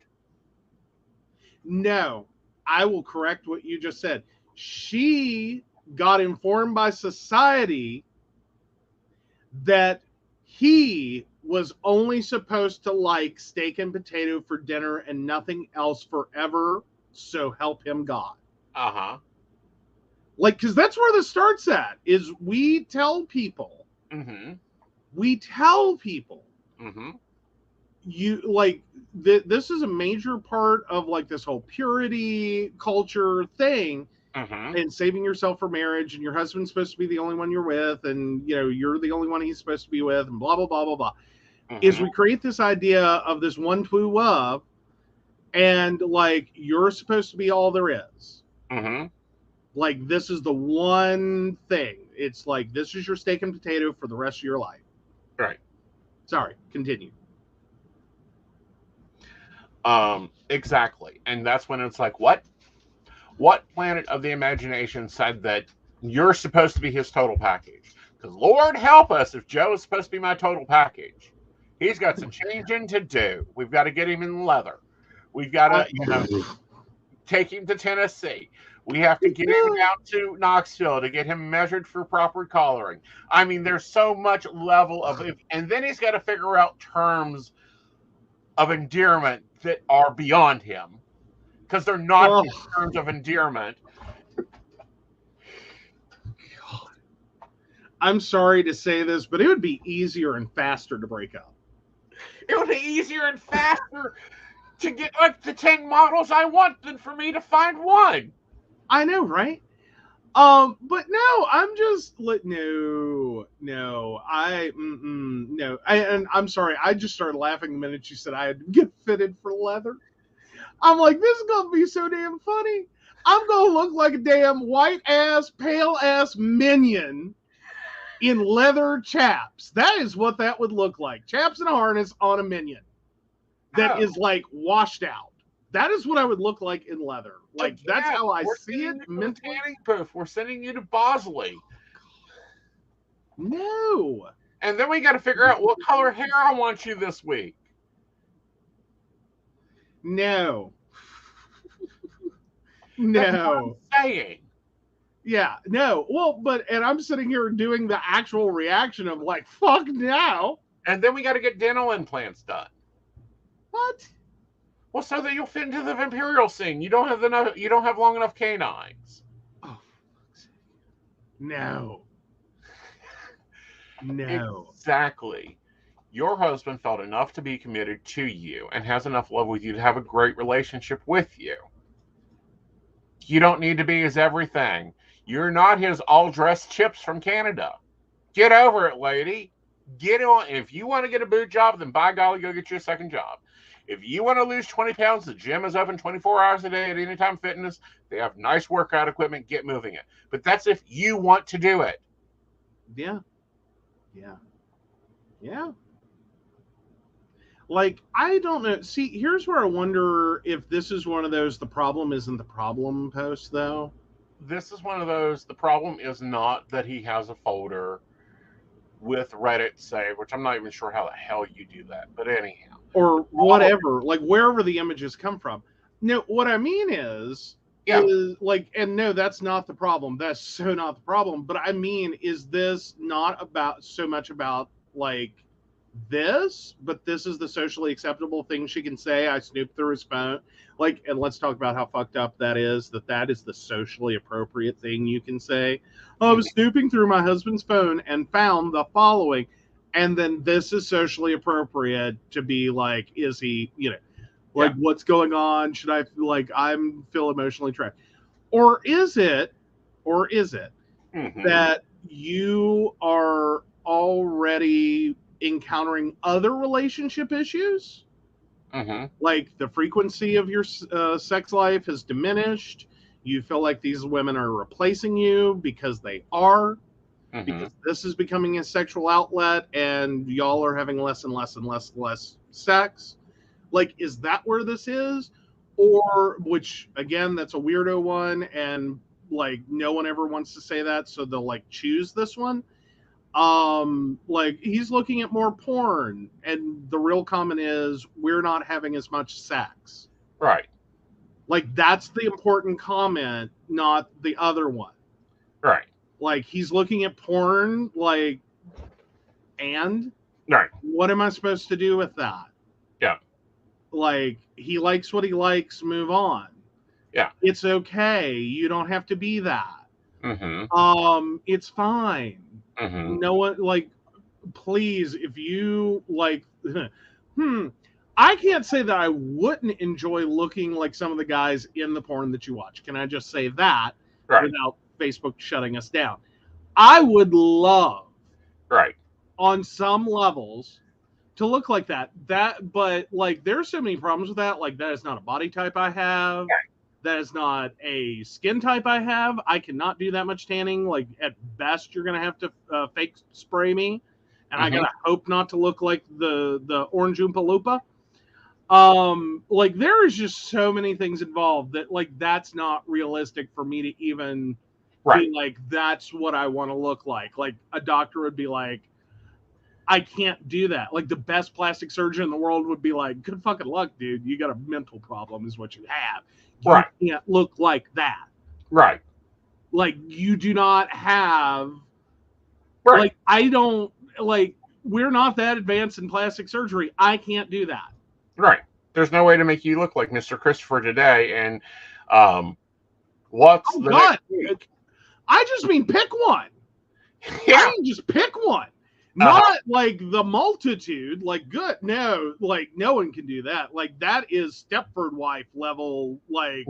No. I will correct what you just said. She got informed by society that he was only supposed to like steak and potato for dinner and nothing else forever, so help him God. Like, because that's where this starts at, is we tell people. You, like, this is a major part of, like, this whole purity culture thing. And saving yourself for marriage, and your husband's supposed to be the only one you're with, and, you know, you're the only one he's supposed to be with, and blah, blah, blah, blah, blah. Is we create this idea of this one true love, and, like, you're supposed to be all there is. Like, this is the one thing. It's like, this is your steak and potato for the rest of your life. Right. Sorry, continue. Exactly. And that's when it's like, what? What planet of the imagination said that you're supposed to be his total package? Because Lord help us if Joe is supposed to be my total package. He's got some changing to do. We've got to get him in leather. We've got to, take him to Tennessee. We have to get him down to Knoxville to get him measured for proper collaring. I mean, there's so much level of, and then he's got to figure out terms of endearment that are beyond him, because they're not terms of endearment. God. I'm sorry to say this, but it would be easier and faster to break up. It would be easier and faster to get like the 10 models I want than for me to find one. I know, right? But no, I'm just like, no, no, and I'm sorry, I just started laughing the minute you said I had to get fitted for leather. I'm like, this is gonna be so damn funny. I'm gonna look like a damn white ass, pale ass minion in leather chaps. That is what that would look like. Chaps and a harness on a minion that is like washed out. That is what I would look like in leather. Like, that's how I see it mentally. We're sending you to Bosley. No. And then we got to figure out what color hair I want you this week. No. That's what No. I'm saying. Yeah, no. Well, and I'm sitting here doing the actual reaction of like, fuck now. And then we got to get dental implants done. What? Well, so that you'll fit into the imperial scene. You don't have long enough canines. Oh, no. No. Exactly. Your husband felt enough to be committed to you and has enough love with you to have a great relationship with you. You don't need to be his everything. You're not his all-dressed chips from Canada. Get over it, lady. Get on. If you want to get a boot job, then by golly, go get you a second job. If you want to lose 20 pounds, the gym is open 24 hours a day at Anytime Fitness. They have nice workout equipment. Get moving it. But that's if you want to do it. Yeah. Yeah. Yeah. Like, I don't know. See, here's where I wonder if this is one of those the problem isn't the problem posts, though. This is one of those, the problem is not that he has a folder with Reddit saved, which I'm not even sure how the hell you do that. But anyhow. Or whatever, like wherever the images come from. No, what I mean is like, and no, that's not the problem. That's so not the problem. But I mean, is this not about so much about like this, but this is the socially acceptable thing she can say. I snooped through his phone. Like, and let's talk about how fucked up that is the socially appropriate thing you can say. I was snooping through my husband's phone and found the following. And then this is socially appropriate to be like, is he, like what's going on? Should I feel emotionally trapped? Or is it that you are already encountering other relationship issues? Like the frequency of your sex life has diminished. You feel like these women are replacing you because they are. Because this is becoming a sexual outlet and y'all are having less and less and less sex. Like, is that where this is? Or, which, again, that's a weirdo one, and, like, no one ever wants to say that, so they'll, like, choose this one. Like, he's looking at more porn, and the real comment is, we're not having as much sex. Right. Like, that's the important comment, not the other one. Right. Like, he's looking at porn, like, and? Right. What am I supposed to do with that? Yeah. Like, he likes what he likes, move on. Yeah. It's okay. You don't have to be that. It's fine. No one, like, please, if you, like, I can't say that I wouldn't enjoy looking like some of the guys in the porn that you watch. Can I just say that without Facebook shutting us down? I would love, on some levels, to look like that. But like, there's so many problems with that. Like, that is not a body type I have. That is not a skin type I have. I cannot do that much tanning. Like, at best, you're gonna have to fake spray me, and I gotta hope not to look like the Orange Oompa Loompa. Like, there is just so many things involved that, like, that's not realistic for me to even be like, that's what I want to look like. Like, a doctor would be like, I can't do that. Like, the best plastic surgeon in the world would be like, good fucking luck, dude. You got a mental problem is what you have. You can't look like that. Right. Like, you do not have, like, I don't, like, we're not that advanced in plastic surgery. I can't do that. Right. There's no way to make you look like Mr. Christopher today. And what's God. I just mean pick one. I mean, just pick one. Not like the multitude, like good. No, like no one can do that. Like that is Stepford wife level. Like,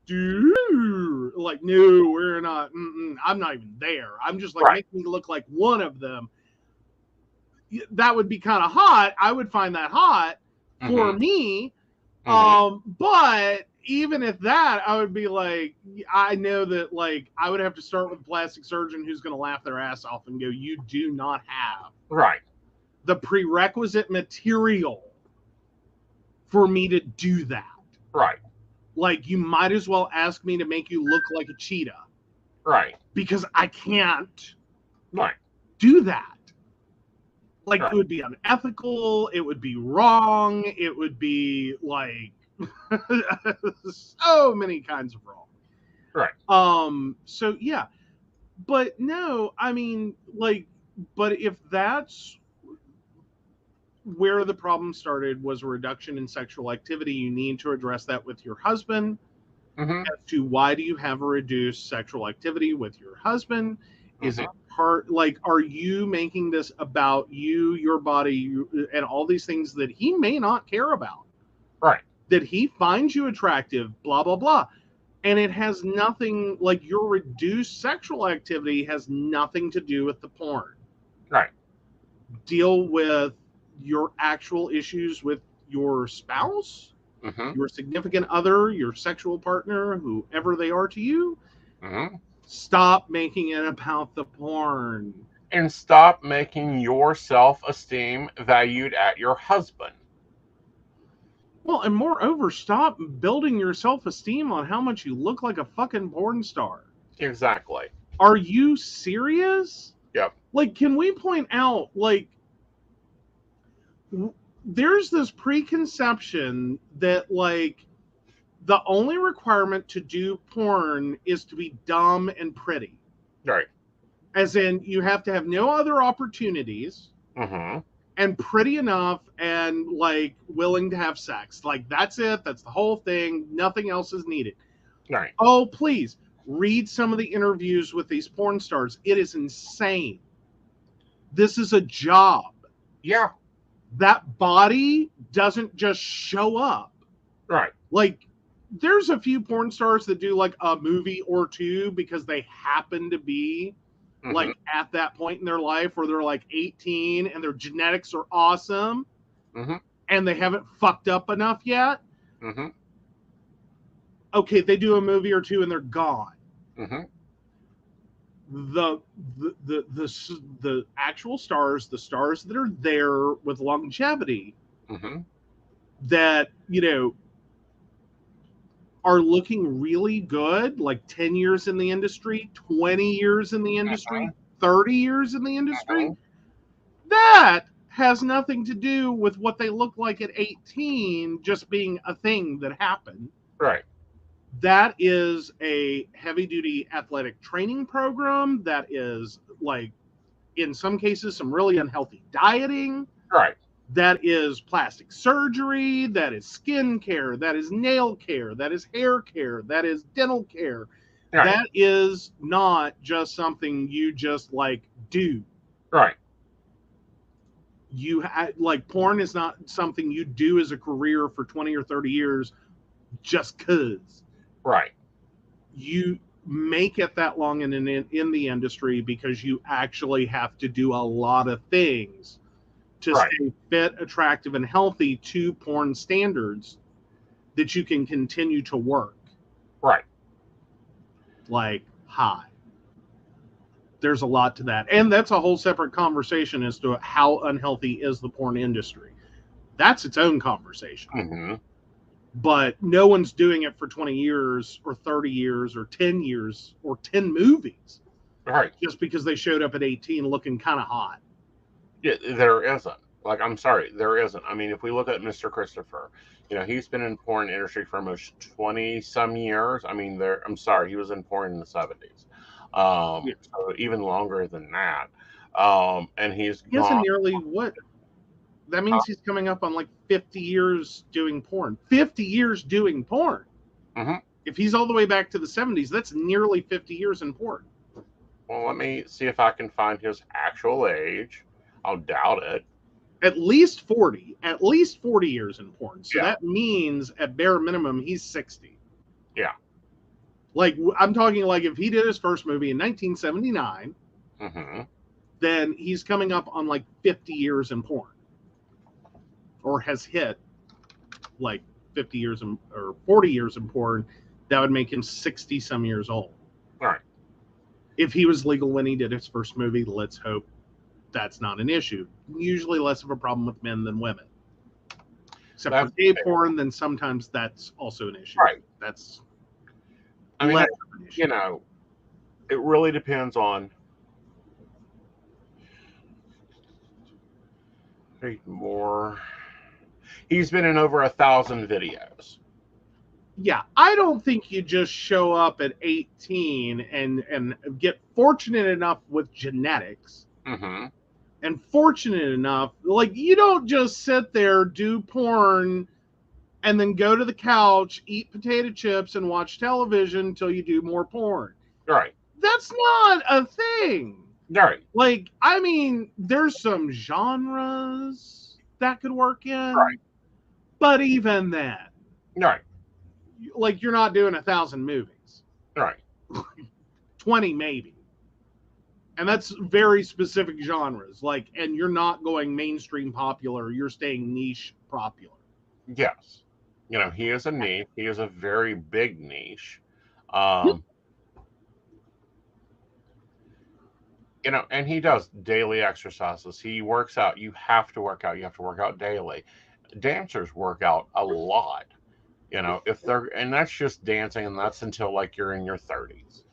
dude, like no, we're not. I'm not even there. I'm just like Right. make me look like one of them. That would be kind of hot. I would find that hot for me. But even at that, I would be like, I know that like I would have to start with a plastic surgeon who's going to laugh their ass off and go, you do not have the prerequisite material for me to do that. Right. Like you might as well ask me to make you look like a cheetah. Right. Because I can't Right. do that. Like it would be unethical, it would be wrong, it would be like so many kinds of wrong. Right. So yeah. But no, I mean, like, but if that's where the problem started was a reduction in sexual activity, you need to address that with your husband as to why do you have a reduced sexual activity with your husband? Is it part, like, are you making this about you, your body, and all these things that he may not care about? Right. That he finds you attractive, blah, blah, blah. And it has nothing, like, your reduced sexual activity has nothing to do with the porn. Right. Deal with your actual issues with your spouse, your significant other, your sexual partner, whoever they are to you. Stop making it about the porn. And stop making your self-esteem valued at your husband. Well, and moreover, stop building your self-esteem on how much you look like a fucking porn star. Exactly. Are you serious? Yep. Like, can we point out, like, there's this preconception that, like, the only requirement to do porn is to be dumb and pretty. Right. As in, you have to have no other opportunities and pretty enough and, like, willing to have sex. Like, that's it. That's the whole thing. Nothing else is needed. Right. Oh, please, read some of the interviews with these porn stars. It is insane. This is a job. Yeah. That body doesn't just show up. Right. Like, there's a few porn stars that do like a movie or two because they happen to be like at that point in their life where they're like 18 and their genetics are awesome and they haven't fucked up enough yet. Okay, they do a movie or two and they're gone. The actual stars, the stars that are there with longevity that, you know, are looking really good, like 10 years in the industry, 20 years in the industry, 30 years in the industry, that has nothing to do with what they look like at 18 just being a thing that happened. Right. That is a heavy-duty athletic training program. That is, like, in some cases, some really unhealthy dieting. Right. That is plastic surgery, that is skin care, that is nail care, that is hair care, that is dental care. Right. That is not just something you just, like, do. Right. You like, porn is not something you do as a career for 20 or 30 years just because. Right. You make it that long in the industry because you actually have to do a lot of things to stay fit, attractive, and healthy to porn standards that you can continue to work. Right. Like, hi. There's a lot to that. And that's a whole separate conversation as to how unhealthy is the porn industry. That's its own conversation. But no one's doing it for 20 years or 30 years or 10 years or 10 movies. Right. Just because they showed up at 18 looking kind of hot. Yeah, there isn't. Like, I'm sorry, there isn't. I mean, if we look at Mr. Christopher, you know, he's been in porn industry for almost 20-some years. I mean, I'm sorry, he was in porn in the 70s. So even longer than that. And he hasn't nearly what? That means he's coming up on like 50 years doing porn. 50 years doing porn. If he's all the way back to the 70s, that's nearly 50 years in porn. Well, let me see if I can find his actual age. I'll doubt it. At least 40 years in porn. So Yeah. that means at bare minimum he's 60. Yeah. Like, I'm talking like if he did his first movie in 1979, then he's coming up on like 50 years in porn, or has hit like 50 years or 40 years in porn. That would make him 60 some years old. All right. If he was legal when he did his first movie, let's hope that's not an issue. Usually less of a problem with men than women. Except for gay porn, then sometimes that's also an issue. Right. That's, I mean, you know, it really depends on more. He's been in over 1,000 videos. Yeah, I don't think you just show up at 18 and get fortunate enough with genetics. And fortunate enough, like, you don't just sit there, do porn, and then go to the couch, eat potato chips, and watch television until you do more porn. Right. That's not a thing. Right. Like, I mean, there's some genres that could work in. Right. But even then. Right. Like, you're not doing 1,000 movies. Right. 20 maybe. And that's very specific genres. Like, and you're not going mainstream popular. You're staying niche popular. Yes. You know, he is a niche. He is a very big niche. You know, and he does daily exercises. He works out. You have to work out. You have to work out daily. Dancers work out a lot. You know, if they're, and that's just dancing, and that's until like you're in your 30s.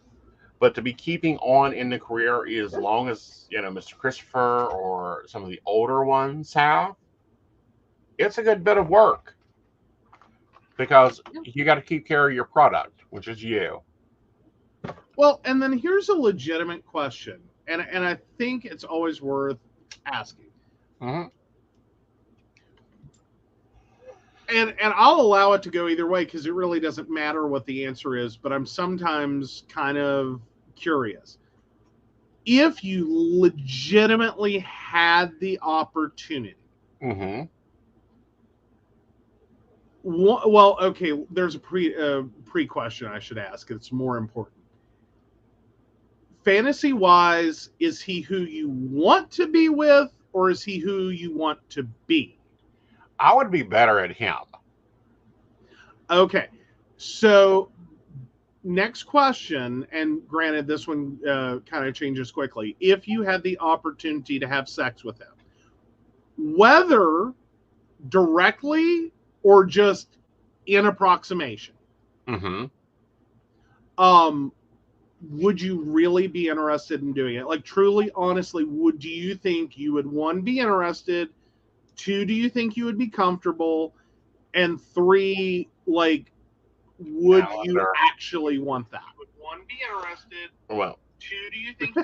But to be keeping on in the career as long as, you know, Mr. Christopher or some of the older ones have, it's a good bit of work. Because you got to keep care of your product, which is you. Well, and then here's a legitimate question, and I think it's always worth asking. And I'll allow it to go either way because it really doesn't matter what the answer is, but I'm sometimes kind of curious. If you legitimately had the opportunity, well, okay, there's a pre-question I should ask. It's more important. Fantasy-wise, is he who you want to be with, or is he who you want to be? I would be better at him. Okay, so next question, and granted, this one kind of changes quickly. If you had the opportunity to have sex with him, whether directly or just in approximation, would you really be interested in doing it? Like, truly, honestly, do you think you would, 1, be interested, 2, do you think you would be comfortable, and 3, like, would you actually want that? Would 1 be interested? Well, 2, do you think?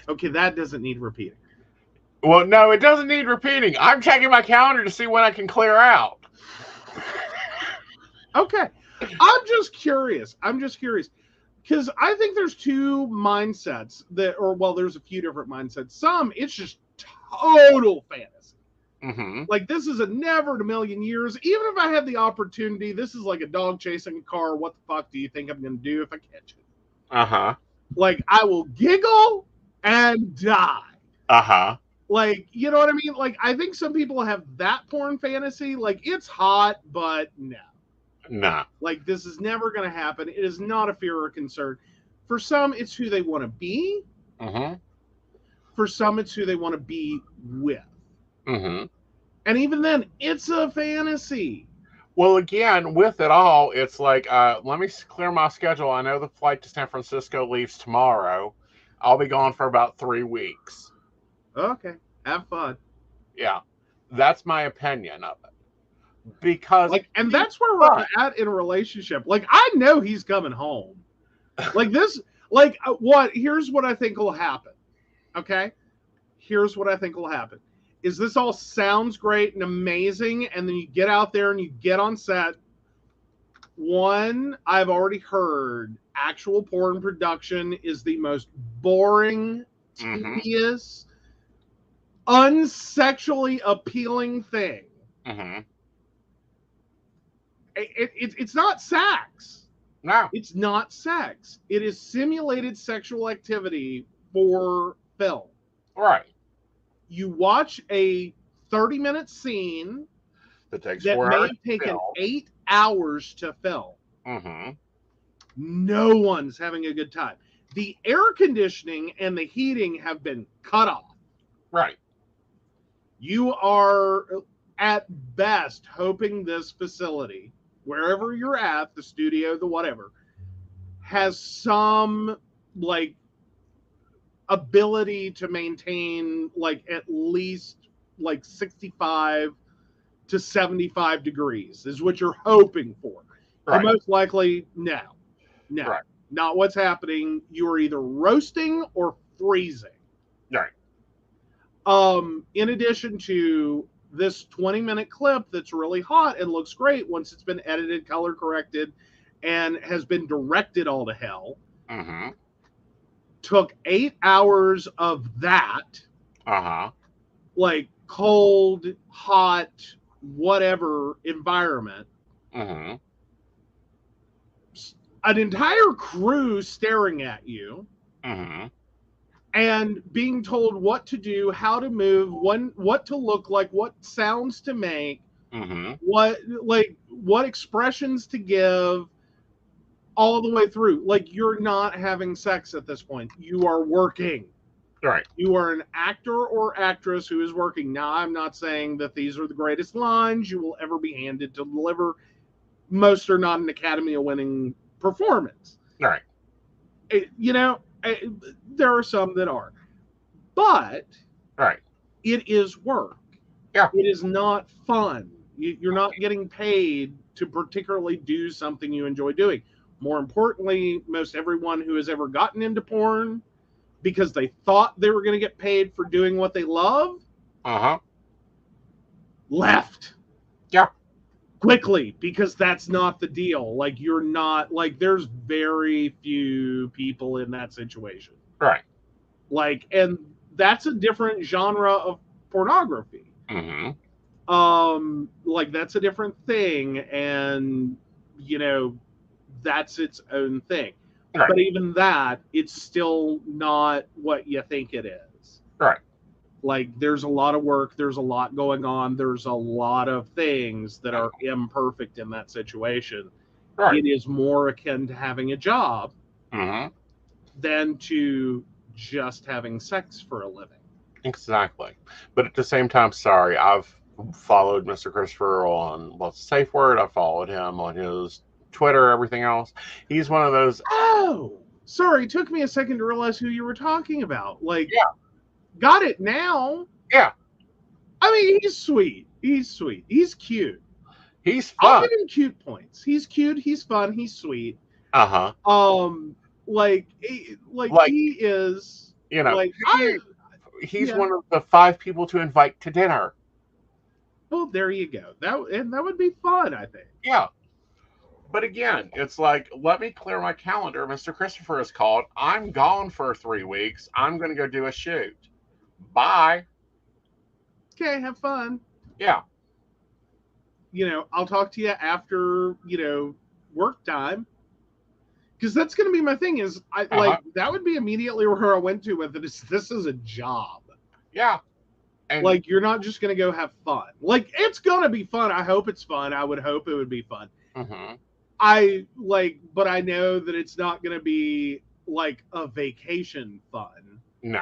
Okay, that doesn't need repeating. Well, no, it doesn't need repeating. I'm checking my calendar to see when I can clear out. Okay, I'm just curious. Because I think there's 2 mindsets that, or, well, there's a few different mindsets. Some, it's just total fantasy. Like, this is a never in a million years. Even if I had the opportunity, this is like a dog chasing a car. What the fuck do you think I'm going to do if I catch it? Like, I will giggle and die. Like, you know what I mean? Like, I think some people have that porn fantasy. Like, it's hot, but no. Nah. Like, this is never going to happen. It is not a fear or a concern. For some, it's who they want to be. For some, it's who they want to be with. And even then, it's a fantasy. Well, again, with it all, it's like, let me clear my schedule. I know the flight to San Francisco leaves tomorrow. I'll be gone for about 3 weeks. Okay. Have fun. Yeah. That's my opinion of it. Because, like, and that's where we're at in a relationship. Like, I know he's coming home. Like, this, like, here's what I think will happen. Okay? Here's what I think will happen. Is this all sounds great and amazing, and then you get out there and you get on set. 1, I've already heard actual porn production is the most boring, tedious, unsexually appealing thing. Mm-hmm. It's not sex. No. It's not sex. It is simulated sexual activity for film. Right. You watch a 30-minute scene That takes that 4 may hours have to taken film. 8 hours to film. Mm-hmm. No one's having a good time. The air conditioning and the heating have been cut off. Right. You are at best hoping this facility, wherever you're at, the studio, the whatever, has some like ability to maintain like at least like 65 to 75 degrees is what you're hoping for. Right. You most likely no. Right. Not what's happening. You are either roasting or freezing. Right. In addition to this 20-minute clip that's really hot and looks great once it's been edited, color corrected, and has been directed all to hell. Mm-hmm. Took 8 hours of that, Uh-huh. like cold, hot, whatever environment. Mm-hmm. An entire crew staring at you. Mm-hmm. And being told what to do, how to move, what to look like, what sounds to make, Mm-hmm. what expressions to give, all the way through. Like, you're not having sex at this point. You are working. Right. You are an actor or actress who is working. Now, I'm not saying that these are the greatest lines you will ever be handed to deliver. Most are not an Academy-winning performance. Right. There are some that are. But Right. it is work. Yeah. It is not fun. You're not getting paid to particularly do something you enjoy doing. More importantly, most everyone who has ever gotten into porn because they thought they were going to get paid for doing what they love, Uh-huh. left. Yeah. Quickly, because that's not the deal. Like, you're not, like, there's very few people in that situation. Right. Like, and that's a different genre of pornography. Mm-hmm. Like, that's a different thing, and that's its own thing. Right. But even that, it's still not what you think it is. Right. Like, there's a lot of work, there's a lot going on, there's a lot of things that are imperfect in that situation. Right. It is more akin to having a job Mm-hmm. than to just having sex for a living. Exactly. But at the same time, sorry, I've followed Mr. Christopher on what's the safe word. I followed him on his Twitter, everything else. He's one of those. Oh, sorry. It took me a second to realize who you were talking about. Like, Yeah. Got it now. Yeah. I mean, he's sweet. He's sweet. He's cute. He's I'll fun. give him cute points. He's cute. He's fun. He's sweet. Uh-huh. Like he is. Like, he's one of the 5 people to invite to dinner. Well, there you go. That would be fun, I think. Yeah. But again, it's like, let me clear my calendar. Mr. Christopher is called. I'm gone for 3 weeks. I'm going to go do a shoot. Bye. Okay, have fun. Yeah. I'll talk to you after, work time. Because that's going to be my thing is, that would be immediately where I went to with it. This is a job. Yeah. And like, you're not just going to go have fun. Like, it's going to be fun. I hope it's fun. I would hope it would be fun. Mm-hmm. But I know that it's not going to be like a vacation fun. No.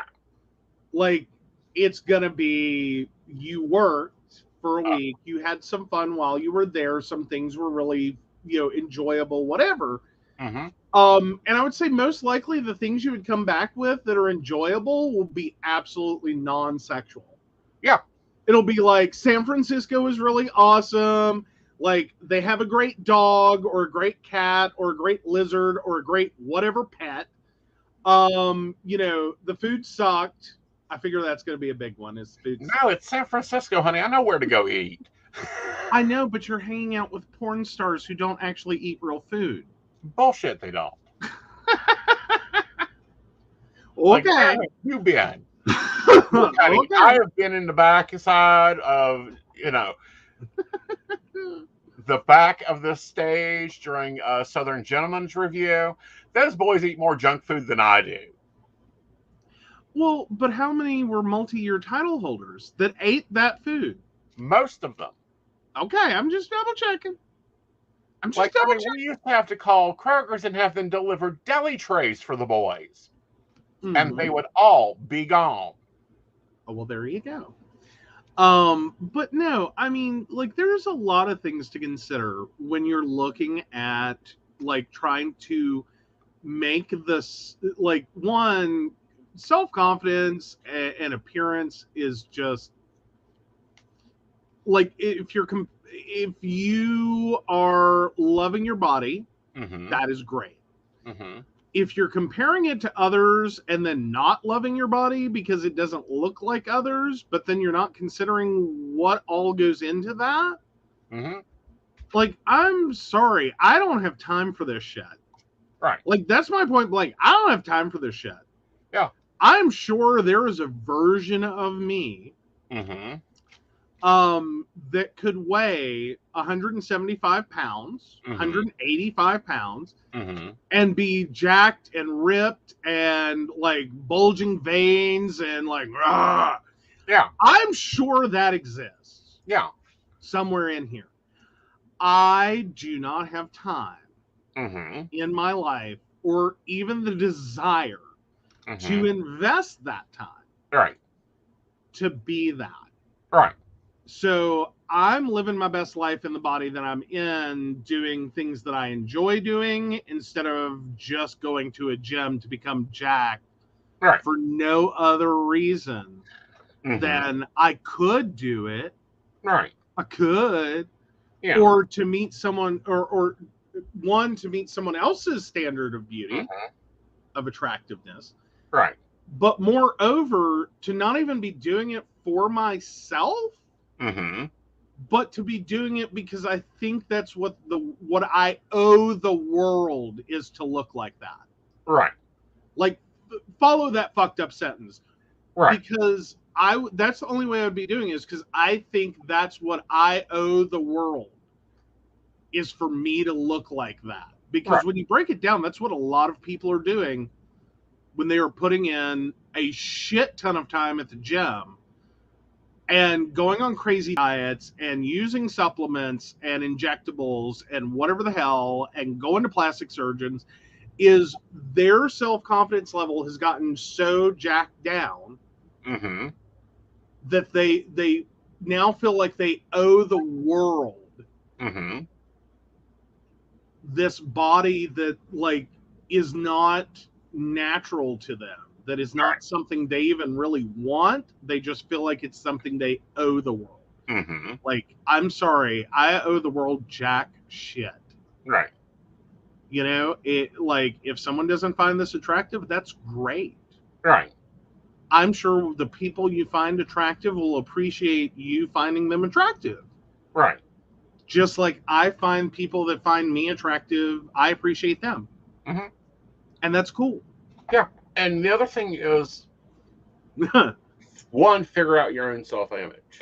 Like, it's going to be, you worked for a week. You had some fun while you were there. Some things were really, enjoyable, whatever. Mm-hmm. And I would say most likely the things you would come back with that are enjoyable will be absolutely non-sexual. Yeah. It'll be like, San Francisco is really awesome. Like, they have a great dog or a great cat or a great lizard or a great whatever pet. The food sucked. I figure that's going to be a big one. Is food? No, it's San Francisco, honey. I know where to go eat. I know, but you're hanging out with porn stars who don't actually eat real food. Bullshit, they don't. Okay. Like, where have you been? Look, honey, Okay. I have been in the backside of, the back of this stage during Southern Gentleman's Review. Those boys eat more junk food than I do. Well, but how many were multi-year title holders that ate that food? Most of them. Okay, I'm just double checking. We used to have to call Kroger's and have them deliver deli trays for the boys. And they would all be gone. Oh, well, there you go. But no, I mean, like, there's a lot of things to consider when you're looking at, like, trying to make this, like, one, self-confidence and appearance is just, like, if you are loving your body, that is great. If you're comparing it to others and then not loving your body because it doesn't look like others, but then you're not considering what all goes into that, like, I'm sorry, I don't have time for this shit. Right. Like, that's my point blank. I don't have time for this shit. Yeah. I'm sure there is a version of me that could weigh 175 pounds, 185 pounds, and be jacked and ripped and, like, bulging veins and, like, rah. Yeah. I'm sure that exists. Yeah. Somewhere in here. I do not have time in my life or even the desire to invest that time to be that. Right. So I'm living my best life in the body that I'm in, doing things that I enjoy doing instead of just going to a gym to become jacked for no other reason than I could do it. Right. I could. Yeah. Or to meet someone, or one, to meet someone else's standard of beauty, of attractiveness. Right. But moreover, to not even be doing it for myself, but to be doing it because I think that's what I owe the world is to look like that. Right. Like, follow that fucked up sentence. Right. Because that's the only way I would be doing it, is because I think that's what I owe the world, is for me to look like that. Because when you break it down, that's what a lot of people are doing when they are putting in a shit ton of time at the gym and going on crazy diets and using supplements and injectables and whatever the hell and going to plastic surgeons, is their self-confidence level has gotten so jacked down that they now feel like they owe the world this body that, like, is not natural to them, that is not something they even really want. They just feel like it's something they owe the world. Like, I'm sorry, I owe the world jack shit. Right. You know, it, like, if someone doesn't find this attractive, that's great. Right. I'm sure the people you find attractive will appreciate you finding them attractive. Right. Just like I find people that find me attractive, I appreciate them. And that's cool. Yeah. And the other thing is, one, figure out your own self-image.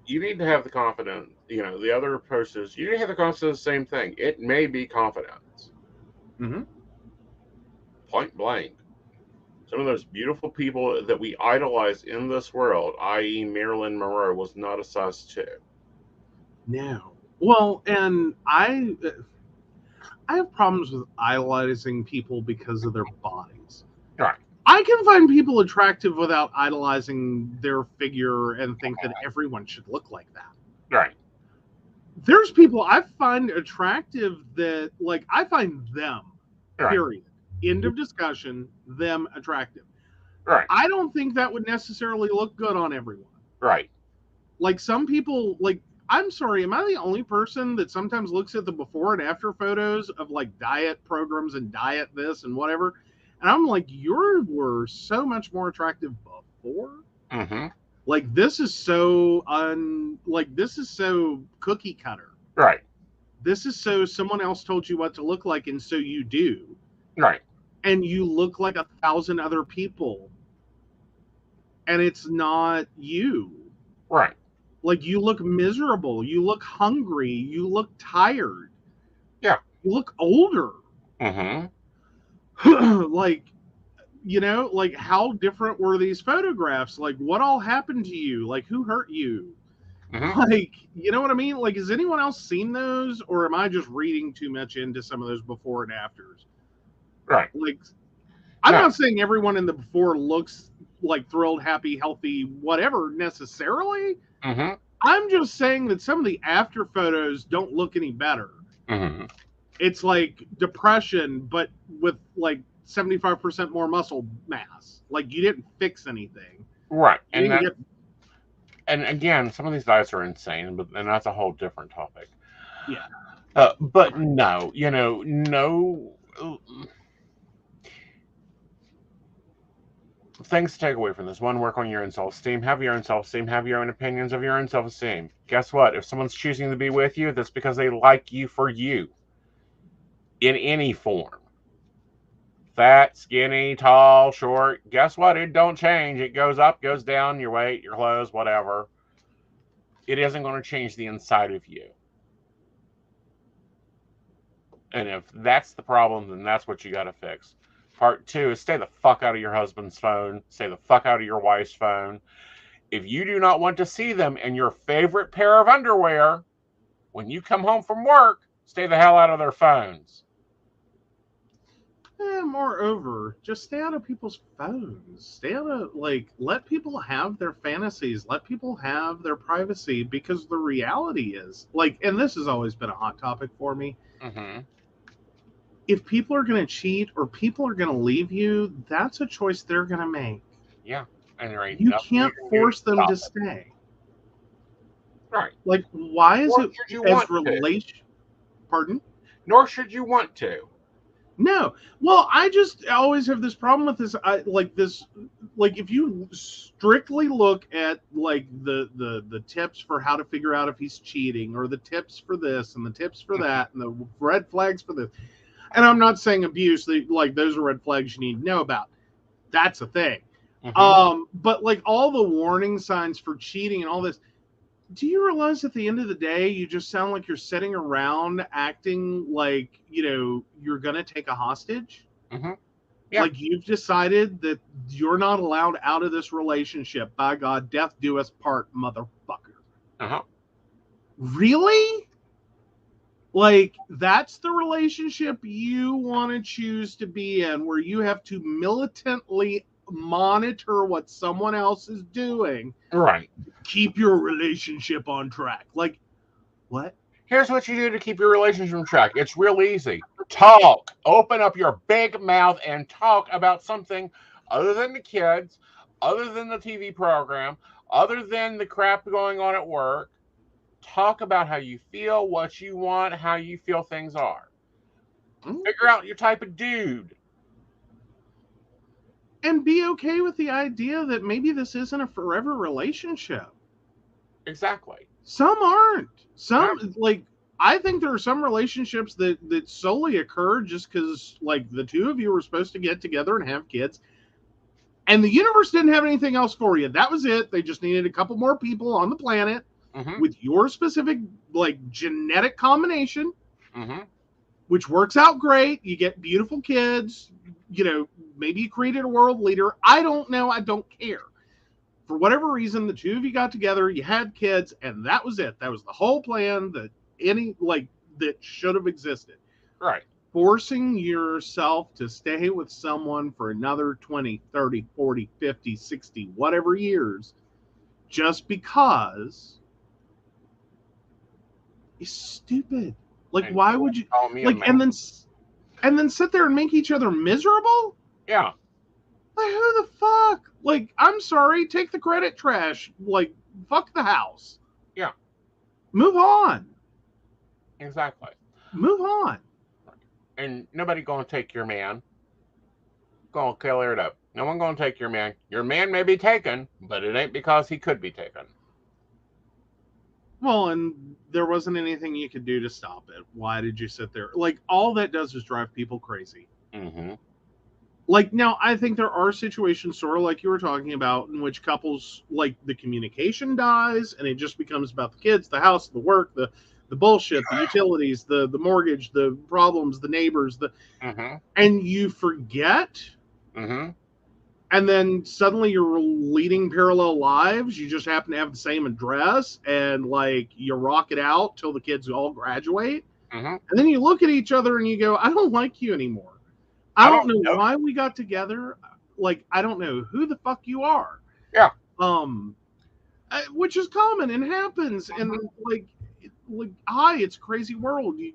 You need to have the confidence, the other posters, you need to have the confidence of the same thing. It may be confidence. Point blank. Some of those beautiful people that we idolize in this world, i.e. Marilyn Monroe, was not a size 2. No. Well, and I have problems with idolizing people because of their bodies. Right. I can find people attractive without idolizing their figure and think that everyone should look like that. Right. There's people I find attractive that, like, I find them, period. End of discussion, them attractive. Right. I don't think that would necessarily look good on everyone. Right. Like, some people, like, I'm sorry, am I the only person that sometimes looks at the before and after photos of, like, diet programs and diet this and whatever, and I'm like, you were so much more attractive before? Like, this is so this is so cookie cutter. Right. This is so someone else told you what to look like, and so you do. Right. And you look like 1,000 other people and it's not you. Right. Like, you look miserable, you look hungry, you look tired. Yeah. You look older. Mm-hmm. Like, you know, like, how different were these photographs? Like, what all happened to you? Like, who hurt you? Mm-hmm. Like, you know what I mean? Like, has anyone else seen those, or am I just reading too much into some of those before and afters? Right. Like, I'm No. not saying everyone in the before looks like thrilled, happy, healthy, whatever necessarily. Mm-hmm. I'm just saying that some of the after photos don't look any better. Mm-hmm. It's like depression, but with like 75% more muscle mass. Like, you didn't fix anything. Right. You didn't get, And again, some of these diets are insane, and that's a whole different topic. yeah. But no, no things to take away from this. One, work on your own self-esteem. Have your own self-esteem. Have your own opinions of your own self-esteem. Guess what? If someone's choosing to be with you, that's because they like you for you. In any form. Fat, skinny, tall, short. Guess what? It don't change. It goes up, goes down, your weight, your clothes, whatever. It isn't going to change the inside of you. And if that's the problem, then that's what you got to fix. Part 2 is stay the fuck out of your husband's phone. Stay the fuck out of your wife's phone. If you do not want to see them in your favorite pair of underwear when you come home from work, stay the hell out of their phones. Moreover, just stay out of people's phones. Stay out of, like, let people have their fantasies. Let people have their privacy, because the reality is, like, and this has always been a hot topic for me. Mm-hmm. If people are going to cheat or people are going to leave you, that's a choice they're going to make. Yeah. And there ain't You nothing can't you can force do them to stop it. stay. Right. Like, why is Nor it should you as want to. Pardon? Nor should you want to. No. Well, I just always have this problem with this. Like, if you strictly look at like the tips for how to figure out if he's cheating, or the tips for this and the tips for that and the red flags for this, and I'm not saying abuse, like, those are red flags you need to know about. That's a thing. Mm-hmm. But like, all the warning signs for cheating and all this, do you realize at the end of the day, you just sound like you're sitting around acting like, you're going to take a hostage? Mm-hmm. Yeah. Like, you've decided that you're not allowed out of this relationship. By God, death do us part, motherfucker. Uh-huh. Really? Like, that's the relationship you want to choose to be in, where you have to militantly monitor what someone else is doing. Right. Keep your relationship on track. Like, what? Here's what you do to keep your relationship on track. It's real easy. Talk. Open up your big mouth and talk about something other than the kids, other than the TV program, other than the crap going on at work. Talk about how you feel, what you want, how you feel things are. Figure out your type of dude. And be okay with the idea that maybe this isn't a forever relationship. Exactly. Some aren't. Like, I think there are some relationships that solely occur just because, like, the two of you were supposed to get together and have kids, and the universe didn't have anything else for you. That was it. They just needed a couple more people on the planet with your specific, like, genetic combination, which works out great. You get beautiful kids. Maybe you created a world leader. I don't know. I don't care. For whatever reason, the two of you got together, you had kids, and that was it. That was the whole plan that should have existed. Right. Forcing yourself to stay with someone for another 20, 30, 40, 50, 60, whatever years, just because, is stupid. Like, And why would you, like, and then sit there and make each other miserable? Yeah. Like, who the fuck? Like, I'm sorry, take the credit trash. Like, fuck the house. Yeah. Move on. Exactly. Move on. And nobody gonna take your man. Gonna clear it up. No one gonna take your man. Your man may be taken, but it ain't because he could be taken. Well, and there wasn't anything you could do to stop it. Why did you sit there? Like, all that does is drive people crazy. Mm-hmm. Like, now, I think there are situations, sort of like you were talking about, in which couples, like, the communication dies, and it just becomes about the kids, the house, the work, the bullshit, the utilities, the mortgage, the problems, the neighbors, and you forget, and then suddenly you're leading parallel lives. You just happen to have the same address, and, like, you rock it out till the kids all graduate, and then you look at each other and you go, I don't like you anymore. I don't know why we got together. Like, I don't know who the fuck you are. Yeah. Which is common and happens. And like, hi, it's a crazy world. You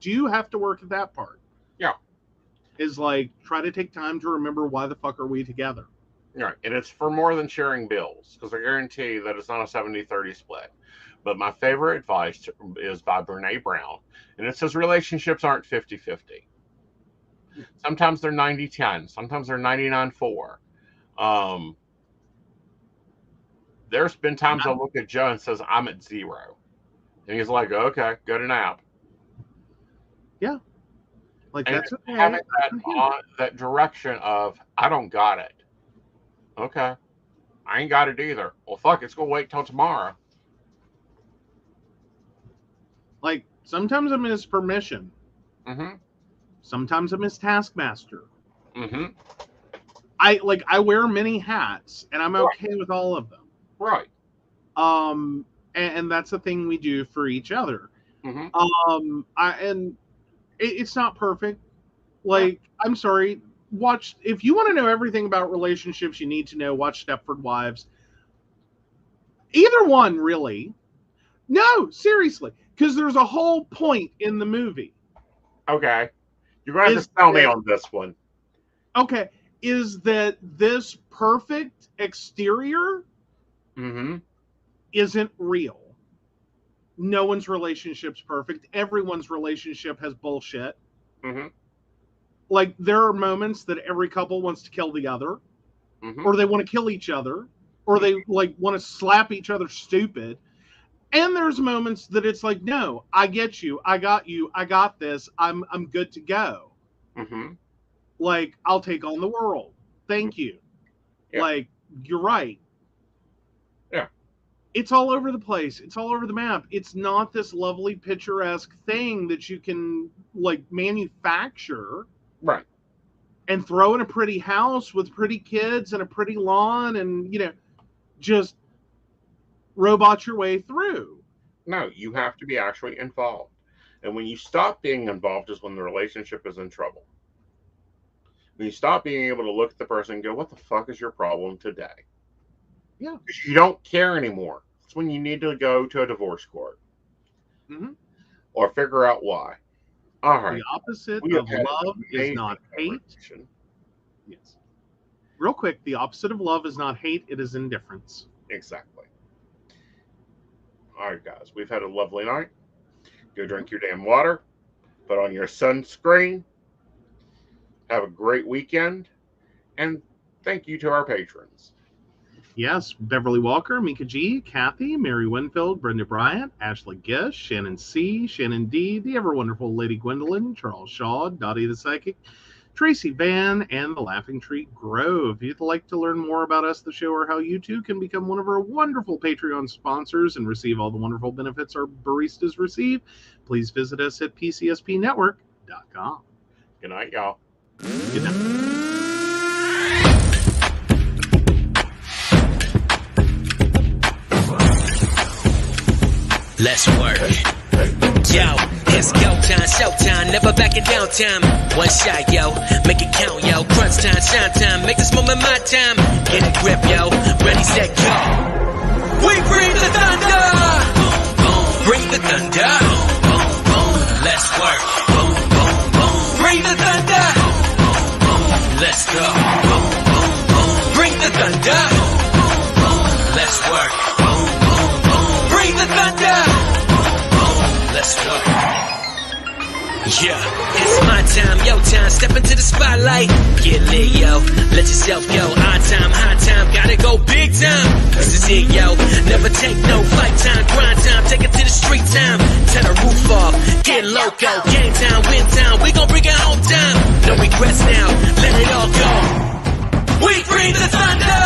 do have to work at that part. Yeah. Is like, try to take time to remember why the fuck are we together. Right. And it's for more than sharing bills, because I guarantee that it's not a 70-30 split. But my favorite advice is by Brene Brown. And it says relationships aren't 50-50. Sometimes they're 90-10. Sometimes they're 99-4. There's been times I look at Joe and says, I'm at 0. And he's like, okay, go to nap. Yeah. Like, and that's okay. Having that direction of, I don't got it. Okay. I ain't got it either. Well, fuck, it's going to wait till tomorrow. Like, sometimes I miss permission. Sometimes I'm his taskmaster. I wear many hats, and I'm okay with all of them. Right. And that's the thing we do for each other. It's not perfect. Like, I'm sorry. If you want to know everything about relationships, you need to watch Stepford Wives. Either one, really. No, seriously, because there's a whole point in the movie. Okay. You're going to have to sell me on this one. Okay. Is that this perfect exterior isn't real. No one's relationship's perfect. Everyone's relationship has bullshit. Like, there are moments that every couple wants to kill the other, or they want to kill each other, or they, like, want to slap each other stupid. And there's moments that it's like, no, I get you. I got you. I got this. I'm good to go. Like, I'll take on the world. Thank you. Yeah. Like, you're right. Yeah. It's all over the place. It's all over the map. It's not this lovely picturesque thing that you can, like, manufacture. Right. And throw in a pretty house with pretty kids and a pretty lawn and, just robot your way through. No, you have to be actually involved. And when you stop being involved is when the relationship is in trouble. When you stop being able to look at the person and go, what the fuck is your problem today? Yeah. Because you don't care anymore. It's when you need to go to a divorce court. Or figure out why. All right. The opposite of love is not hate. Yes. Real quick, the opposite of love is not hate, it is indifference. Exactly. All right, guys, we've had a lovely night. Go drink your damn water. Put on your sunscreen. Have a great weekend. And thank you to our patrons. Yes, Beverly Walker, Mika G, Kathy, Mary Winfield, Brenda Bryant, Ashley Gish, Shannon C, Shannon D, the ever-wonderful Lady Gwendolyn, Charles Shaw, Dottie the Psychic, Tracy Van, and the Laughing Tree Grove. If you'd like to learn more about us, the show, or how you too can become one of our wonderful Patreon sponsors and receive all the wonderful benefits our baristas receive, please visit us at pcspnetwork.com. Good night, y'all. Good night. Let's work. Yo, it's go time, showtime, never backing down time. One shot, yo, make it count, yo. Crunch time, shine time, make this moment my time. Get a grip, yo, ready, set, go. We bring the thunder. Bring the thunder. Let's work. Bring the thunder. Let's go. Bring the thunder. Let's work. Bring the thunder. Let's go. Yeah, it's my time, yo time. Step into the spotlight. Get lit, yo. Let yourself go. On time, high time. Gotta go big time. This is it, yo. Never take no fight time. Grind time. Take it to the street time. Turn the roof off. Get loco. Game time, win time. We gon' bring it home time. No regret. rest now, let it all go. We bring the thunder.